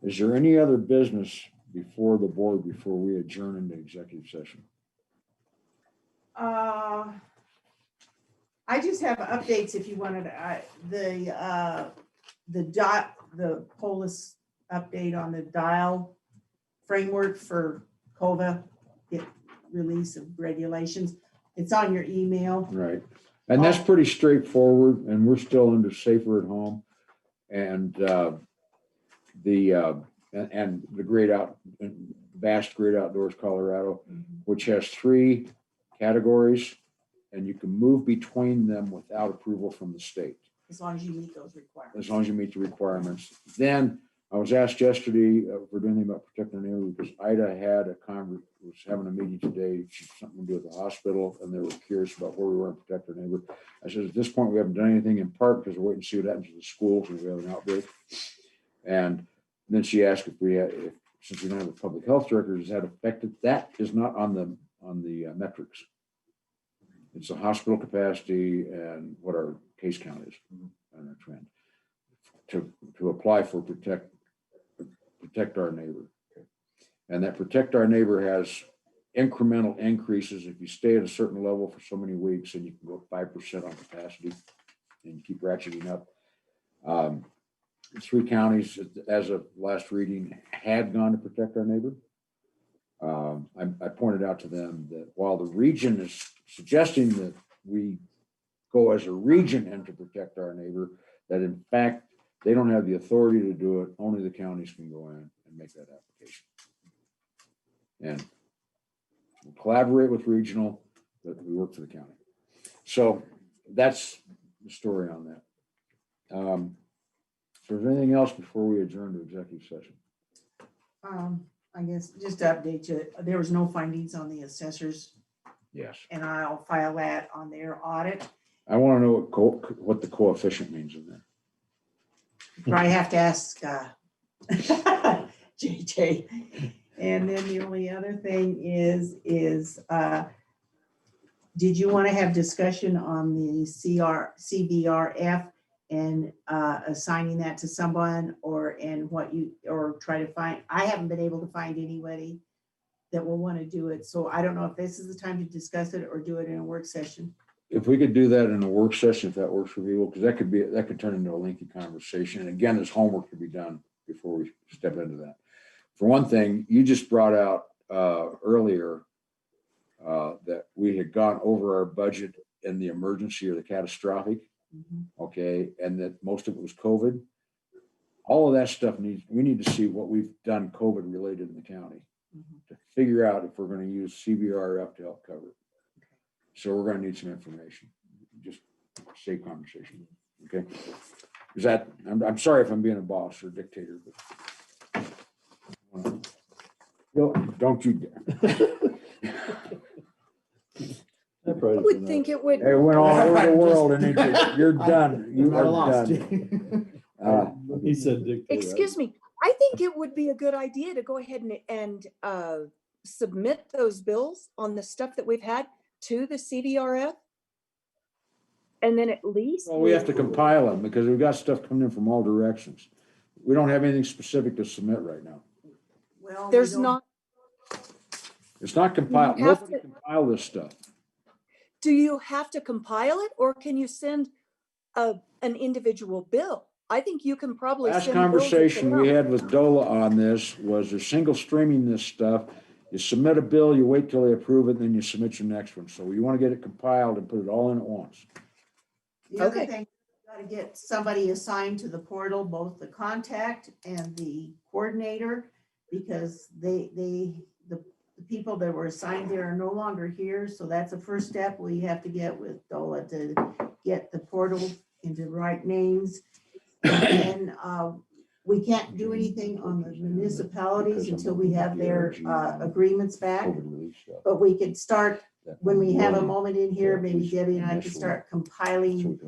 is there any other business before the board before we adjourn into executive session? I just have updates if you wanted, the POLIS update on the dial framework for COVA, get release of regulations. It's on your email. Right. And that's pretty straightforward, and we're still under Safer at Home. And the vast Great Outdoors Colorado, which has 3 categories, and you can move between them without approval from the state, As long as you meet those requirements. as long as you meet the requirements. Then I was asked yesterday if we're doing anything about protecting the neighborhood because Ida had a was having a meeting today, something to do with the hospital, and they were curious about where we were in Protect Our Neighbor. I said, at this point, we haven't done anything in part because we're waiting to see what happens to the schools when we have an outbreak. And then she asked if we had, since we don't have a public health director, is that affected? That is not on the metrics. It's the hospital capacity and what our case count is and our trend to apply for Protect Our Neighbor. And that Protect Our Neighbor has incremental increases. If you stay at a certain level for so many weeks, and you can go 5% on capacity and you keep ratcheting up. 3 counties, as of last reading, had gone to Protect Our Neighbor. I pointed out to them that while the region is suggesting that we go as a region and to Protect Our Neighbor, that in fact, they don't have the authority to do it. Only the counties can go in and make that application. And we'll collaborate with regional, but we work for the county. So that's the story on that. So is there anything else before we adjourn to executive session? I guess just to update you, there was no findings on the assessors, Yes. and I'll file that on their audit. I want to know what the coefficient means in there. Probably have to ask JJ. And then the only other thing is did you want to have discussion on the CBRF and assigning that to someone, or try to find? I haven't been able to find anybody that will want to do it. So I don't know if this is the time to discuss it or do it in a work session. If we could do that in a work session, if that works for people, because that could turn into a lengthy conversation. And again, there's homework to be done before we step into that. For one thing, you just brought out earlier that we had gone over our budget in the emergency or the catastrophic, okay, and that most of it was COVID. All of that stuff we need to see what we've done COVID related in the county to figure out if we're going to use CBRF to help cover it. So we're going to need some information, just safe conversation, okay? Is that, I'm sorry if I'm being a boss or a dictator, but don't you dare. I would think it would. It went all over the world and you're done. You are done. He said dictator. Excuse me. I think it would be a good idea to go ahead and submit those bills on the stuff that we've had to the CDRF. And then at least. Well, we have to compile them because we've got stuff coming in from all directions. We don't have anything specific to submit right now. Well, There's not. It's not compiled. You have Nobody to- compile this stuff. Do you have to compile it, or can you send an individual bill? I think you can probably Last send bills conversation we around. had with DOLA on this was they're single streaming this stuff. You submit a bill, you wait till they approve it, and then you submit your next one. So you want to get it compiled and put it all in at once. The other Okay. thing, you got to get somebody assigned to the portal, both the contact and the coordinator, because the people that were assigned there are no longer here. So that's the first step we have to get with DOLA to get the portal into the right names. And then we can't do anything on the municipalities until we have their agreements back. But we could start, when we have a moment in here, maybe Debbie and I could start compiling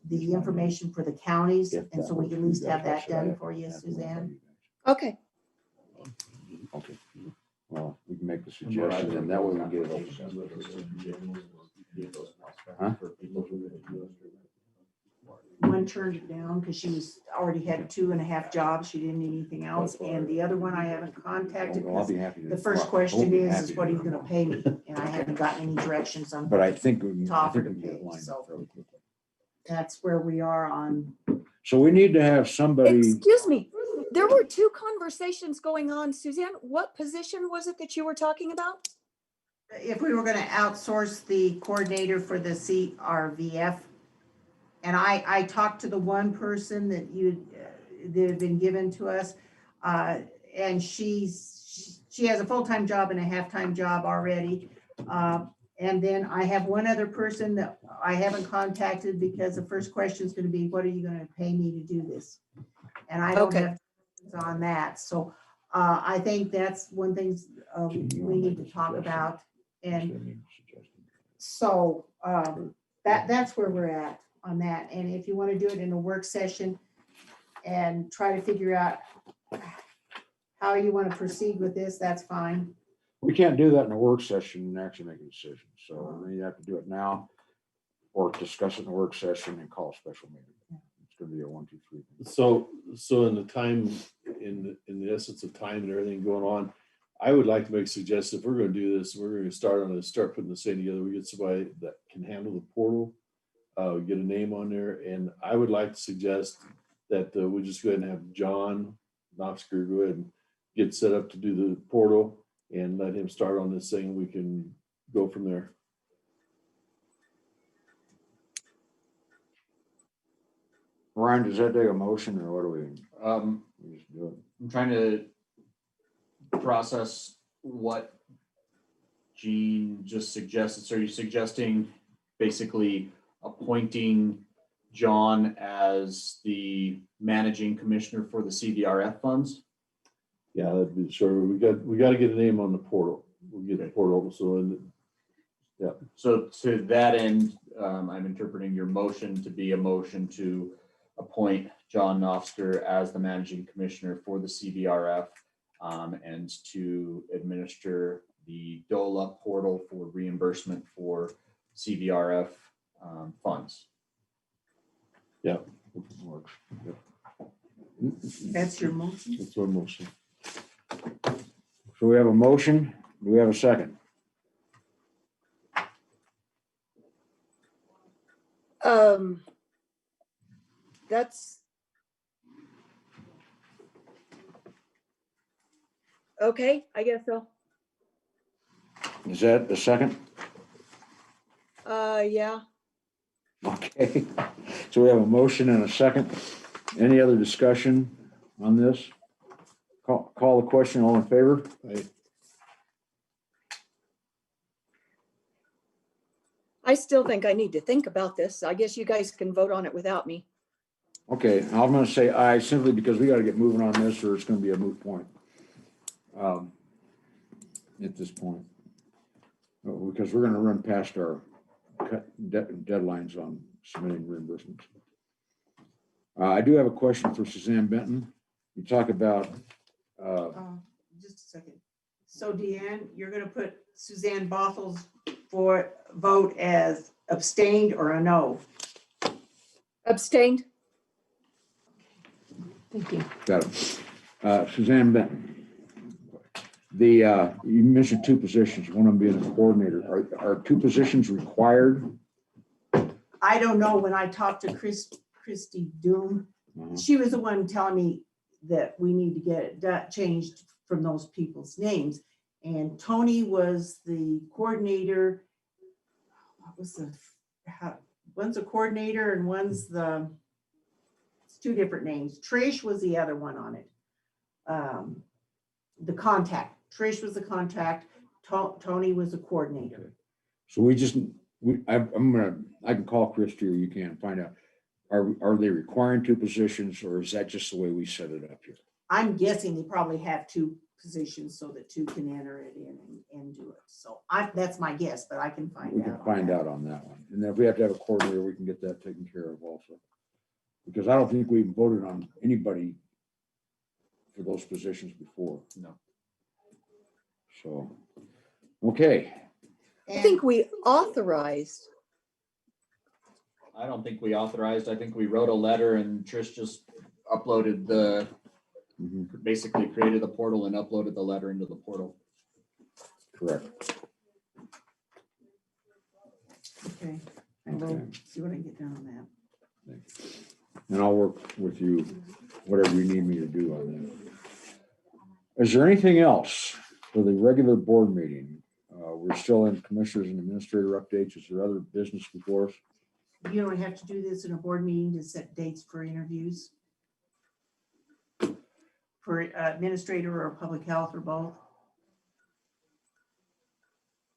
the information for the counties. And so we can at least have that done for you, Suzanne. Okay. Okay. Well, we can make the suggestion and that way we can get it open. Huh? One turned it down because she already had 2.5 jobs. She didn't need anything else. And the other one I haven't contacted. Well, I'll be happy to. The first question is what are you gonna pay me? And I haven't gotten any directions on. But I think we To can offer get to pay, it lined so. up fairly quickly. That's where we are on. So we need to have somebody, Excuse me. There were 2 conversations going on. Suzanne, what position was it that you were talking about? If we were gonna outsource the coordinator for the CRVF. And I talked to the one person that that had been given to us. And she has a full-time job and a half-time job already. And then I have one other person that I haven't contacted because the first question is gonna be, what are you gonna pay me to do this? And I don't Okay. have on that. So I think that's one thing we need to talk about. And so that's where we're at on that. And if you want to do it in a work session and try to figure out how you want to proceed with this, that's fine. We can't do that in a work session and actually make a decision. So you have to do it now or discuss it in a work session and call a special meeting. It's gonna be a 1, 2, 3. So in the time, in the essence of time and everything going on, I would like to make suggestions. If we're gonna do this, we're gonna start putting this thing together. We get somebody that can handle the portal, get a name on there. And I would like to suggest that we just go ahead and have John Knoxker go ahead and get set up to do the portal and let him start on this thing. We can go from there. Ryan, does that take a motion or what do we just do it? I'm trying to process what Gene just suggested. So are you suggesting basically appointing John as the managing commissioner for the CVRF funds? Yeah, that'd be sure. We got to get a name on the portal. We'll get the portal. So to that end, I'm interpreting your motion to be a motion to appoint John Knofsker as the managing commissioner for the CVRF and to administer the DOLA portal for reimbursement for CVRF funds. Yeah. Works. That's your motion? That's one motion. So we have a motion. Do we have a second? That's okay, I guess so. Is that the second? Yeah. Okay. So we have a motion and a second. Any other discussion on this? Call the question. All in favor? I still think I need to think about this. I guess you guys can vote on it without me. Okay, I'm gonna say aye simply because we gotta get moving on this or it's gonna be a moot point. At this point. Because we're gonna run past our deadlines on submitting reimbursements. I do have a question for Suzanne Benton. You talk about, Just a second. So Deanne, you're gonna put Suzanne Bothell's for vote as abstained or a no? Abstained? Thank you. got it. Suzanne Benton. You mentioned two positions, one of them being a coordinator. Are two positions required? I don't know. When I talked to Christy Doom, she was the one telling me that we need to get that changed from those people's names. And Tony was the coordinator. What was one's a coordinator and one's it's two different names. Trish was the other one on it. The contact. Trish was the contact. Tony was the coordinator. So I can call Christy or you can find out. Are they requiring two positions or is that just the way we set it up here? I'm guessing they probably have two positions so that two can enter it in and do it. So that's my guess, but I can find out. We can find out on that one. And then if we have to have a coordinator, we can get that taken care of also. Because I don't think we voted on anybody for those positions before. No. So, okay. I think we authorized. I don't think we authorized. I think we wrote a letter and Trish just uploaded basically created the portal and uploaded the letter into the portal. Correct. Okay. I will see what I can get done on that. And I'll work with you, whatever you need me to do on that. Is there anything else for the regular board meeting? We're still in commissioners and administrator updates. Is there other business before us? You don't have to do this in a board meeting to set dates for interviews? For administrator or public health or both?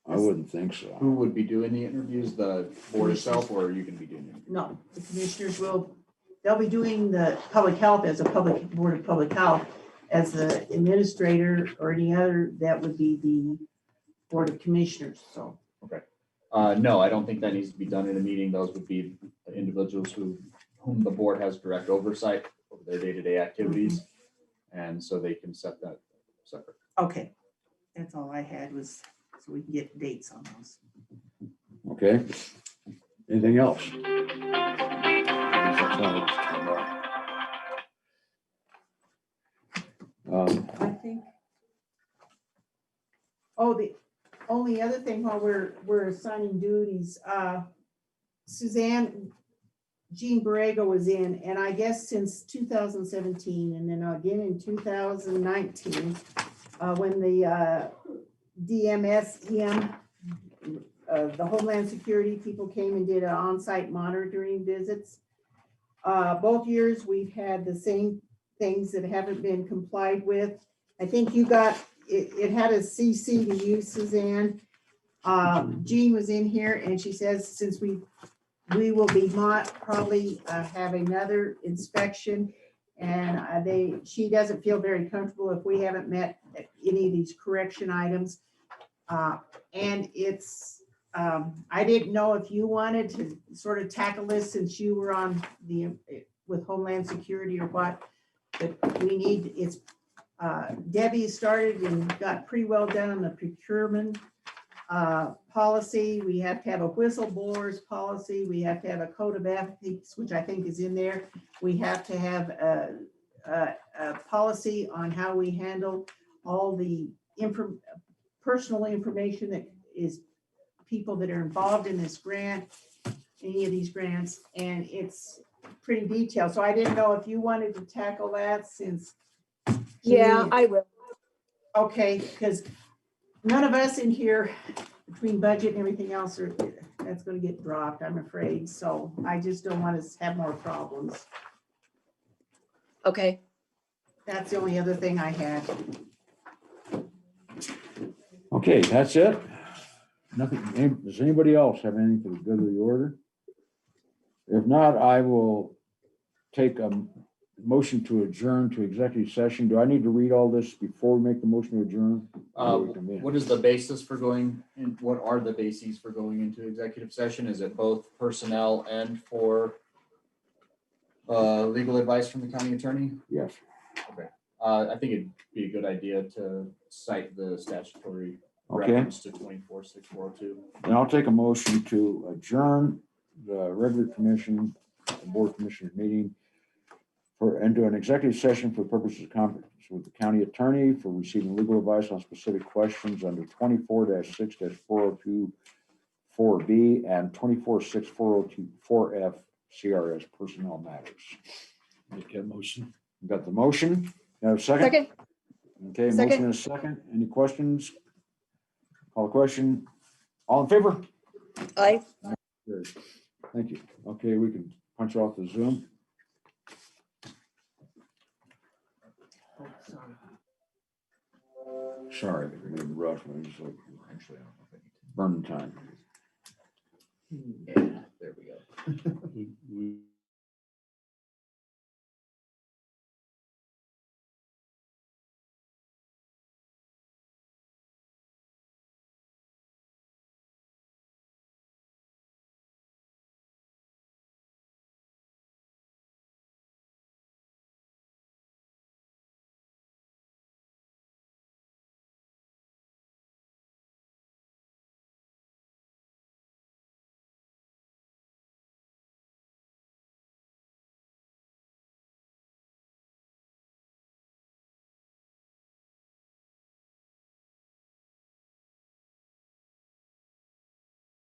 I wouldn't think so. Who would be doing the interviews? The board itself, or are you going to be doing it? No, the commissioners they'll be doing the public health as a board of public health. as the administrator or any other, that would be the Board of Commissioners, so. No, I don't think that needs to be done in a meeting. Those would be individuals whom the board has direct oversight over their day-to-day activities. And so they can set that separate. Okay, that's all I had was, so we can get dates on those. Okay. Anything else? I think. Oh, the only other thing while we're assigning duties, Suzanne, Jean Borrego was in, and I guess since 2017, and then again in 2019, when the DMSEM, the Homeland Security people came and did on-site monitoring visits. Both years, we've had the same things that haven't been complied with. I think you got, it had a CC to you, Suzanne. Jean was in here and she says, since we will be probably have another inspection, and she doesn't feel very comfortable if we haven't met any of these correction items. And it's, I didn't know if you wanted to sort of tackle this since you were on with Homeland Security or what, but we need, it's, Debbie started and got pretty well done on the procurement policy. We have to have a whistleblowers policy. We have to have a code of ethics, which I think is in there. We have to have a policy on how we handle all the personal information that is people that are involved in this grant, any of these grants, and it's pretty detailed. So I didn't know if you wanted to tackle that since. Yeah, I will. Okay, because none of us in here, between budget and everything else, that's gonna get dropped, I'm afraid. So I just don't want us to have more problems. Okay. That's the only other thing I had. Okay, that's it. Nothing, does anybody else have anything for the good of the order? If not, I will take a motion to adjourn to executive session. Do I need to read all this before we make the motion to adjourn? What is the basis for going, and what are the bases for going into executive session? Is it both personnel and for legal advice from the county attorney? Yes. Okay. I think it'd be a good idea to cite the statutory Okay. reference to 246402. And I'll take a motion to adjourn the regular commission, the board of commissioners meeting and do an executive session for purposes of conference with the county attorney for receiving legal advice on specific questions under 24-6-4024B and 24-6402-4F CRS personnel matters. Make that motion. You got the motion? You have a second? Second. Okay, Second. motion is second. Any questions? Call the question. All in favor? Aye. Good. Thank you. Okay, we can punch off the Zoom. Sorry, we're getting rough. We're just like Actually, I don't know if I need to. burning time. Yeah, there we go. We